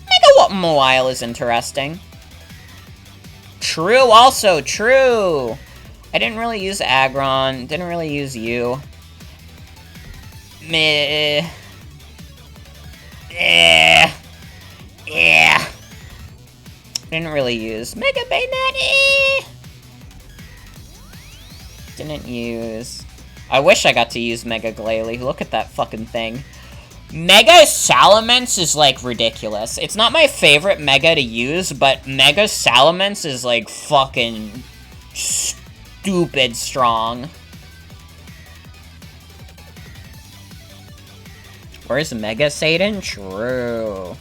Mega Mawile is interesting. True, also, true. I didn't really use Aggron. Didn't really use you. Meh. Yeah. Didn't really use Mega Baynet. Didn't use... I wish I got to use Mega Glalie. Look at that fucking thing. Mega Salamence is, like, ridiculous. It's not my favorite Mega to use, but Mega Salamence is, like, fucking stupid strong. Where's Mega Satan? True.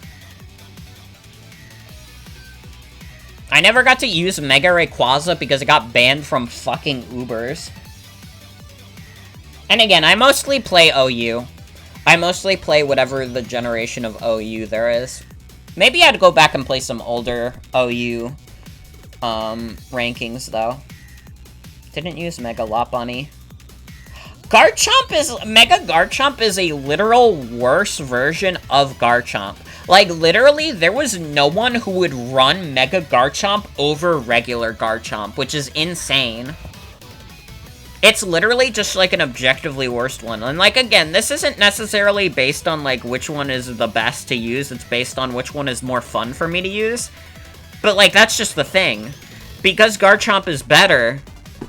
I never got to use Mega Rayquaza because it got banned from fucking Ubers. And again, I mostly play OU. I mostly play whatever the generation of OU there is. Maybe I'd go back and play some older OU rankings, though. Didn't use Mega Lopunny. Mega Garchomp is a literal worse version of Garchomp. Like, literally, there was no one who would run Mega Garchomp over regular Garchomp, which is insane. It's literally just, like, an objectively worst one. And, like, again, this isn't necessarily based on, like, which one is the best to use. It's based on which one is more fun for me to use. But, like, that's just the thing. Because Garchomp is better,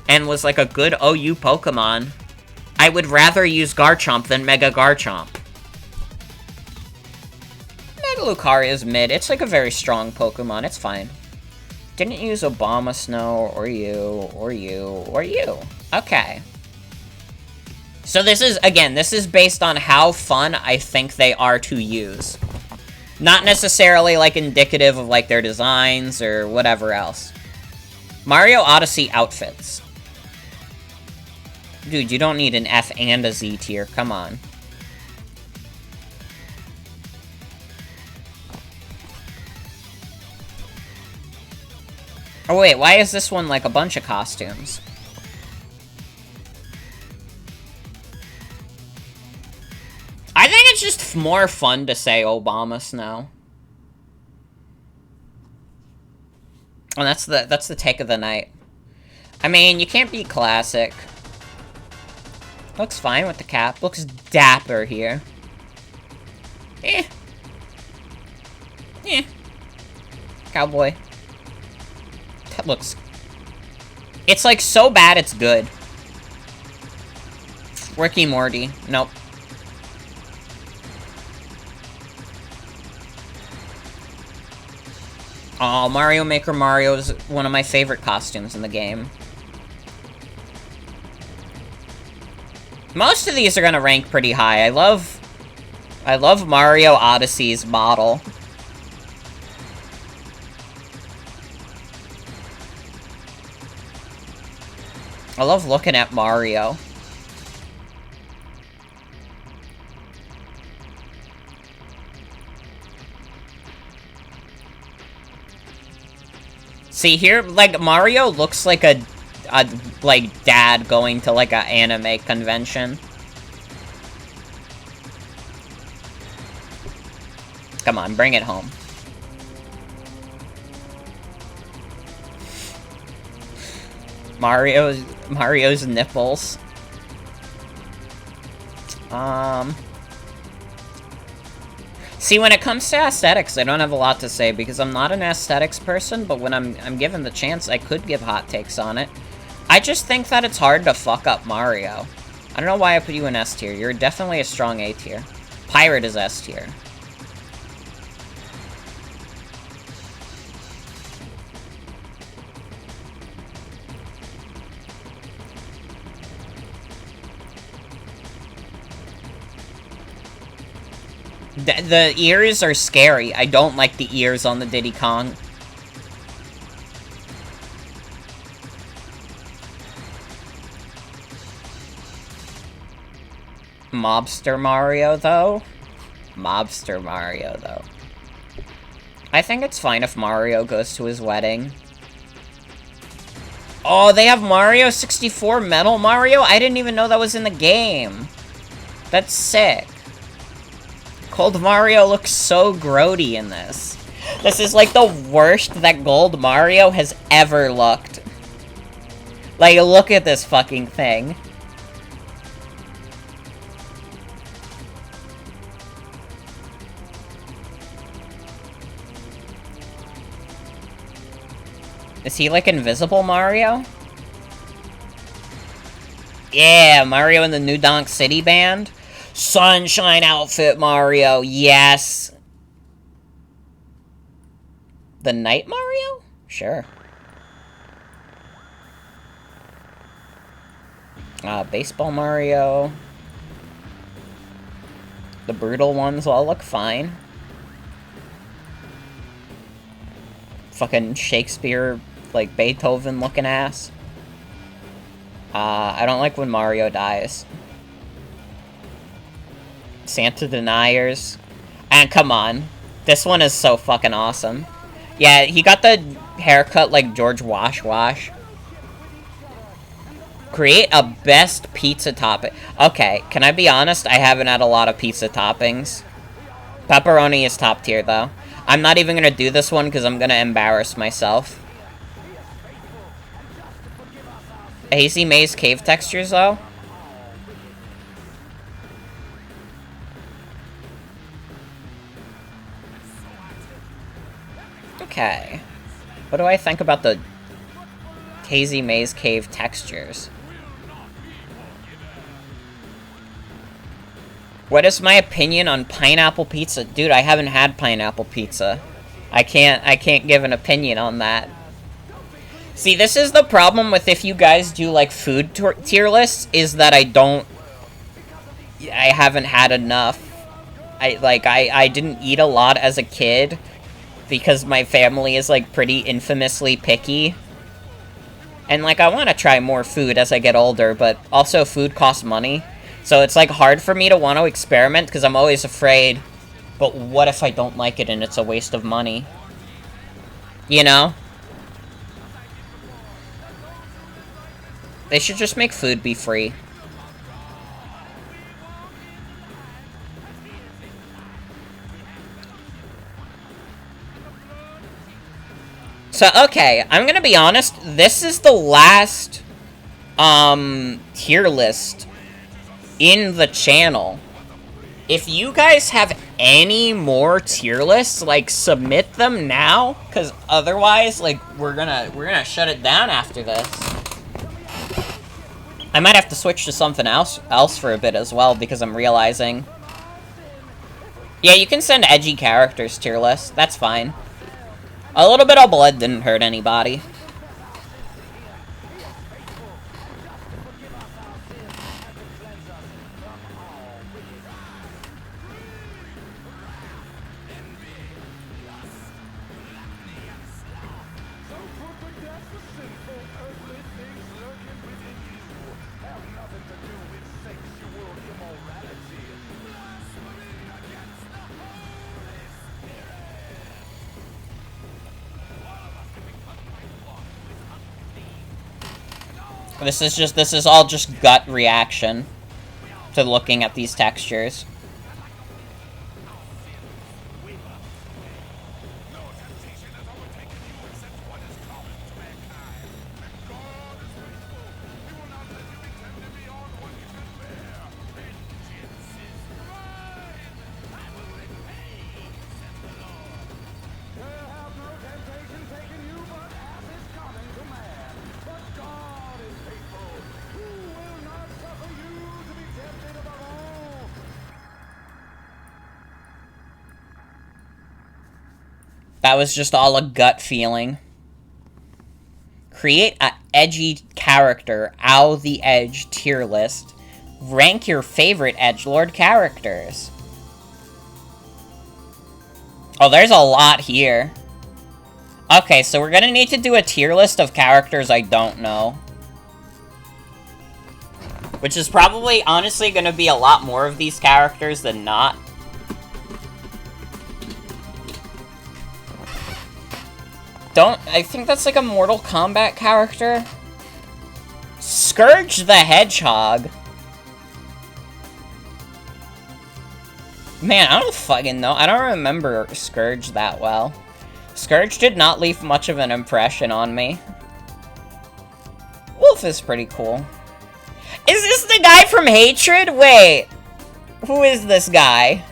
and was, like, a good OU Pokemon, I would rather use Garchomp than Mega Garchomp. Mega Lucario is mid. It's, like, a very strong Pokemon. It's fine. Didn't use Obama Snow, or you. Okay. So this is, again, this is based on how fun I think they are to use. Not necessarily, like, indicative of, like, their designs or whatever else. Mario Odyssey outfits. Dude, you don't need an F and a Z tier. Come on. Oh wait, why is this one like a bunch of costumes? I think it's just more fun to say Obama Snow. And that's the take of the night. I mean, you can't beat classic. Looks fine with the cap. Looks dapper here. Eh. Eh. Cowboy. That looks... It's like so bad it's good. Ricky Morty. Nope. Oh, Mario Maker Mario is one of my favorite costumes in the game. Most of these are gonna rank pretty high. I love Mario Odyssey's model. I love looking at Mario. See here, like, Mario looks like a like, dad going to, like, an anime convention. Come on, bring it home. Mario's nipples. See, when it comes to aesthetics, I don't have a lot to say, because I'm not an aesthetics person, but when I'm given the chance, I could give hot takes on it. I just think that it's hard to fuck up Mario. I don't know why I put you in S tier. You're definitely a strong A tier. Pirate is S tier. The ears are scary. I don't like the ears on the Diddy Kong. Mobster Mario, though? Mobster Mario, though. I think it's fine if Mario goes to his wedding. Oh, they have Mario 64 Metal Mario? I didn't even know that was in the game. That's sick. Gold Mario looks so grody in this. This is like the worst that Gold Mario has ever looked. Like, look at this fucking thing. Is he like Invisible Mario? Yeah, Mario in the New Donk City Band. Sunshine outfit Mario, yes. The Night Mario? Sure. Baseball Mario. The brutal ones all look fine. Fucking Shakespeare, like Beethoven looking ass. I don't like when Mario dies. Santa Deniers. And come on. This one is so fucking awesome. Yeah, he got the haircut like George Wash Wash. Create a best pizza topping. Okay, can I be honest? I haven't had a lot of pizza toppings. Pepperoni is top tier, though. I'm not even gonna do this one because I'm gonna embarrass myself. Hazy Maze cave textures, though? Okay. What do I think about the Hazy Maze cave textures? What is my opinion on pineapple pizza? Dude, I haven't had pineapple pizza. I can't give an opinion on that. See, this is the problem with if you guys do, like, food tier lists, is that I haven't had enough. I didn't eat a lot as a kid, because my family is, like, pretty infamously picky. And, like, I want to try more food as I get older, but also food costs money. So it's, like, hard for me to want to experiment, because I'm always afraid, but what if I don't like it and it's a waste of money? You know? They should just make food be free. So, okay, I'm gonna be honest, this is the last, tier list in the channel. If you guys have any more tier lists, like, submit them now, because otherwise, like, we're gonna shut it down after this. I might have to switch to something else for a bit as well, because I'm realizing... Yeah, you can send edgy characters tier lists, that's fine. A little bit of blood didn't hurt anybody. This is all just gut reaction to looking at these textures. That was just all a gut feeling. Create an edgy character, Ow the Edge tier list. Rank your favorite edgelord characters. Oh, there's a lot here. Okay, so we're gonna need to do a tier list of characters I don't know. Which is probably, honestly, gonna be a lot more of these characters than not. I think that's like a Mortal Kombat character. Scourge the Hedgehog. Man, I don't fucking know. I don't remember Scourge that well. Scourge did not leave much of an impression on me. Wolf is pretty cool. Is this the guy from Hatred? Wait. Who is this guy?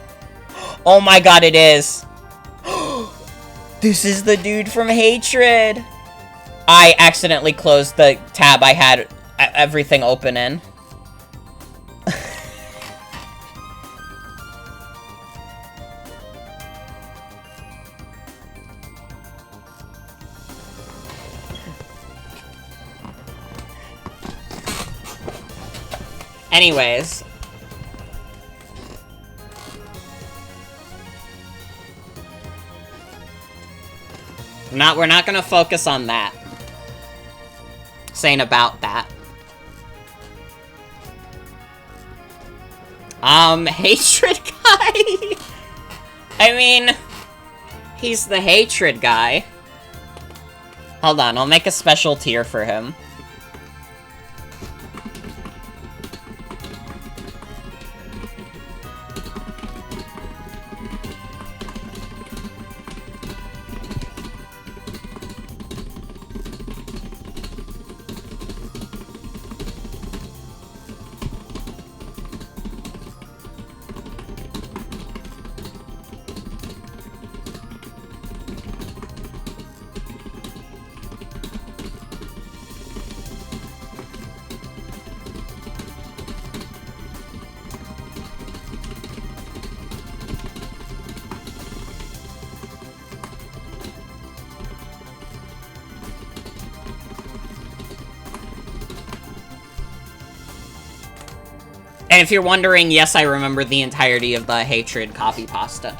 Oh my god, it is. This is the dude from Hatred! I accidentally closed the tab I had everything open in. Anyways. We're not gonna focus on that. Saying about that. Hatred guy? I mean, he's the Hatred guy. Hold on, I'll make a special tier for him. And if you're wondering, yes, I remember the entirety of the Hatred copy pasta.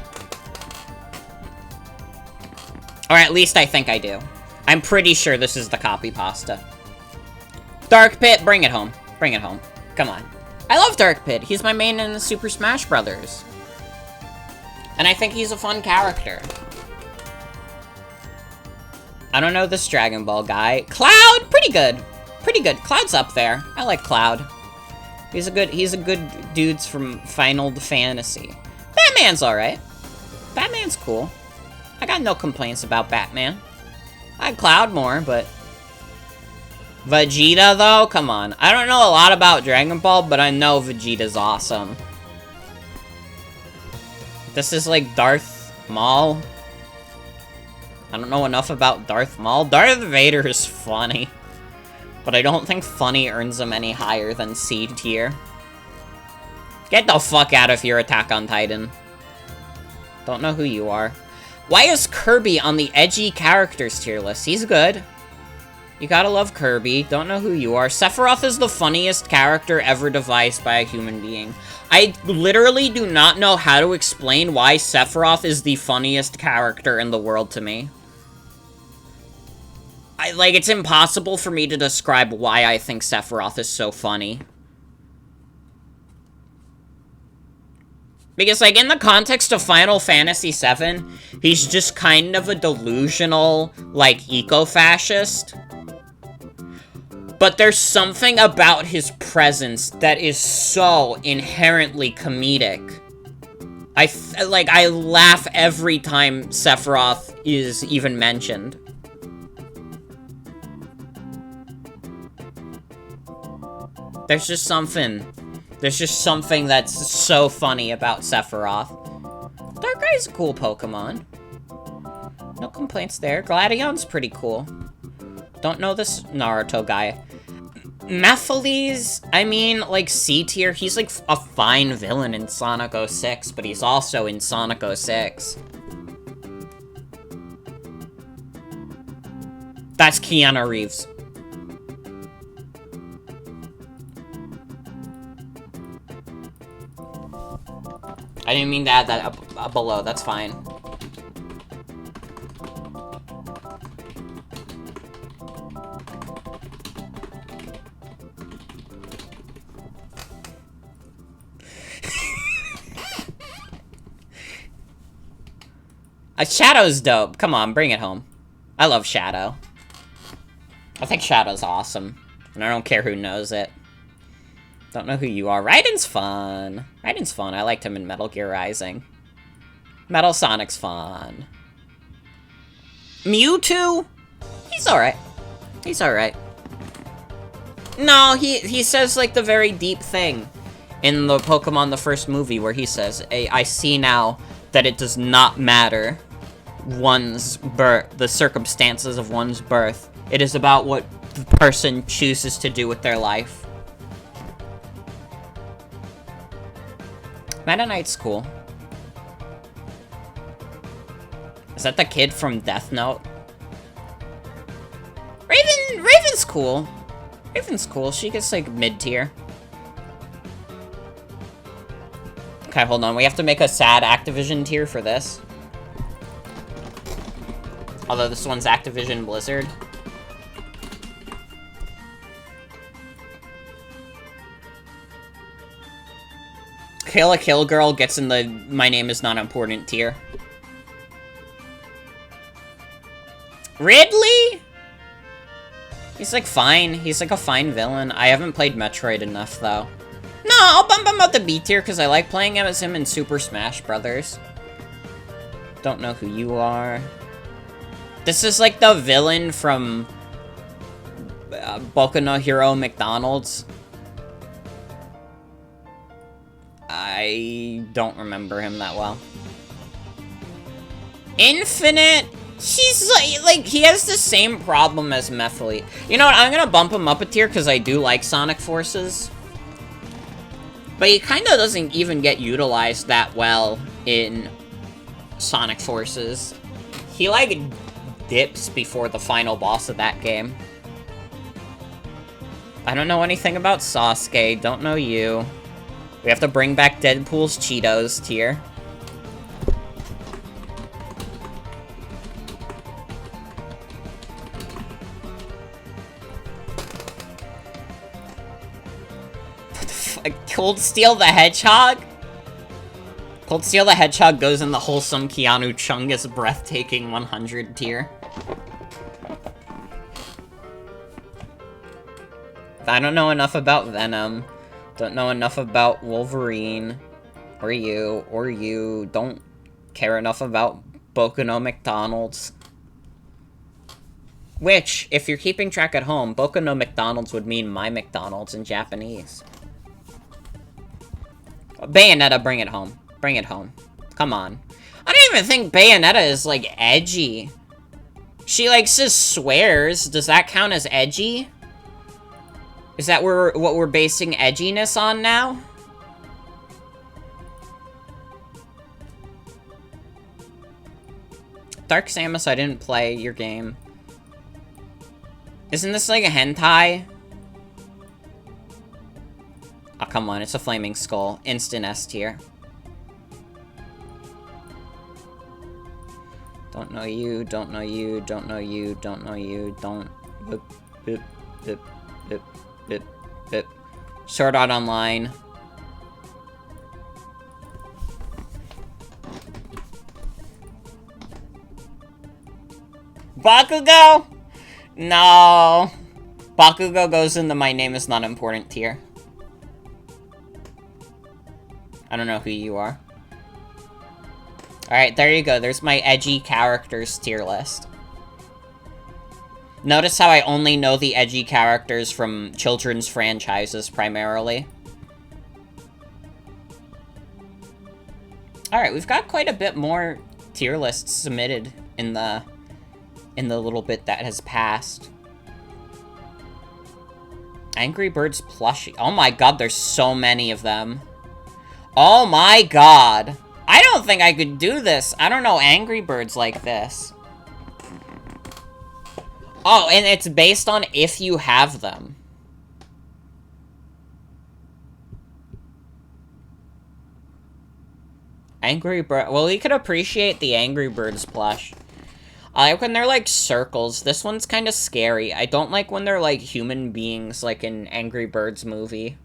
Or at least I think I do. I'm pretty sure this is the copy pasta. Dark Pit, bring it home. Bring it home. Come on. I love Dark Pit. He's my main in the Super Smash Brothers. And I think he's a fun character. I don't know this Dragon Ball guy. Cloud, pretty good. Pretty good. Cloud's up there. I like Cloud. He's a good dudes from Final Fantasy. Batman's alright. Batman's cool. I got no complaints about Batman. I like Cloud more, but... Vegeta, though? Come on. I don't know a lot about Dragon Ball, but I know Vegeta's awesome. This is like Darth Maul. I don't know enough about Darth Maul. Darth Vader is funny. But I don't think funny earns him any higher than C tier. Get the fuck out of here, Attack on Titan. Don't know who you are. Why is Kirby on the edgy characters tier list? He's good. You gotta love Kirby. Don't know who you are. Sephiroth is the funniest character ever devised by a human being. I literally do not know how to explain why Sephiroth is the funniest character in the world to me. It's impossible for me to describe why I think Sephiroth is so funny. Because, like, in the context of Final Fantasy VII, he's just kind of a delusional, like, eco-fascist. But there's something about his presence that is so inherently comedic. I laugh every time Sephiroth is even mentioned. There's just something that's so funny about Sephiroth. Darkrai's a cool Pokemon. No complaints there. Gladion's pretty cool. Don't know this Naruto guy. Mephiles, I mean, like, C tier, he's like a fine villain in Sonic 06, but he's also in Sonic 06. That's Keanu Reeves. I didn't mean to add that up below, that's fine. Shadow's dope. Come on, bring it home. I love Shadow. I think Shadow's awesome. And I don't care who knows it. Don't know who you are. Raiden's fun. Raiden's fun. I liked him in Metal Gear Rising. Metal Sonic's fun. Mewtwo? He's alright. He's alright. No, he says, like, the very deep thing in the Pokemon the first movie where he says, I see now that it does not matter one's birth, the circumstances of one's birth. It is about what the person chooses to do with their life. Meta Knight's cool. Is that the kid from Death Note? Raven's cool. Raven's cool. She gets, like, mid-tier. Okay, hold on. We have to make a sad Activision tier for this. Although this one's Activision Blizzard. Kill a Kill Girl gets in the My Name Is Not Important tier. Ridley? He's, like, fine. He's, like, a fine villain. I haven't played Metroid enough, though. No, I'll bump him out the B tier because I like playing him as him in Super Smash Brothers. Don't know who you are. This is like the villain from Boku no Hero McDonald's. I don't remember him that well. Infinite? He's like he has the same problem as Mephiles. You know what? I'm gonna bump him up a tier because I do like Sonic Forces. But he kind of doesn't even get utilized that well in Sonic Forces. He, like, dips before the final boss of that game. I don't know anything about Sasuke. Don't know you. We have to bring back Deadpool's Cheetos tier. Cold Steel the Hedgehog? Cold Steel the Hedgehog goes in the wholesome Keanu Chungus breathtaking 100 tier. I don't know enough about Venom. Don't know enough about Wolverine. Or you. Don't care enough about Boku no McDonald's. Which, if you're keeping track at home, Boku no McDonald's would mean my McDonald's in Japanese. Bayonetta, bring it home. Bring it home. Come on. I don't even think Bayonetta is, like, edgy. She, like, says swears. Does that count as edgy? Is that what we're basing edginess on now? Dark Samus, I didn't play your game. Isn't this like a hentai? Oh, come on, it's a flaming skull. Instant S tier. Don't know you, don't know you, don't know you, don't know you, don't... Bip, bip, bip, bip, bip, bip. Sword Art Online. Bakugo? No. Bakugo goes in the my name is not important tier. I don't know who you are. Alright, there you go. There's my edgy characters tier list. Notice how I only know the edgy characters from children's franchises, primarily. Alright, we've got quite a bit more tier lists submitted in the little bit that has passed. Angry Birds Plushy. Oh my god, there's so many of them. Oh my god. I don't think I could do this. I don't know Angry Birds like this. Oh, and it's based on if you have them. Angry Bird. Well, we could appreciate the Angry Birds plush. I like when they're like circles. This one's kind of scary. I don't like when they're like human beings, like in Angry Birds movie.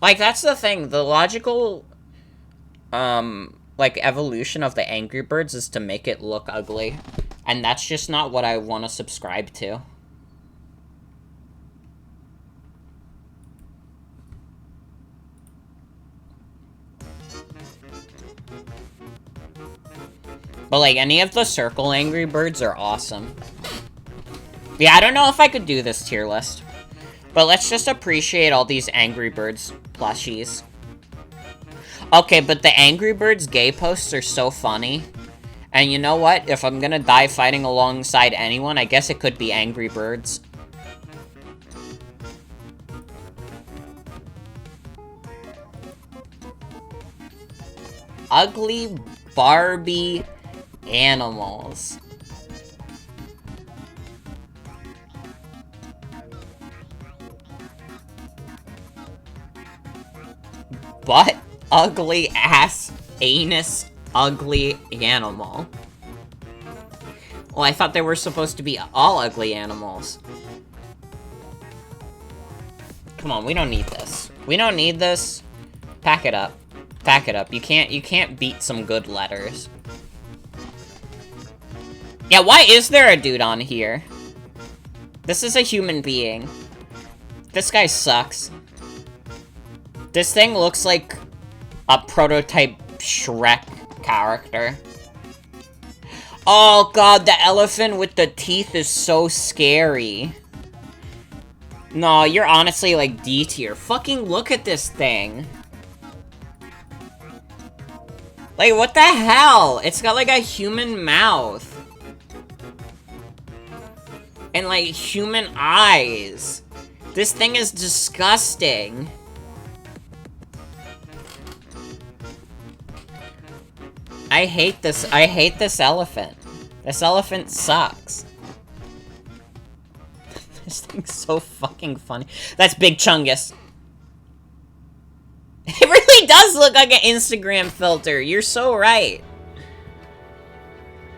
Like, that's the thing. The logical, like, evolution of the Angry Birds is to make it look ugly. And that's just not what I want to subscribe to. But, like, any of the circle Angry Birds are awesome. Yeah, I don't know if I could do this tier list. But let's just appreciate all these Angry Birds plushies. Okay, but the Angry Birds gay posts are so funny. And you know what? If I'm gonna die fighting alongside anyone, I guess it could be Angry Birds. Ugly Barbie animals. Butt ugly ass anus ugly animal. Well, I thought they were supposed to be all ugly animals. Come on, we don't need this. We don't need this. Pack it up. Pack it up. You can't beat some good letters. Yeah, why is there a dude on here? This is a human being. This guy sucks. This thing looks like a prototype Shrek character. Oh god, the elephant with the teeth is so scary. No, you're honestly like D tier. Fucking look at this thing. Like, what the hell? It's got like a human mouth. And like human eyes. This thing is disgusting. I hate this elephant. This elephant sucks. This thing's so fucking funny. That's Big Chungus. It really does look like an Instagram filter. You're so right.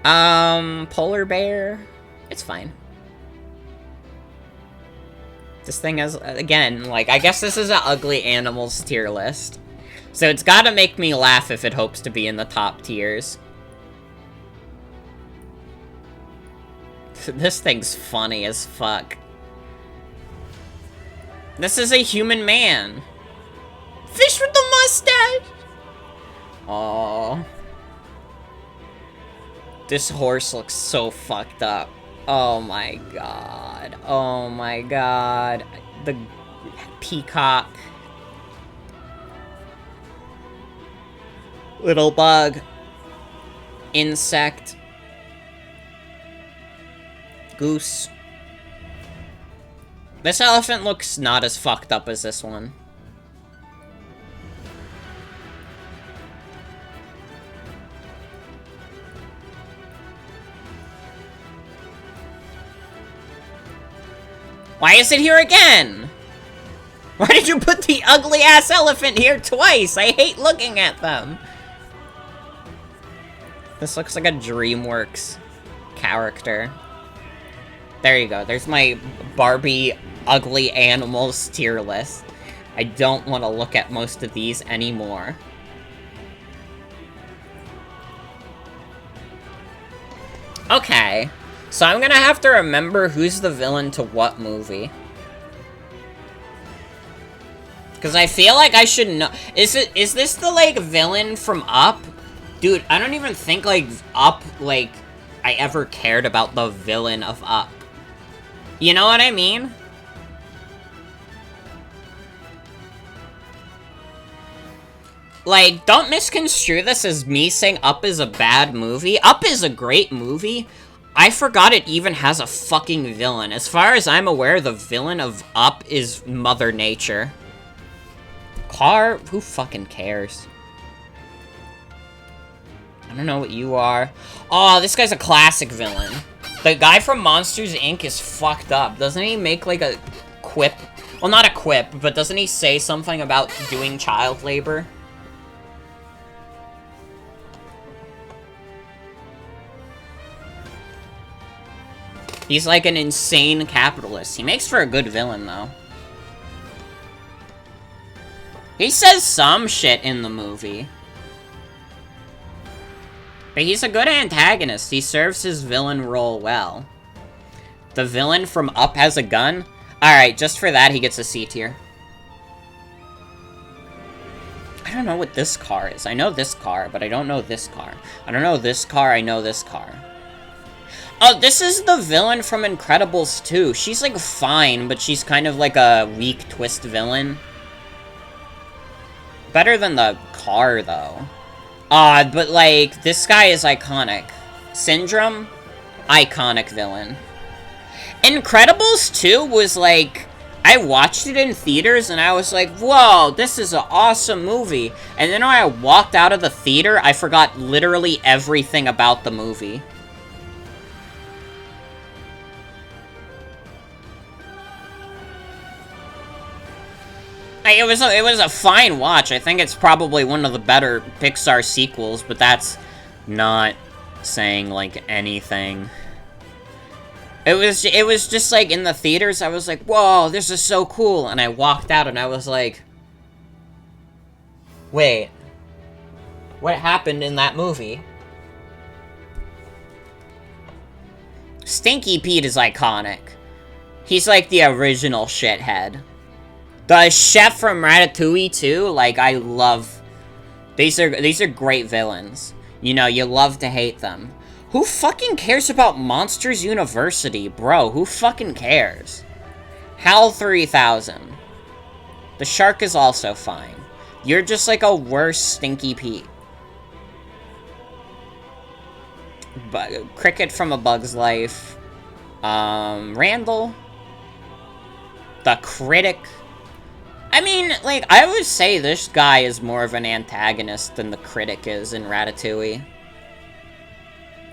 Polar bear. It's fine. This thing has, again, like, I guess this is an ugly animals tier list. So it's gotta make me laugh if it hopes to be in the top tiers. This thing's funny as fuck. This is a human man. Fish with the mustache! Aww. This horse looks so fucked up. Oh my god. Oh my god. The peacock. Little bug. Insect. Goose. This elephant looks not as fucked up as this one. Why is it here again? Why did you put the ugly-ass elephant here twice? I hate looking at them. This looks like a DreamWorks character. There you go. There's my Barbie ugly animals tier list. I don't want to look at most of these anymore. Okay. So I'm gonna have to remember who's the villain to what movie. Because I feel like I should know. Is this the, like, villain from Up? Dude, I don't even think, like, Up, like, I ever cared about the villain of Up. You know what I mean? Like, don't misconstrue this as me saying Up is a bad movie. Up is a great movie. I forgot it even has a fucking villain. As far as I'm aware, the villain of Up is Mother Nature. Car? Who fucking cares? I don't know what you are. Oh, this guy's a classic villain. The guy from Monsters, Inc. is fucked up. Doesn't he make, like, a quip? Well, not a quip, but doesn't he say something about doing child labor? He's like an insane capitalist. He makes for a good villain, though. He says some shit in the movie. But he's a good antagonist. He serves his villain role well. The villain from Up has a gun? Alright, just for that, he gets a C tier. I don't know what this car is. I know this car, but I don't know this car. I don't know this car, I know this car. Oh, this is the villain from Incredibles 2. She's, like, fine, but she's kind of like a weak twist villain. Better than the car, though. But, like, this guy is iconic. Syndrome? Iconic villain. Incredibles 2 was, like... I watched it in theaters, and I was like, whoa, this is an awesome movie. And then when I walked out of the theater, I forgot literally everything about the movie. It was a fine watch. I think it's probably one of the better Pixar sequels, but that's not saying, like, anything. It was just, like, in the theaters, I was like, whoa, this is so cool, and I walked out and I was like, wait, what happened in that movie? Stinky Pete is iconic. He's, like, the original shithead. The chef from Ratatouille, too, like, I love... These are great villains. You know, you love to hate them. Who fucking cares about Monsters University, bro? Who fucking cares? HAL 3000. The shark is also fine. You're just like a worse Stinky Pete. Cricket from A Bug's Life. Randall. The Critic. I mean, like, I would say this guy is more of an antagonist than the Critic is in Ratatouille.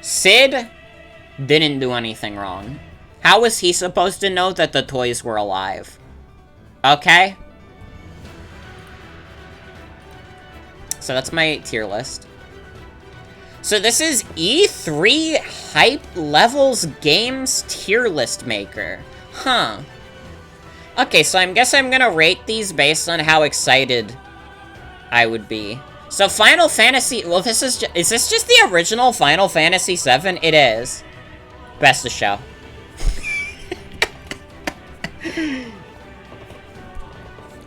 Sid didn't do anything wrong. How was he supposed to know that the toys were alive? Okay? So that's my tier list. So this is E3 Hype Levels Games Tier List Maker. Huh. Okay, so I guess I'm gonna rate these based on how excited I would be. So Final Fantasy... Well, is this just the original Final Fantasy VII? It is. Best of show.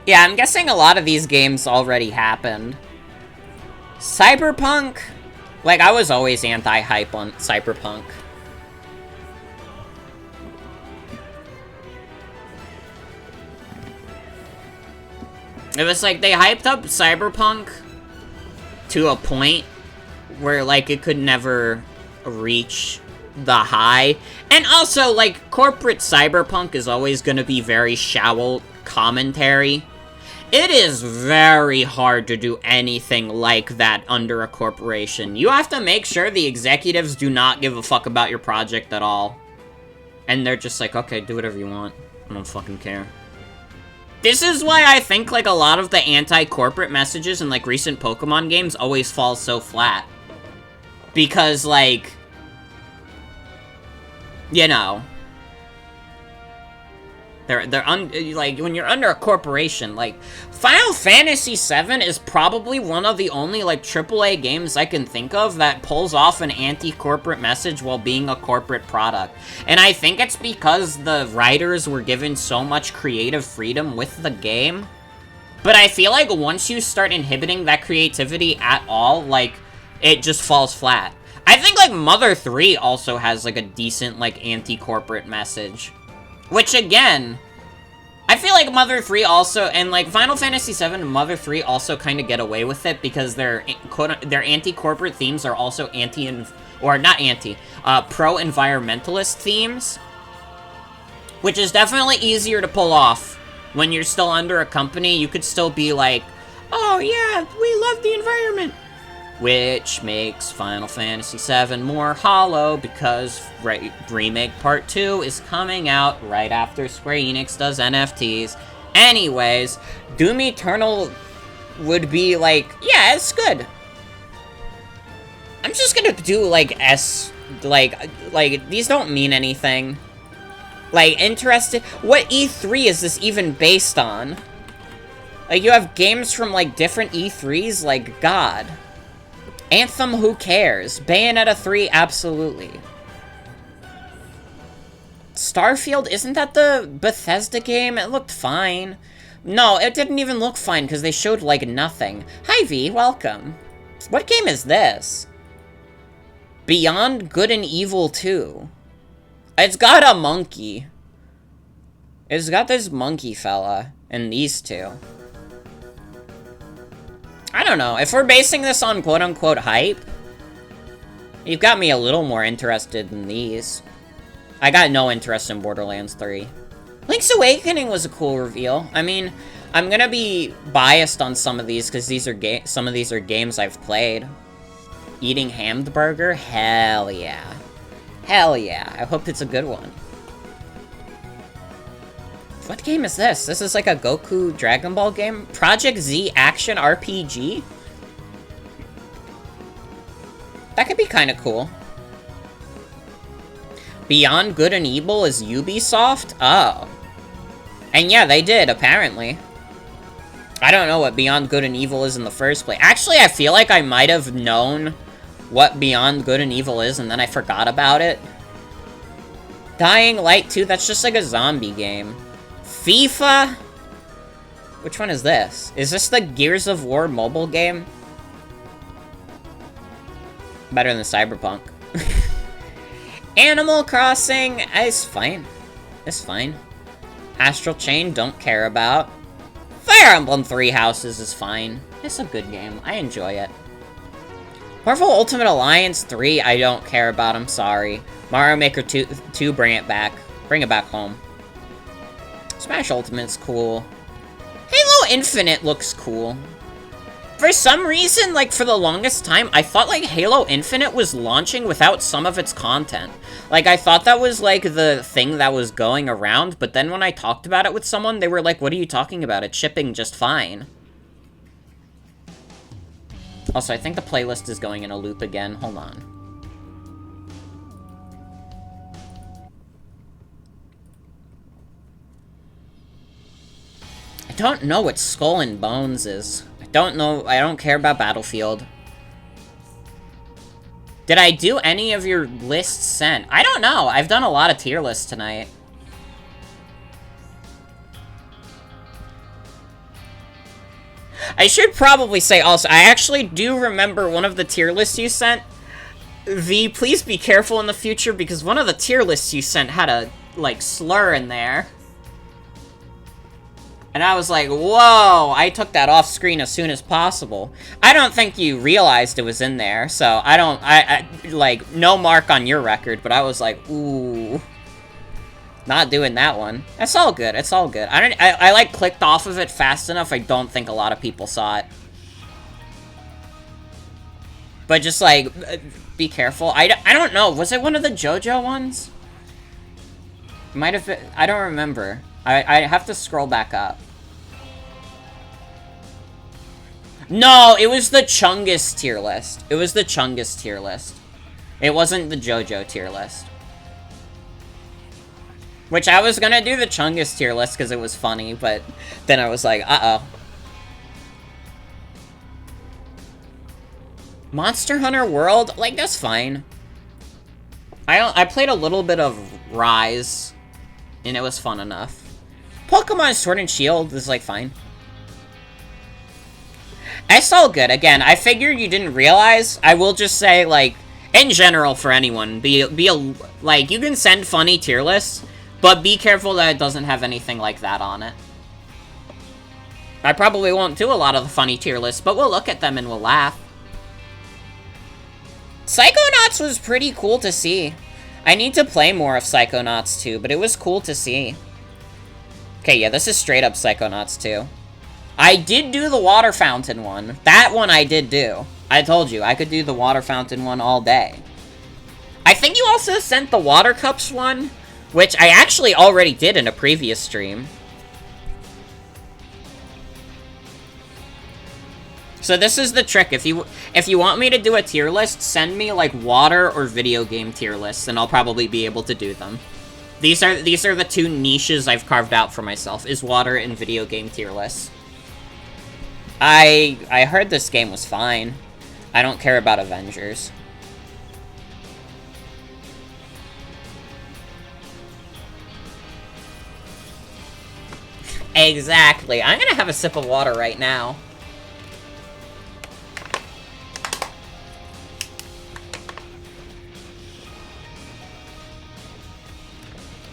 Yeah, I'm guessing a lot of these games already happened. Cyberpunk? Like, I was always anti-hype on Cyberpunk. It was like, they hyped up Cyberpunk to a point where, like, it could never reach the high. And also, like, corporate Cyberpunk is always gonna be very shallow commentary. It is very hard to do anything like that under a corporation. You have to make sure the executives do not give a fuck about your project at all. And they're just like, okay, do whatever you want. I don't fucking care. This is why I think, like, a lot of the anti-corporate messages in, like, recent Pokemon games always fall so flat. Because, like, you know, like, when you're under a corporation, like, Final Fantasy VII is probably one of the only, like, AAA games I can think of that pulls off an anti-corporate message while being a corporate product. And I think it's because the writers were given so much creative freedom with the game. But I feel like once you start inhibiting that creativity at all, like, it just falls flat. I think, like, Mother 3 also has, like, a decent, like, anti-corporate message. Which, again, I feel like Mother 3 also, and, like, Final Fantasy VII and Mother 3 also kind of get away with it because their anti-corporate themes are also pro-environmentalist themes. Which is definitely easier to pull off. When you're still under a company, you could still be like, oh yeah, we love the environment. Which makes Final Fantasy VII more hollow because Remake Part 2 is coming out right after Square Enix does NFTs. Anyways, Doom Eternal would be like, yeah, it's good. I'm just gonna do, like, like, these don't mean anything. Like, interested, what E3 is this even based on? Like, you have games from, like, different E3s, like, God. Anthem, who cares? Bayonetta 3, absolutely. Starfield, isn't that the Bethesda game? It looked fine. No, it didn't even look fine, because they showed, like, nothing. Hi, V, welcome. What game is this? Beyond Good and Evil 2. It's got a monkey. It's got this monkey fella, and these two. I don't know, if we're basing this on quote-unquote hype, you've got me a little more interested in these. I got no interest in Borderlands 3. Link's Awakening was a cool reveal. I mean, I'm gonna be biased on some of these, because some of these are games I've played. Eating Hamburger? Hell yeah. Hell yeah, I hope it's a good one. What game is this? This is like a Goku Dragon Ball game? Project Z Action RPG? That could be kind of cool. Beyond Good and Evil is Ubisoft? Oh. And yeah, they did, apparently. I don't know what Beyond Good and Evil is in the first place. Actually, I feel like I might have known what Beyond Good and Evil is, and then I forgot about it. Dying Light 2, that's just like a zombie game. FIFA? Which one is this? Is this the Gears of War mobile game? Better than Cyberpunk. Animal Crossing is fine. It's fine. Astral Chain, don't care about. Fire Emblem 3 Houses is fine. It's a good game. I enjoy it. Marvel Ultimate Alliance 3, I don't care about. I'm sorry. Mario Maker 2, bring it back. Bring it back home. Smash Ultimate's cool. Halo Infinite looks cool. For some reason, like, for the longest time, I thought, like, Halo Infinite was launching without some of its content. Like, I thought that was, like, the thing that was going around, but then when I talked about it with someone, they were like, what are you talking about? It's shipping just fine. Also, I think the playlist is going in a loop again. Hold on. I don't know what Skull and Bones is. I don't know. I don't care about Battlefield. Did I do any of your lists sent? I don't know. I've done a lot of tier lists tonight. I should probably say also, I actually do remember one of the tier lists you sent. V, please be careful in the future, because one of the tier lists you sent had a, like, slur in there. And I was like, whoa, I took that off screen as soon as possible. I don't think you realized it was in there, so I like, no mark on your record, but I was like, ooh. Not doing that one. It's all good, it's all good. I like, clicked off of it fast enough, I don't think a lot of people saw it. But just, like, be careful. I don't know, was it one of the JoJo ones? Might have been, I don't remember. I have to scroll back up. No, it was the Chungus tier list. It was the Chungus tier list. It wasn't the JoJo tier list. Which I was gonna do the Chungus tier list because it was funny, but then I was like, uh-oh. Monster Hunter World? Like, that's fine. I played a little bit of Rise, and it was fun enough. Pokemon Sword and Shield is, like, fine. It's all good. Again, I figured you didn't realize. I will just say, like, in general for anyone, like, you can send funny tier lists, but be careful that it doesn't have anything like that on it. I probably won't do a lot of the funny tier lists, but we'll look at them and we'll laugh. Psychonauts was pretty cool to see. I need to play more of Psychonauts 2, but it was cool to see. Okay, yeah, this is straight up Psychonauts 2. I did do the water fountain one. That one I did do. I told you, I could do the water fountain one all day. I think you also sent the water cups one, which I actually already did in a previous stream. So this is the trick. If you want me to do a tier list, send me, like, water or video game tier lists, and I'll probably be able to do them. These are the two niches I've carved out for myself, is water and video game tier lists. I heard this game was fine. I don't care about Avengers. Exactly. I'm gonna have a sip of water right now.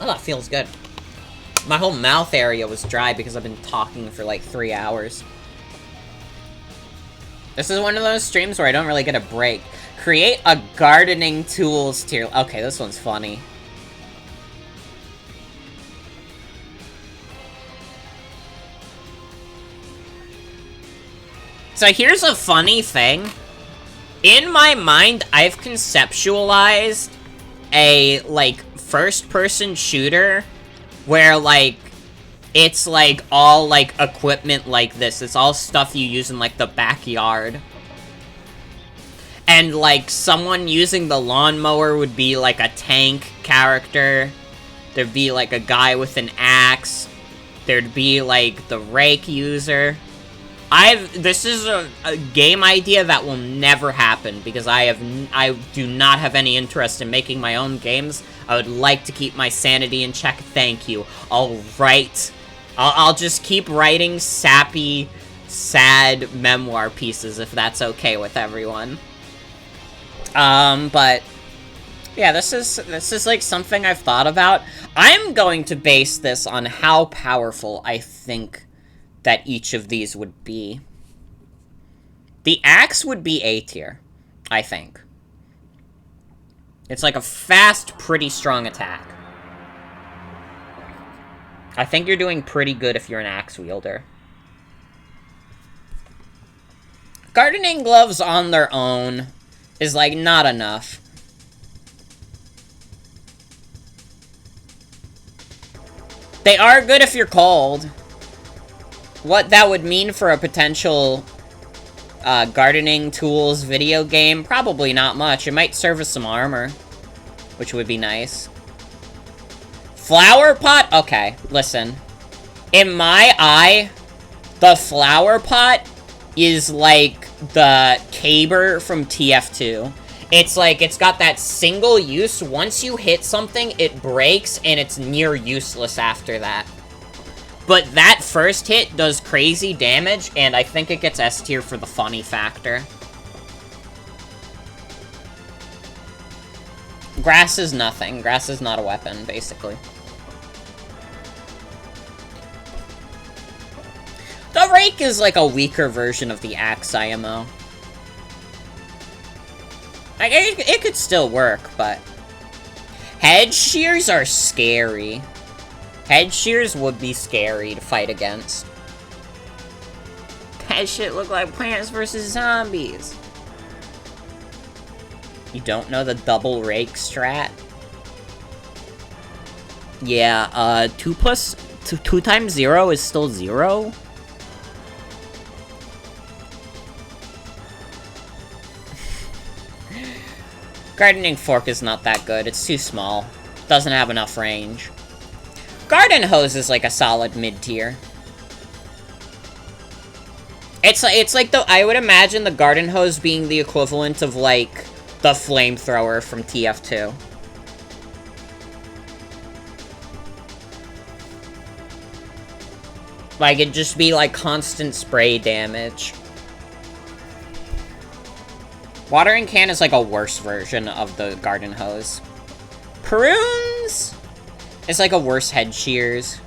Oh, that feels good. My whole mouth area was dry because I've been talking for like 3 hours. This is one of those streams where I don't really get a break. Create a gardening tools tier. Okay, this one's funny. So here's a funny thing. In my mind, I've conceptualized a, like, first-person shooter where, like, it's, like, all, like, equipment like this. It's all stuff you use in, like, the backyard. And, like, someone using the lawnmower would be, like, a tank character. There'd be, like, a guy with an axe. There'd be, like, the rake user. This is a game idea that will never happen, because I do not have any interest in making my own games. I would like to keep my sanity in check, thank you. I'll just keep writing sappy, sad memoir pieces, if that's okay with everyone. But, yeah, this is, like, something I've thought about. I'm going to base this on how powerful I think that each of these would be. The axe would be A tier, I think. It's like a fast, pretty strong attack. I think you're doing pretty good if you're an axe wielder. Gardening gloves on their own is, like, not enough. They are good if you're cold. What that would mean for a potential gardening tools video game, probably not much. It might serve as some armor, which would be nice. Flower pot? Okay, listen. In my eye, the flower pot is like the caber from TF2. It's like, it's got that single use. Once you hit something, it breaks, and it's near useless after that. But that first hit does crazy damage, and I think it gets S tier for the funny factor. Grass is nothing. Grass is not a weapon, basically. The rake is like a weaker version of the axe IMO. Like, it could still work, but... Head shears are scary. Head shears would be scary to fight against. That shit look like Plants vs. Zombies. You don't know the double rake strat? Yeah, 2 times 0 is still 0? Gardening fork is not that good. It's too small. Doesn't have enough range. Garden hose is like a solid mid-tier. It's like the, I would imagine the garden hose being the equivalent of like the flamethrower from TF2. Like, it'd just be like constant spray damage. Watering can is like a worse version of the garden hose. Prunes is like a worse head shears.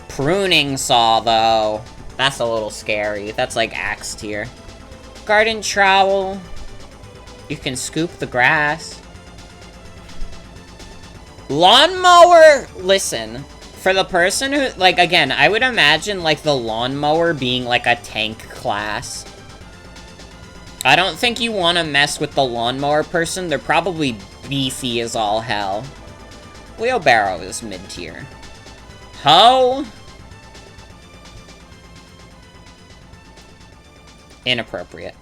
Pruning saw, though. That's a little scary. That's like axe tier. Garden trowel. You can scoop the grass. Lawnmower! Listen. For the person who, like, again, I would imagine, like, the lawnmower being, like, a tank class. I don't think you want to mess with the lawnmower person. They're probably beefy as all hell. Wheelbarrow is mid-tier. Hoe? Inappropriate.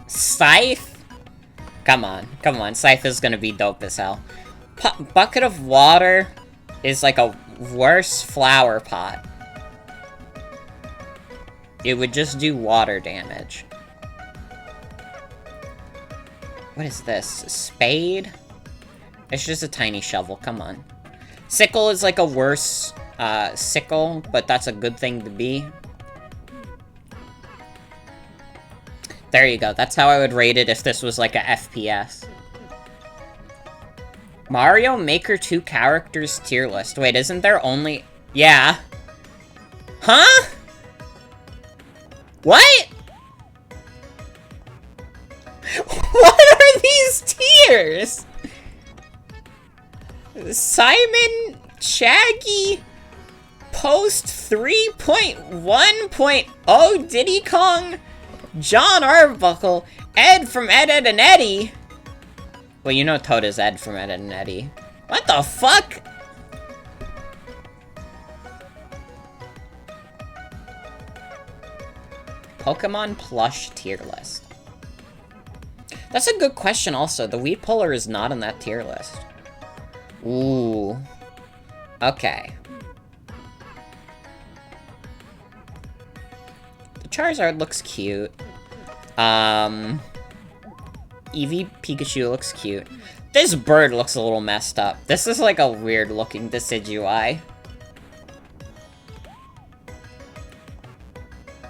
Scythe? Come on, come on. Scythe is gonna be dope as hell. Bucket of water is like a worse flower pot. It would just do water damage. What is this? Spade? It's just a tiny shovel, come on. Sickle is like a worse sickle, but that's a good thing to be. There you go. That's how I would rate it if this was like a FPS. Mario Maker 2 characters tier list. Wait, isn't there only... Yeah. Huh? What? What are these tiers? Simon Shaggy Post 3.1.0 Diddy Kong John Arbuckle, Ed from Ed, Ed, and Eddie. Well, you know Toad is Ed from Ed, Ed, and Eddie. What the fuck? Pokemon plush tier list. That's a good question also. The Weed Puller is not in that tier list. Ooh. Okay. Charizard looks cute. Eevee Pikachu looks cute. This bird looks a little messed up. This is like a weird looking Decidueye.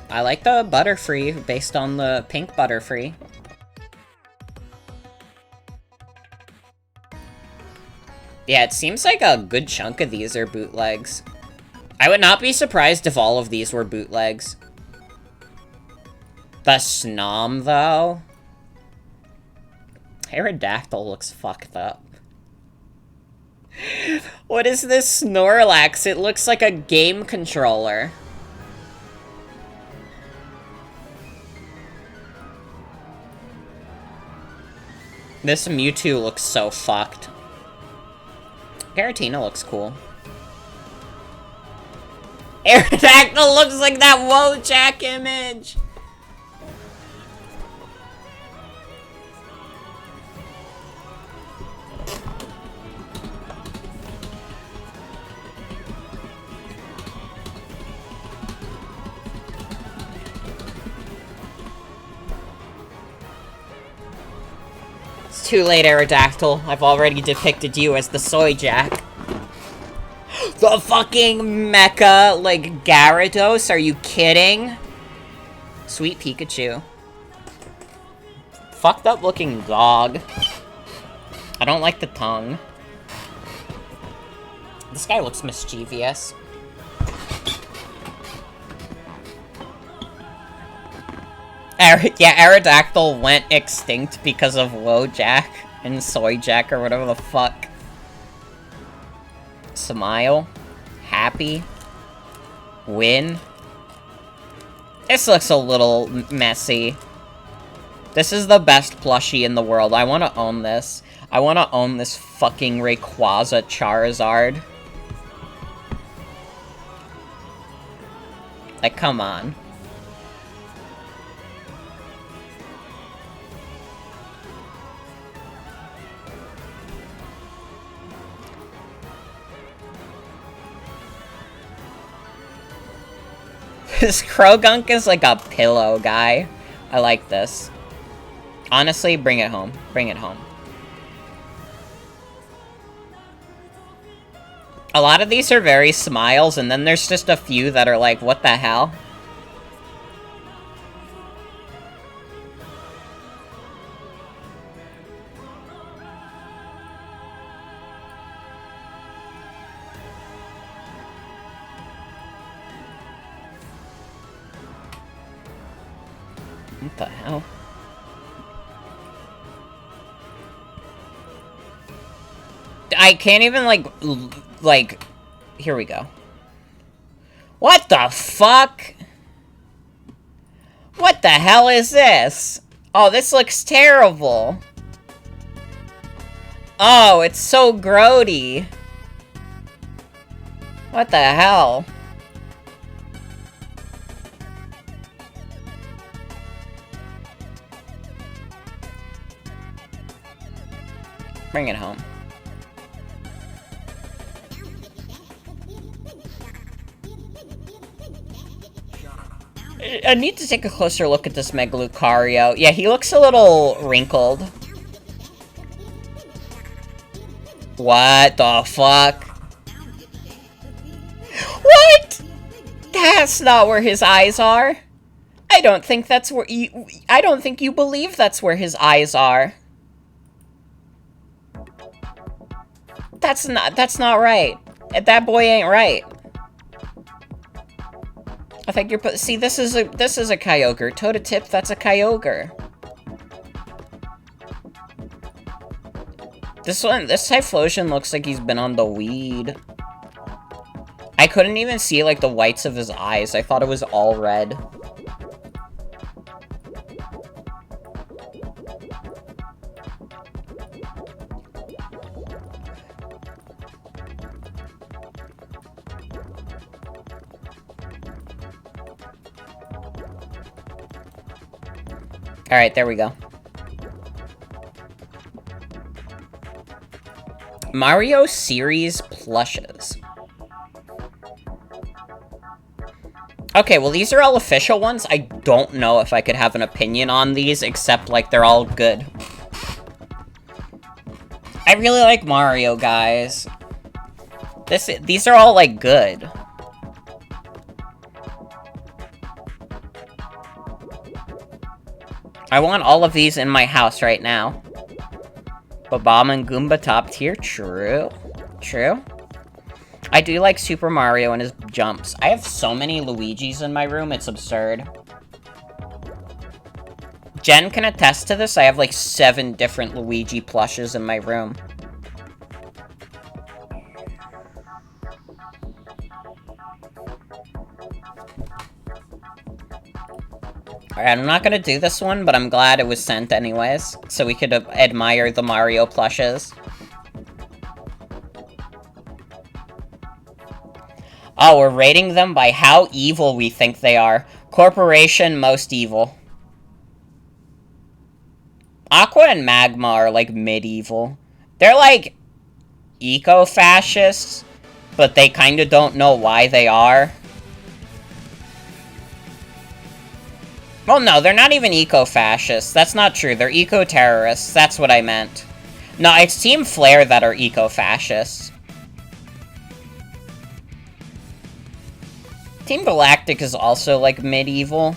I like the Butterfree based on the pink Butterfree. Yeah, it seems like a good chunk of these are bootlegs. I would not be surprised if all of these were bootlegs. The Snom, though? Aerodactyl looks fucked up. What is this Snorlax? It looks like a game controller. This Mewtwo looks so fucked. Garatina looks cool. Aerodactyl looks like that Wojak image! Too late, Aerodactyl. I've already depicted you as the soy jack. The fucking mecha, like, Gyarados? Are you kidding? Sweet Pikachu. Fucked up looking dog. I don't like the tongue. This guy looks mischievous. Yeah, Aerodactyl went extinct because of Wojak and Soyjack or whatever the fuck. Smile. Happy. Win. This looks a little messy. This is the best plushie in the world. I want to own this. I want to own this fucking Rayquaza Charizard. Like, come on. This Krogunk is like a pillow guy. I like this. Honestly, bring it home. Bring it home. A lot of these are very smiles, and then there's just a few that are like, what the hell? What the hell? I can't even, like, here we go. What the fuck? What the hell is this? Oh, this looks terrible. Oh, it's so grody. What the hell? Bring it home. I need to take a closer look at this Megalucario. Yeah, he looks a little wrinkled. What the fuck? What? That's not where his eyes are. I don't think that's where you... I don't think you believe that's where his eyes are. That's not right. That boy ain't right. I think you're see, this is a Kyogre. Toe to tip, that's a Kyogre. This Typhlosion looks like he's been on the weed. I couldn't even see, like, the whites of his eyes. I thought it was all red. Alright, there we go. Mario series plushes. Okay, well, these are all official ones. I don't know if I could have an opinion on these, except, like, they're all good. I really like Mario, guys. These are all, like, good. I want all of these in my house right now. Bob and Goomba top tier, true. True. I do like Super Mario and his jumps. I have so many Luigis in my room, it's absurd. Jen can attest to this, I have like 7 different Luigi plushes in my room. Alright, I'm not gonna do this one, but I'm glad it was sent anyways, so we could admire the Mario plushes. Oh, we're rating them by how evil we think they are. Corporation, most evil. Aqua and Magma are, like, medieval. They're, like, eco-fascists, but they kinda don't know why they are. Well, no, they're not even eco-fascists. That's not true. They're eco-terrorists. That's what I meant. No, it's Team Flare that are eco-fascists. Team Galactic is also, like, medieval.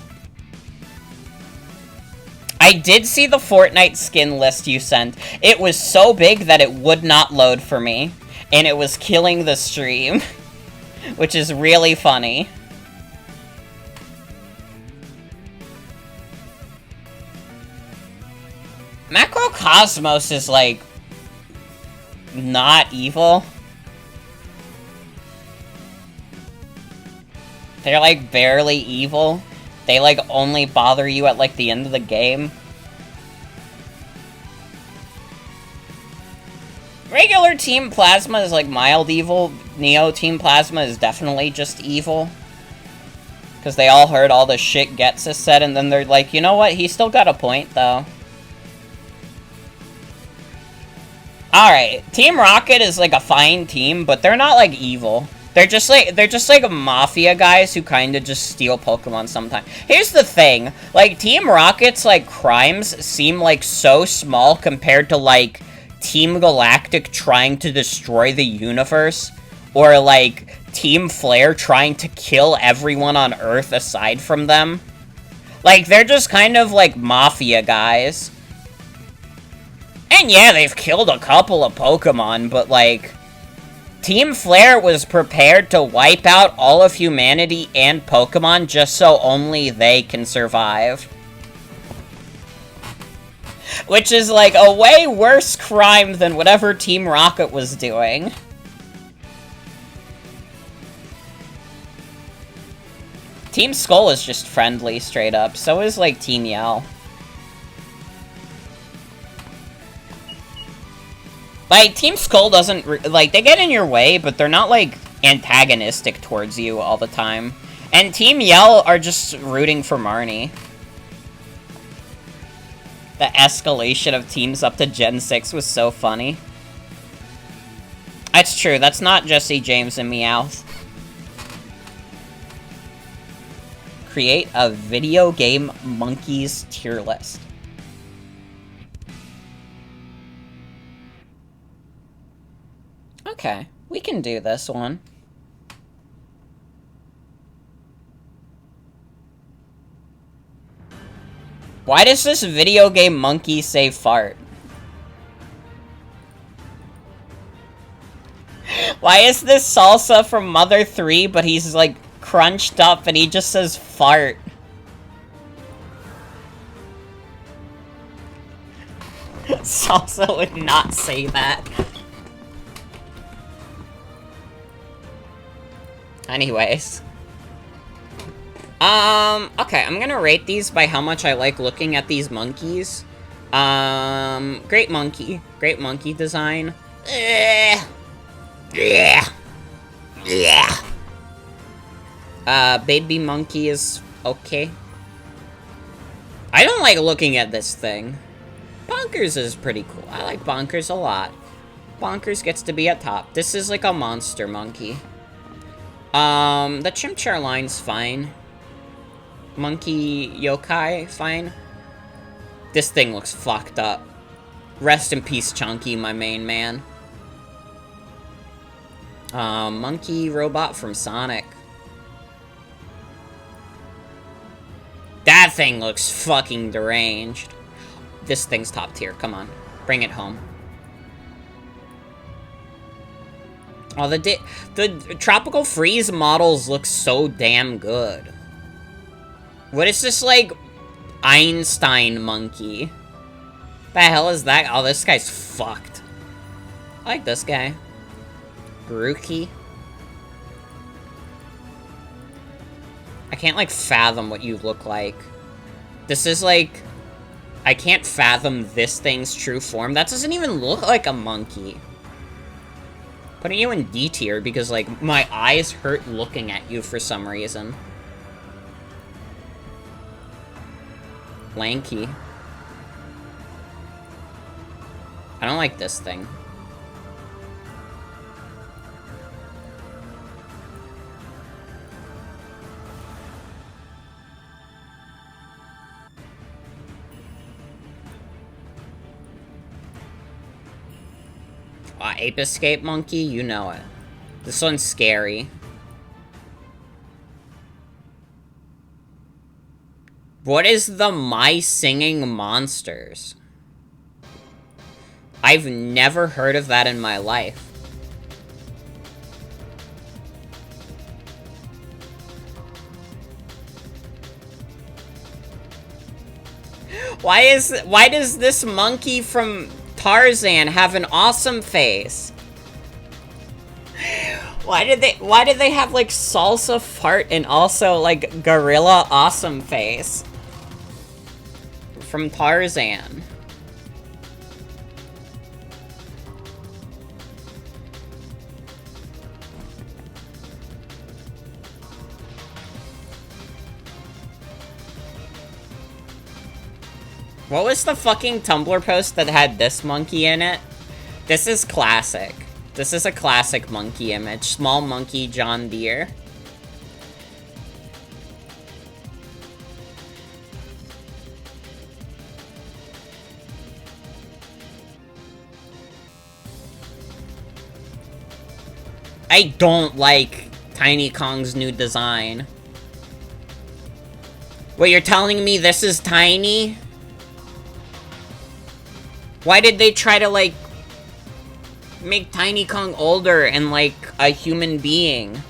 I did see the Fortnite skin list you sent. It was so big that it would not load for me. And it was killing the stream. Which is really funny. Macrocosmos is, like, not evil. They're, like, barely evil. They, like, only bother you at, like, the end of the game. Regular Team Plasma is, like, mild evil. Neo Team Plasma is definitely just evil. Because they all heard all the shit Getsus said, and then they're like, you know what? He still got a point, though. Alright, Team Rocket is, like, a fine team, but they're not, like, evil. They're just like mafia guys who kind of just steal Pokemon sometimes. Here's the thing, like, Team Rocket's, like, crimes seem, like, so small compared to, like, Team Galactic trying to destroy the universe, or, like, Team Flare trying to kill everyone on Earth aside from them. Like, they're just kind of, like, mafia guys. And yeah, they've killed a couple of Pokemon, but, like, Team Flare was prepared to wipe out all of humanity and Pokemon just so only they can survive. Which is, like, a way worse crime than whatever Team Rocket was doing. Team Skull is just friendly, straight up. So is, like, Team Yell. Like, Team Skull doesn't, like, they get in your way, but they're not, like, antagonistic towards you all the time. And Team Yell are just rooting for Marnie. The escalation of teams up to Gen 6 was so funny. That's true, that's not Jesse James and Meowth. Create a video game monkeys tier list. Okay, we can do this one. Why does this video game monkey say fart? Why is this Salsa from Mother 3, but he's, like, crunched up and he just says fart? Salsa would not say that. Anyways. Okay, I'm gonna rate these by how much I like looking at these monkeys. Great monkey design. Baby monkey is okay. I don't like looking at this thing. Bonkers is pretty cool. I like Bonkers a lot. Bonkers gets to be at top. This is like a monster monkey. The Chimchar line's fine. Monkey Yokai, fine. This thing looks fucked up. Rest in peace, Chunky, my main man. Monkey robot from Sonic. That thing looks fucking deranged. This thing's top tier, come on. Bring it home. Oh, the Tropical Freeze models look so damn good. What is this, like, Einstein monkey? The hell is that? Oh, this guy's fucked. I like this guy. Grookey. I can't, like, fathom what you look like. This is, like... I can't fathom this thing's true form. That doesn't even look like a monkey. Putting you in D tier because, like, my eyes hurt looking at you for some reason. Lanky. I don't like this thing. Ape Escape Monkey, you know it. This one's scary. What is the My Singing Monsters? I've never heard of that in my life. Why does this monkey from Tarzan have an awesome face? Why did they have like salsa fart and also like gorilla awesome face? From Tarzan. What was the fucking Tumblr post that had this monkey in it? This is classic. This is a classic monkey image. Small monkey John Deere. I don't like Tiny Kong's new design. Wait, you're telling me this is tiny? Why did they try to, like, make Tiny Kong older and, like, a human being?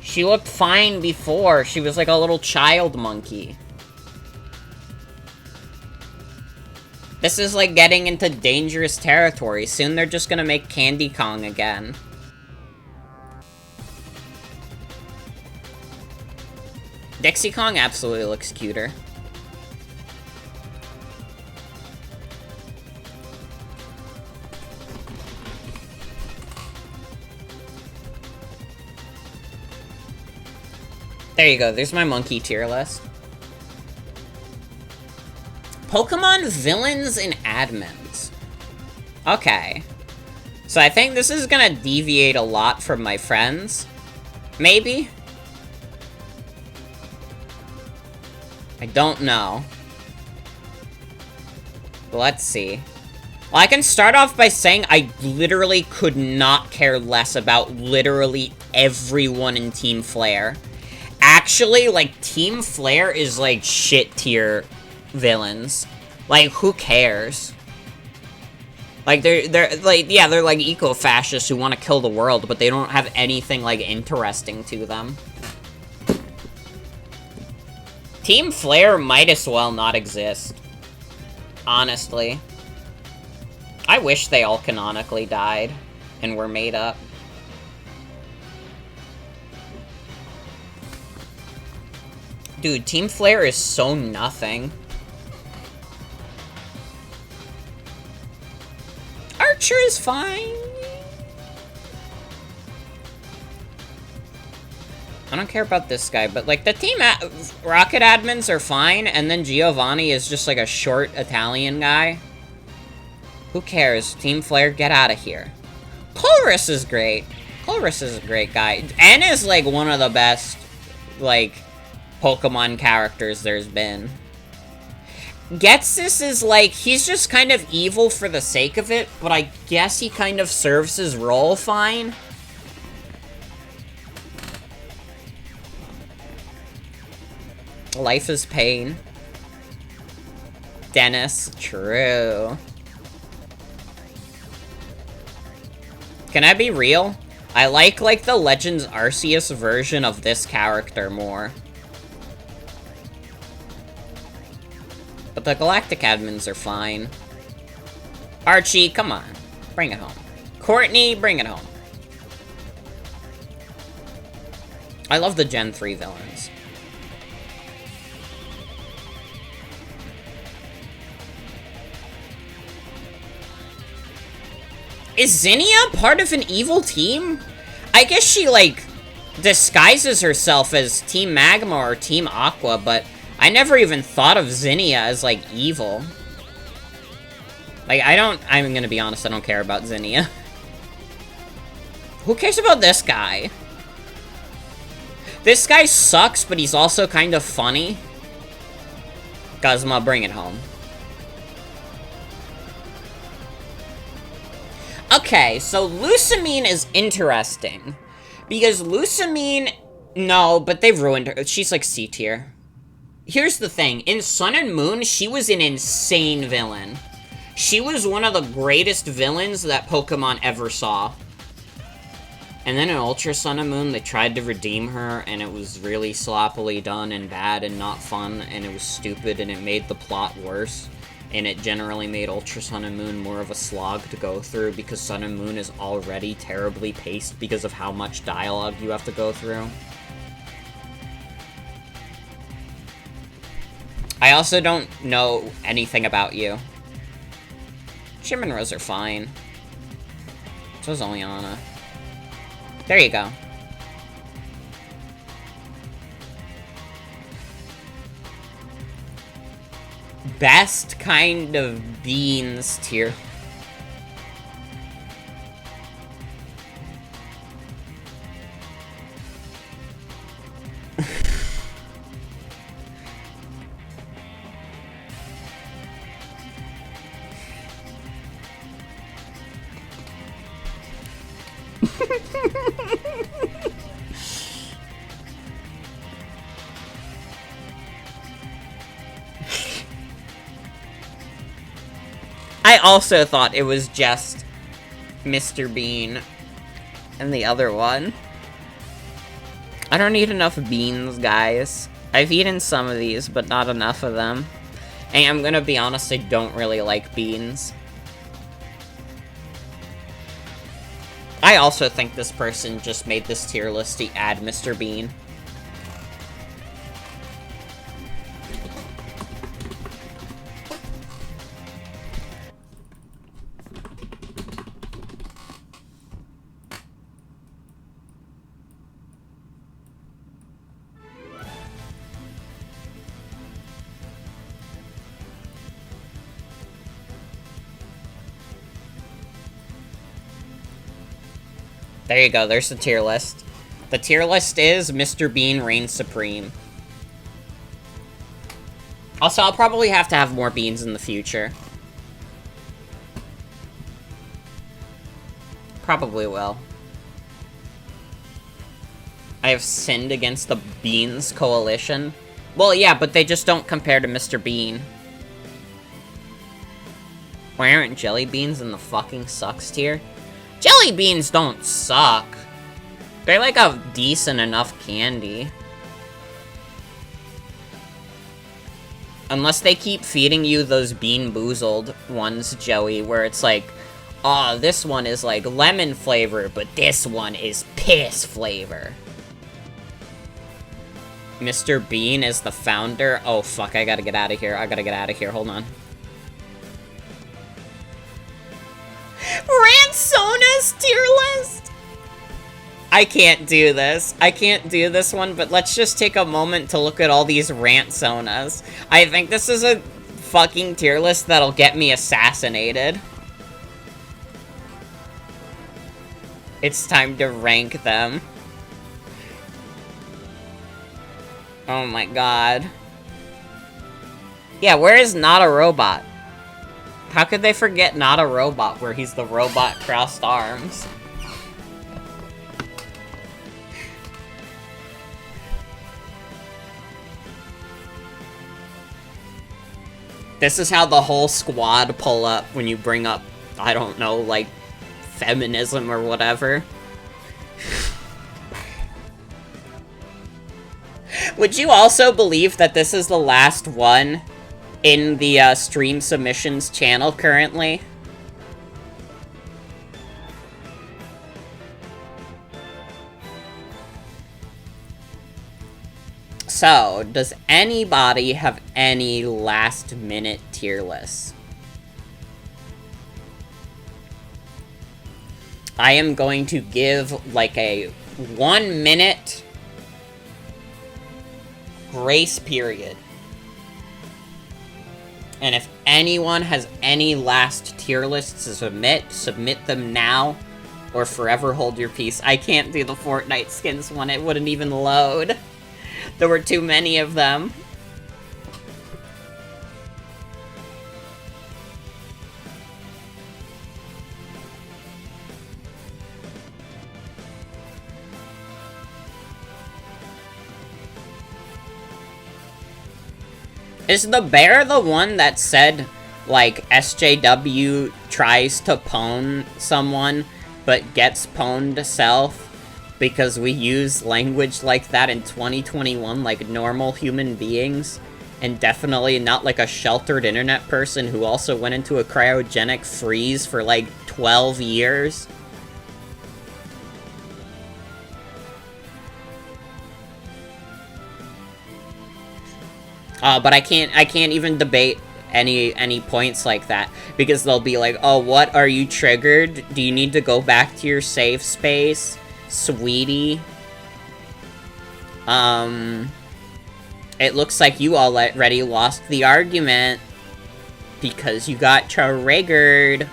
She looked fine before. She was like a little child monkey. This is like getting into dangerous territory. Soon they're just gonna make Candy Kong again. Dixie Kong absolutely looks cuter. There you go, there's my monkey tier list. Pokemon villains and admins. Okay. So I think this is gonna deviate a lot from my friends. Maybe? I don't know. But let's see. Well, I can start off by saying I literally could not care less about literally everyone in Team Flare. Actually, like, Team Flare is, like, shit tier villains. Like, who cares? Like, they're like, yeah, they're, like, eco-fascists who want to kill the world, but they don't have anything, like, interesting to them. Team Flare might as well not exist. Honestly. I wish they all canonically died and were made up. Dude, Team Flare is so nothing. Archer is fine. I don't care about this guy, but, like, the Team Rocket admins are fine, and then Giovanni is just, like, a short Italian guy. Who cares? Team Flare, get out of here. Colress is great. Colress is a great guy. N is, like, one of the best, like, Pokemon characters there's been. Getsis is, like, he's just kind of evil for the sake of it, but I guess he kind of serves his role fine. Life is pain. Dennis, true. Can I be real? I like, the Legends Arceus version of this character more. But the Galactic admins are fine. Archie, come on. Bring it home. Courtney, bring it home. I love the Gen 3 villains. Is Zinnia part of an evil team? I guess she, like, disguises herself as Team Magma or Team Aqua, but I never even thought of Zinnia as, like, evil. Like, I'm gonna be honest, I don't care about Zinnia. Who cares about this guy? This guy sucks, but he's also kind of funny. Guzma, bring it home. Okay, so Lusamine is interesting. Because Lusamine... No, but they've ruined her. She's like C tier. Here's the thing. In Sun and Moon, she was an insane villain. She was one of the greatest villains that Pokemon ever saw. And then in Ultra Sun and Moon, they tried to redeem her, and it was really sloppily done and bad and not fun, and it was stupid, and it made the plot worse. And it generally made Ultra Sun and Moon more of a slog to go through, because Sun and Moon is already terribly paced because of how much dialogue you have to go through. I also don't know anything about you. Jim and Rose are fine. So is Oleana. There you go. Best kind of beans tier. I also thought it was just Mr. Bean and the other one. I don't eat enough beans, guys. I've eaten some of these, but not enough of them. And I'm gonna be honest, I don't really like beans. I also think this person just made this tier list to add Mr. Bean. There you go, there's the tier list. The tier list is Mr. Bean reigns supreme. Also, I'll probably have to have more beans in the future. Probably will. I have sinned against the Beans Coalition. Well, yeah, but they just don't compare to Mr. Bean. Why aren't jelly beans in the fucking sucks tier? Jelly beans don't suck. They're like a decent enough candy. Unless they keep feeding you those Bean Boozled ones, Joey, where it's like, oh, this one is like lemon flavor, but this one is piss flavor. Mr. Bean is the founder. Oh, fuck, I gotta get out of here. I gotta get out of here. Hold on. Ransona's tier list? I can't do this. I can't do this one, but let's just take a moment to look at all these Ransonas. I think this is a fucking tier list that'll get me assassinated. It's time to rank them. Oh my god. Yeah, where is Not a Robot? How could they forget Not a Robot, where he's the robot crossed arms? This is how the whole squad pull up when you bring up, I don't know, like, feminism or whatever. Would you also believe that this is the last one in the stream submissions channel currently? So, does anybody have any last minute tier lists? I am going to give like a 1 minute grace period. And if anyone has any last tier lists to submit them now, or forever hold your peace. I can't do the Fortnite skins one, it wouldn't even load. There were too many of them. Is the bear the one that said, like, SJW tries to pwn someone, but gets pwned self? Because we use language like that in 2021, like normal human beings? And definitely not like a sheltered internet person who also went into a cryogenic freeze for like 12 years? But I can't even debate any points like that, because they'll be like, oh, what, are you triggered? Do you need to go back to your safe space, sweetie? It looks like you already lost the argument, because you got triggered.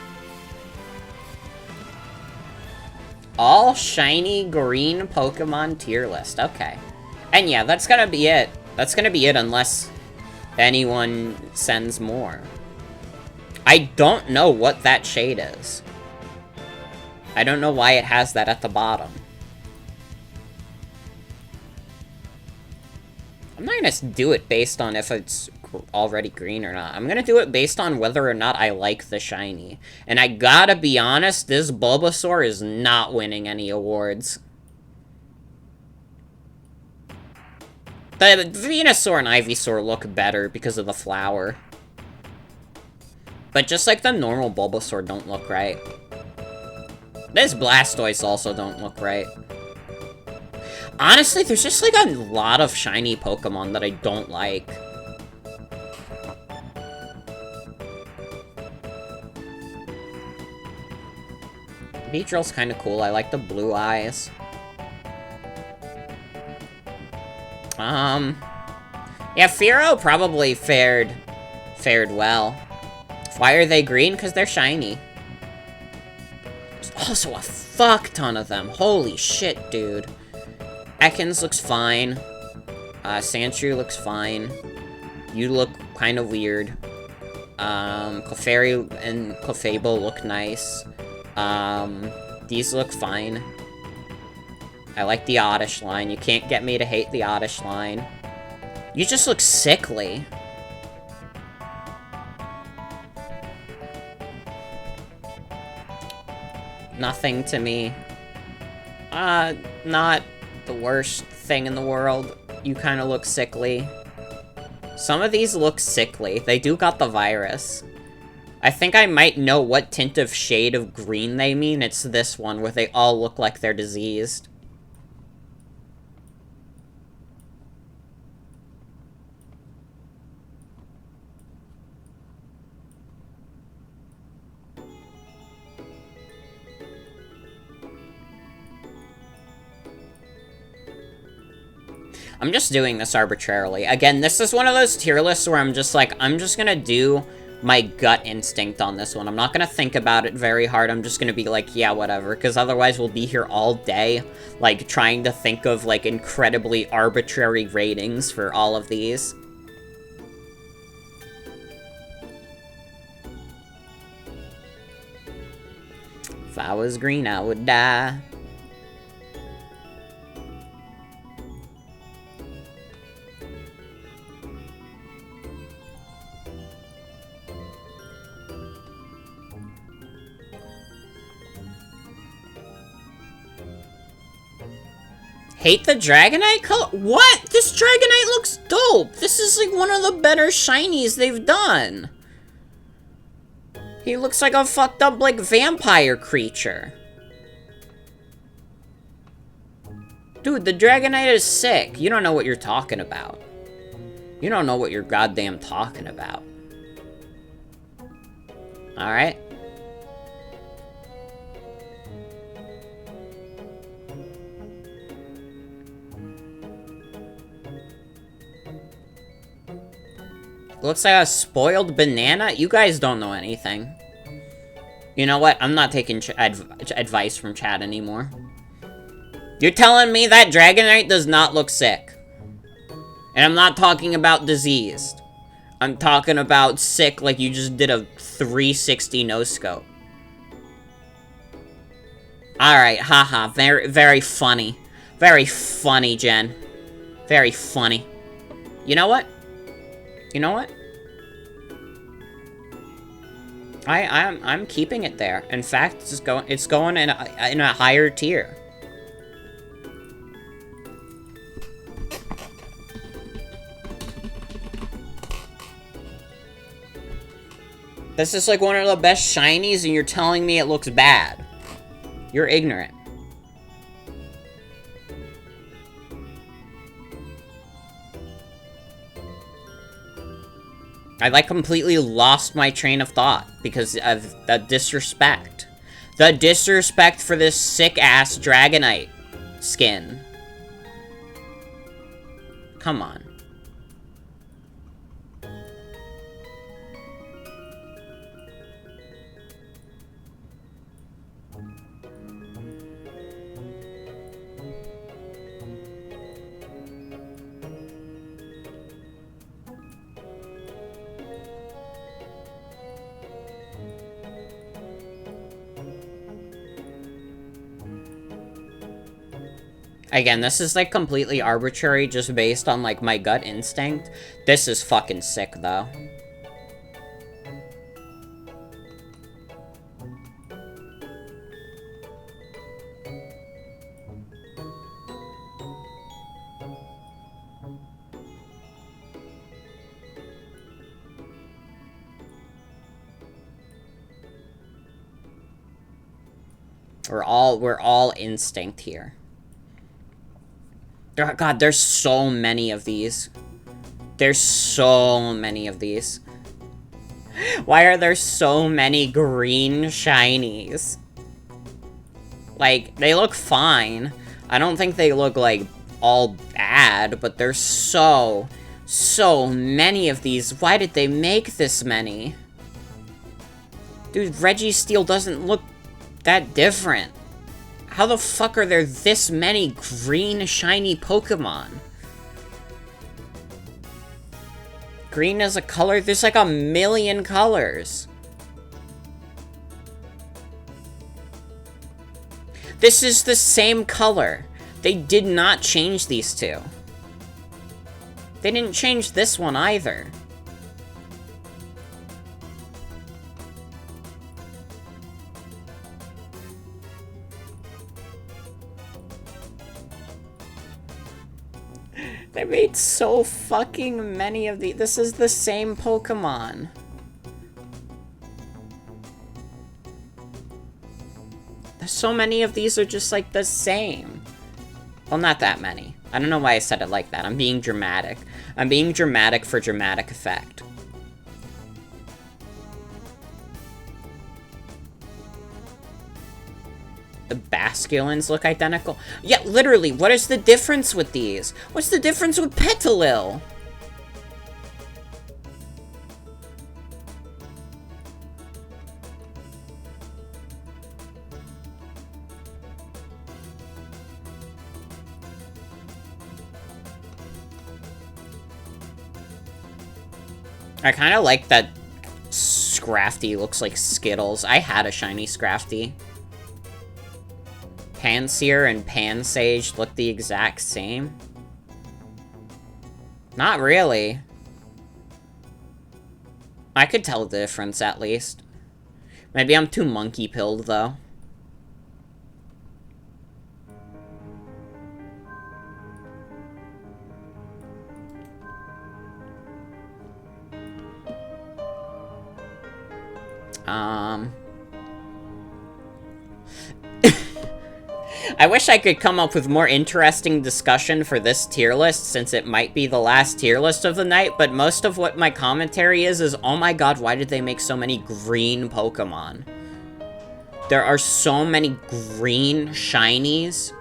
All shiny green Pokemon tier list, okay. And yeah, that's gonna be it. That's gonna be it unless anyone sends more. I don't know what that shade is. I don't know why it has that at the bottom. I'm not gonna do it based on if it's already green or not. I'm gonna do it based on whether or not I like the shiny. And I gotta be honest, this Bulbasaur is not winning any awards. The Venusaur and Ivysaur look better because of the flower. But just like the normal Bulbasaur don't look right. This Blastoise also don't look right. Honestly, there's just like a lot of shiny Pokemon that I don't like. Beedrill's kind of cool. I like the blue eyes. Yeah, Fearow probably fared well. Why are they green? Because they're shiny. There's also a fuck ton of them. Holy shit, dude. Ekans looks fine. Sandshrew looks fine. You look kind of weird. Clefairy and Clefable look nice. These look fine. I like the Oddish line. You can't get me to hate the Oddish line. You just look sickly. Nothing to me. Not the worst thing in the world. You kind of look sickly. Some of these look sickly. They do got the virus. I think I might know what tint of shade of green they mean. It's this one, where they all look like they're diseased. I'm just doing this arbitrarily. Again, this is one of those tier lists where I'm just like, I'm just gonna do my gut instinct on this one. I'm not gonna think about it very hard. I'm just gonna be like, yeah, whatever. Because otherwise we'll be here all day, like, trying to think of, like, incredibly arbitrary ratings for all of these. If I was green, I would die. Hate the Dragonite color? What? This Dragonite looks dope! This is like one of the better shinies they've done. He looks like a fucked up, like, vampire creature. Dude, the Dragonite is sick. You don't know what you're talking about. You don't know what you're goddamn talking about. Alright. Looks like a spoiled banana? You guys don't know anything. You know what? I'm not taking advice from chat anymore. You're telling me that Dragonite does not look sick. And I'm not talking about diseased. I'm talking about sick like you just did a 360 no-scope. Alright, haha. Very, very funny. Very funny, Jen. Very funny. You know what? You know what? I'm keeping it there. In fact, it's going in a higher tier. This is like one of the best shinies, and you're telling me it looks bad. You're ignorant. I like completely lost my train of thought because of the disrespect. The disrespect for this sick-ass Dragonite skin. Come on. Again, this is, like, completely arbitrary, just based on, like, my gut instinct. This is fucking sick, though. We're all instinct here. God, there's so many of these. There's so many of these. Why are there so many green shinies? Like, they look fine. I don't think they look, like, all bad, but there's so many of these. Why did they make this many? Dude, Registeel doesn't look that different. How the fuck are there this many green shiny Pokemon? Green is a color? There's like a million colors. This is the same color. They did not change these two. They didn't change this one either. They made so fucking many of these. This is the same Pokemon. So many of these are just like the same. Well, not that many. I don't know why I said it like that. I'm being dramatic. I'm being dramatic for dramatic effect. The Basculins look identical. Yeah, literally, what is the difference with these? What's the difference with Petilil? I kind of like that Scrafty looks like Skittles. I had a shiny Scrafty. Pansear and Pansage look the exact same? Not really. I could tell the difference, at least. Maybe I'm too monkey-pilled, though. I wish I could come up with more interesting discussion for this tier list, since it might be the last tier list of the night, but most of what my commentary is, oh my god, why did they make so many green Pokemon? There are so many green shinies.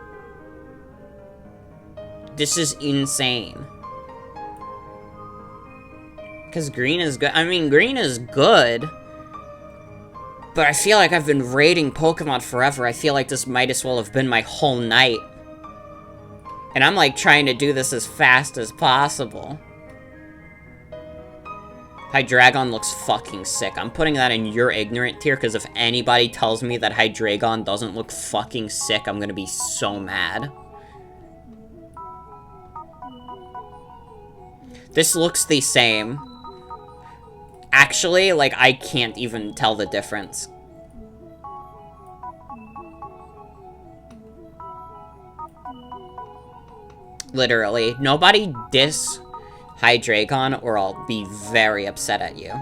This is insane. Because green is good. I mean, green is good. But I feel like I've been raiding Pokemon forever. I feel like this might as well have been my whole night. And I'm, like, trying to do this as fast as possible. Hydreigon looks fucking sick. I'm putting that in your ignorant tier, because if anybody tells me that Hydreigon doesn't look fucking sick, I'm gonna be so mad. This looks the same. Actually, like, I can't even tell the difference. Literally. Nobody diss Hydreigon or I'll be very upset at you.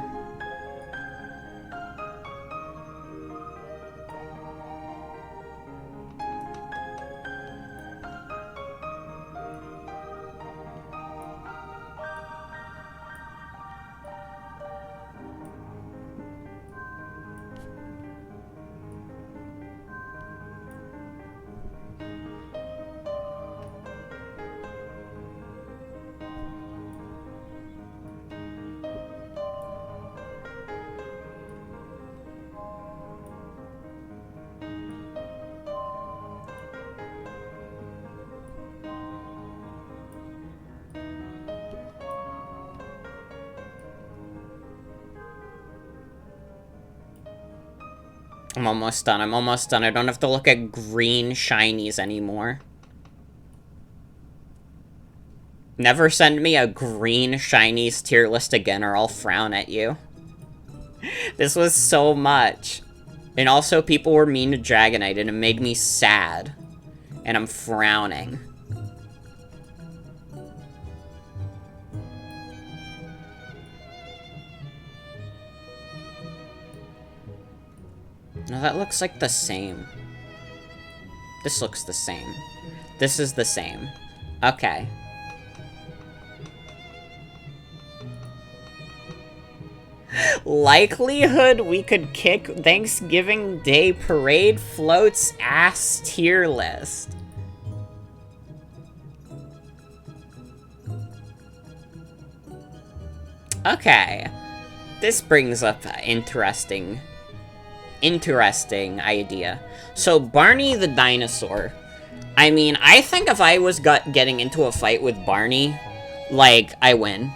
I'm almost done. I'm almost done. I don't have to look at green shinies anymore. Never send me a green shinies tier list again or I'll frown at you. This was so much. And also people were mean to Dragonite and it made me sad. And I'm frowning. No, that looks like the same. This looks the same. This is the same. Okay. Likelihood we could kick Thanksgiving Day Parade Float's ass tier list. Okay. This brings up an interesting idea. So, Barney the dinosaur. I mean, I think if I was getting into a fight with Barney, like, I win.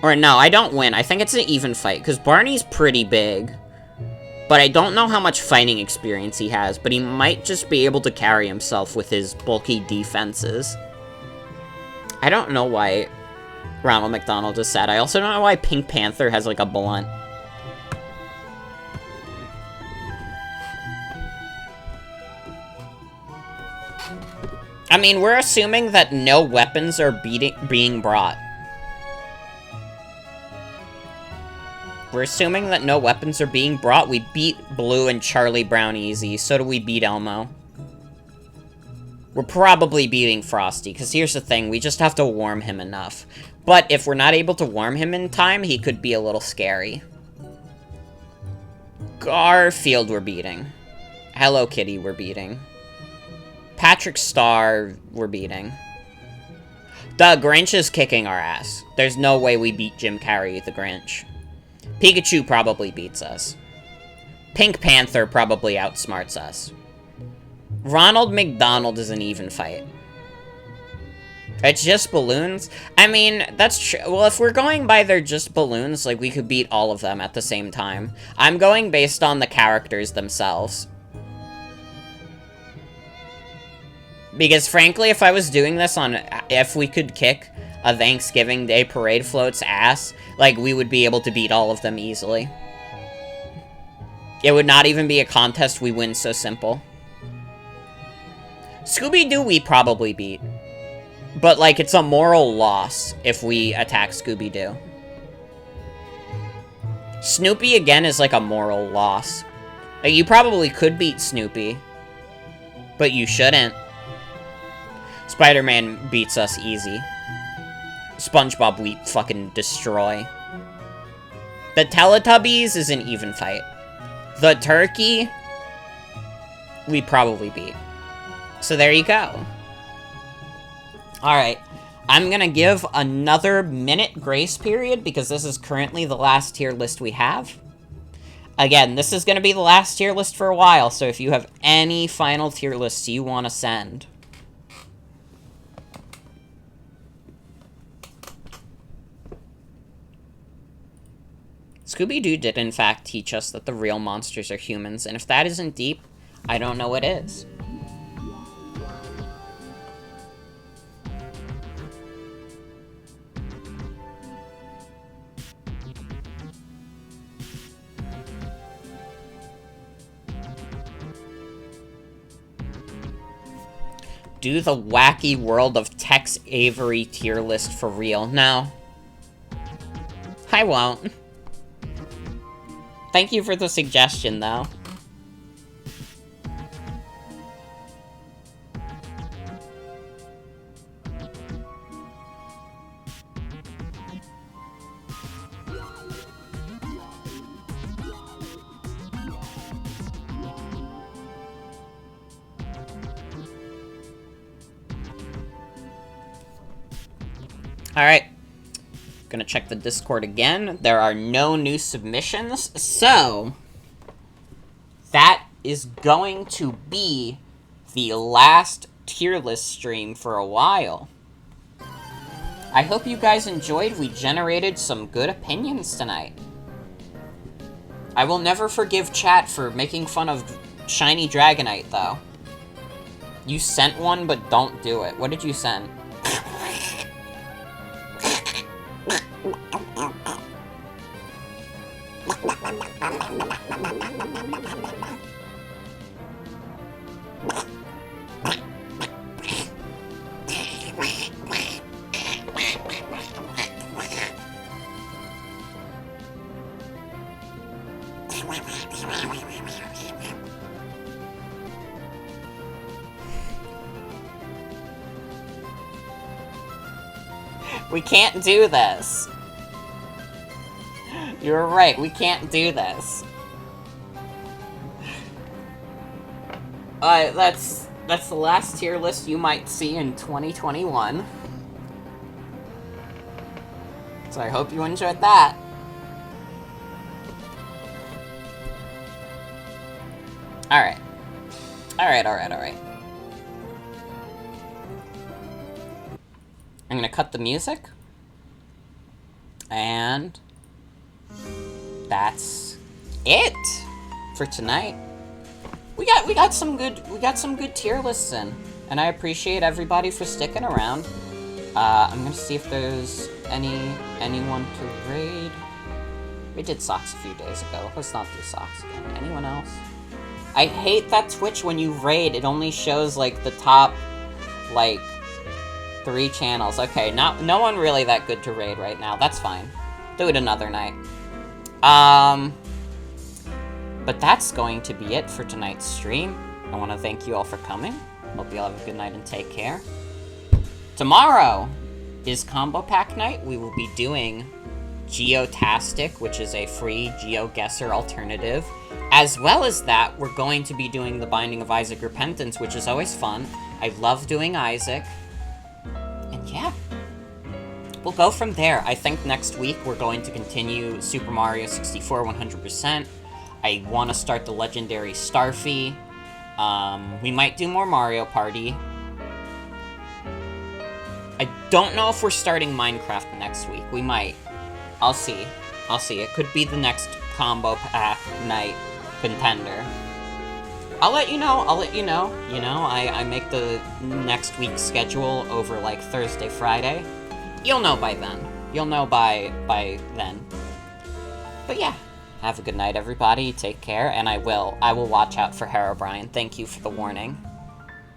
Or no, I don't win. I think it's an even fight, because Barney's pretty big. But I don't know how much fighting experience he has, but he might just be able to carry himself with his bulky defenses. I don't know why Ronald McDonald is sad. I also don't know why Pink Panther has, like, a blunt. I mean, we're assuming that no weapons are being brought. We're assuming that no weapons are being brought. We beat Blue and Charlie Brown easy. So do we beat Elmo. We're probably beating Frosty, because here's the thing. We just have to warm him enough. But if we're not able to warm him in time, he could be a little scary. Garfield we're beating. Hello Kitty we're beating. Patrick Star we're beating. The Grinch is kicking our ass. There's no way we beat Jim Carrey the Grinch. Pikachu probably beats us. Pink Panther probably outsmarts us. Ronald McDonald is an even fight. It's just balloons? I mean, that's true. Well, if we're going by they're just balloons, like, we could beat all of them at the same time. I'm going based on the characters themselves. Because, frankly, if I was doing this on if we could kick a Thanksgiving Day Parade Float's ass, like, we would be able to beat all of them easily. It would not even be a contest, we win so simple. Scooby-Doo we probably beat. But, like, it's a moral loss if we attack Scooby-Doo. Snoopy, again, is like a moral loss. Like, you probably could beat Snoopy. But you shouldn't. Spider-Man beats us easy. SpongeBob we fucking destroy. The Teletubbies is an even fight. The turkey, we probably beat. So there you go. Alright, I'm gonna give another minute grace period because this is currently the last tier list we have. Again, this is gonna be the last tier list for a while, so if you have any final tier lists you want to send, Scooby-Doo did, in fact, teach us that the real monsters are humans, and if that isn't deep, I don't know what is. do the wacky world of Tex Avery tier list for real. No. I won't. Thank you for the suggestion, though. Alright. Gonna check the Discord again. There are no new submissions, so that is going to be the last tier list stream for a while. I hope you guys enjoyed. We generated some good opinions tonight. I will never forgive chat for making fun of Shiny Dragonite, though. You sent one, but don't do it. What did you send? We can't do this. You're right, we can't do this. That's the last tier list you might see in 2021. So I hope you enjoyed that. Alright. Alright. I'm gonna cut the music. And that's it for tonight. We got some good tier lists in, and I appreciate everybody for sticking around. I'm gonna see if there's anyone to raid. We did socks a few days ago. Let's not do socks again. Anyone else? I hate that Twitch, when you raid, it only shows like the top like 3 channels. Okay, no one really that good to raid right now. That's fine. Do it another night. But that's going to be it for tonight's stream. I want to thank you all for coming. Hope you all have a good night and take care. Tomorrow is Combo Pack Night. We will be doing Geotastic, which is a free GeoGuessr alternative. As well as that, we're going to be doing the Binding of Isaac Repentance, which is always fun. I love doing Isaac. And yeah, we'll go from there. I think next week we're going to continue Super Mario 64 100%. I want to start the Legendary Starfy. We might do more Mario Party. I don't know if we're starting Minecraft next week. We might. I'll see. It could be the next Combo Pack Night contender. I'll let you know. You know, I make the next week's schedule over like Thursday, Friday. You'll know by then. You'll know by then. But yeah, have a good night, everybody. Take care, and I will watch out for Herobrine. Thank you for the warning.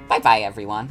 Bye-bye, everyone.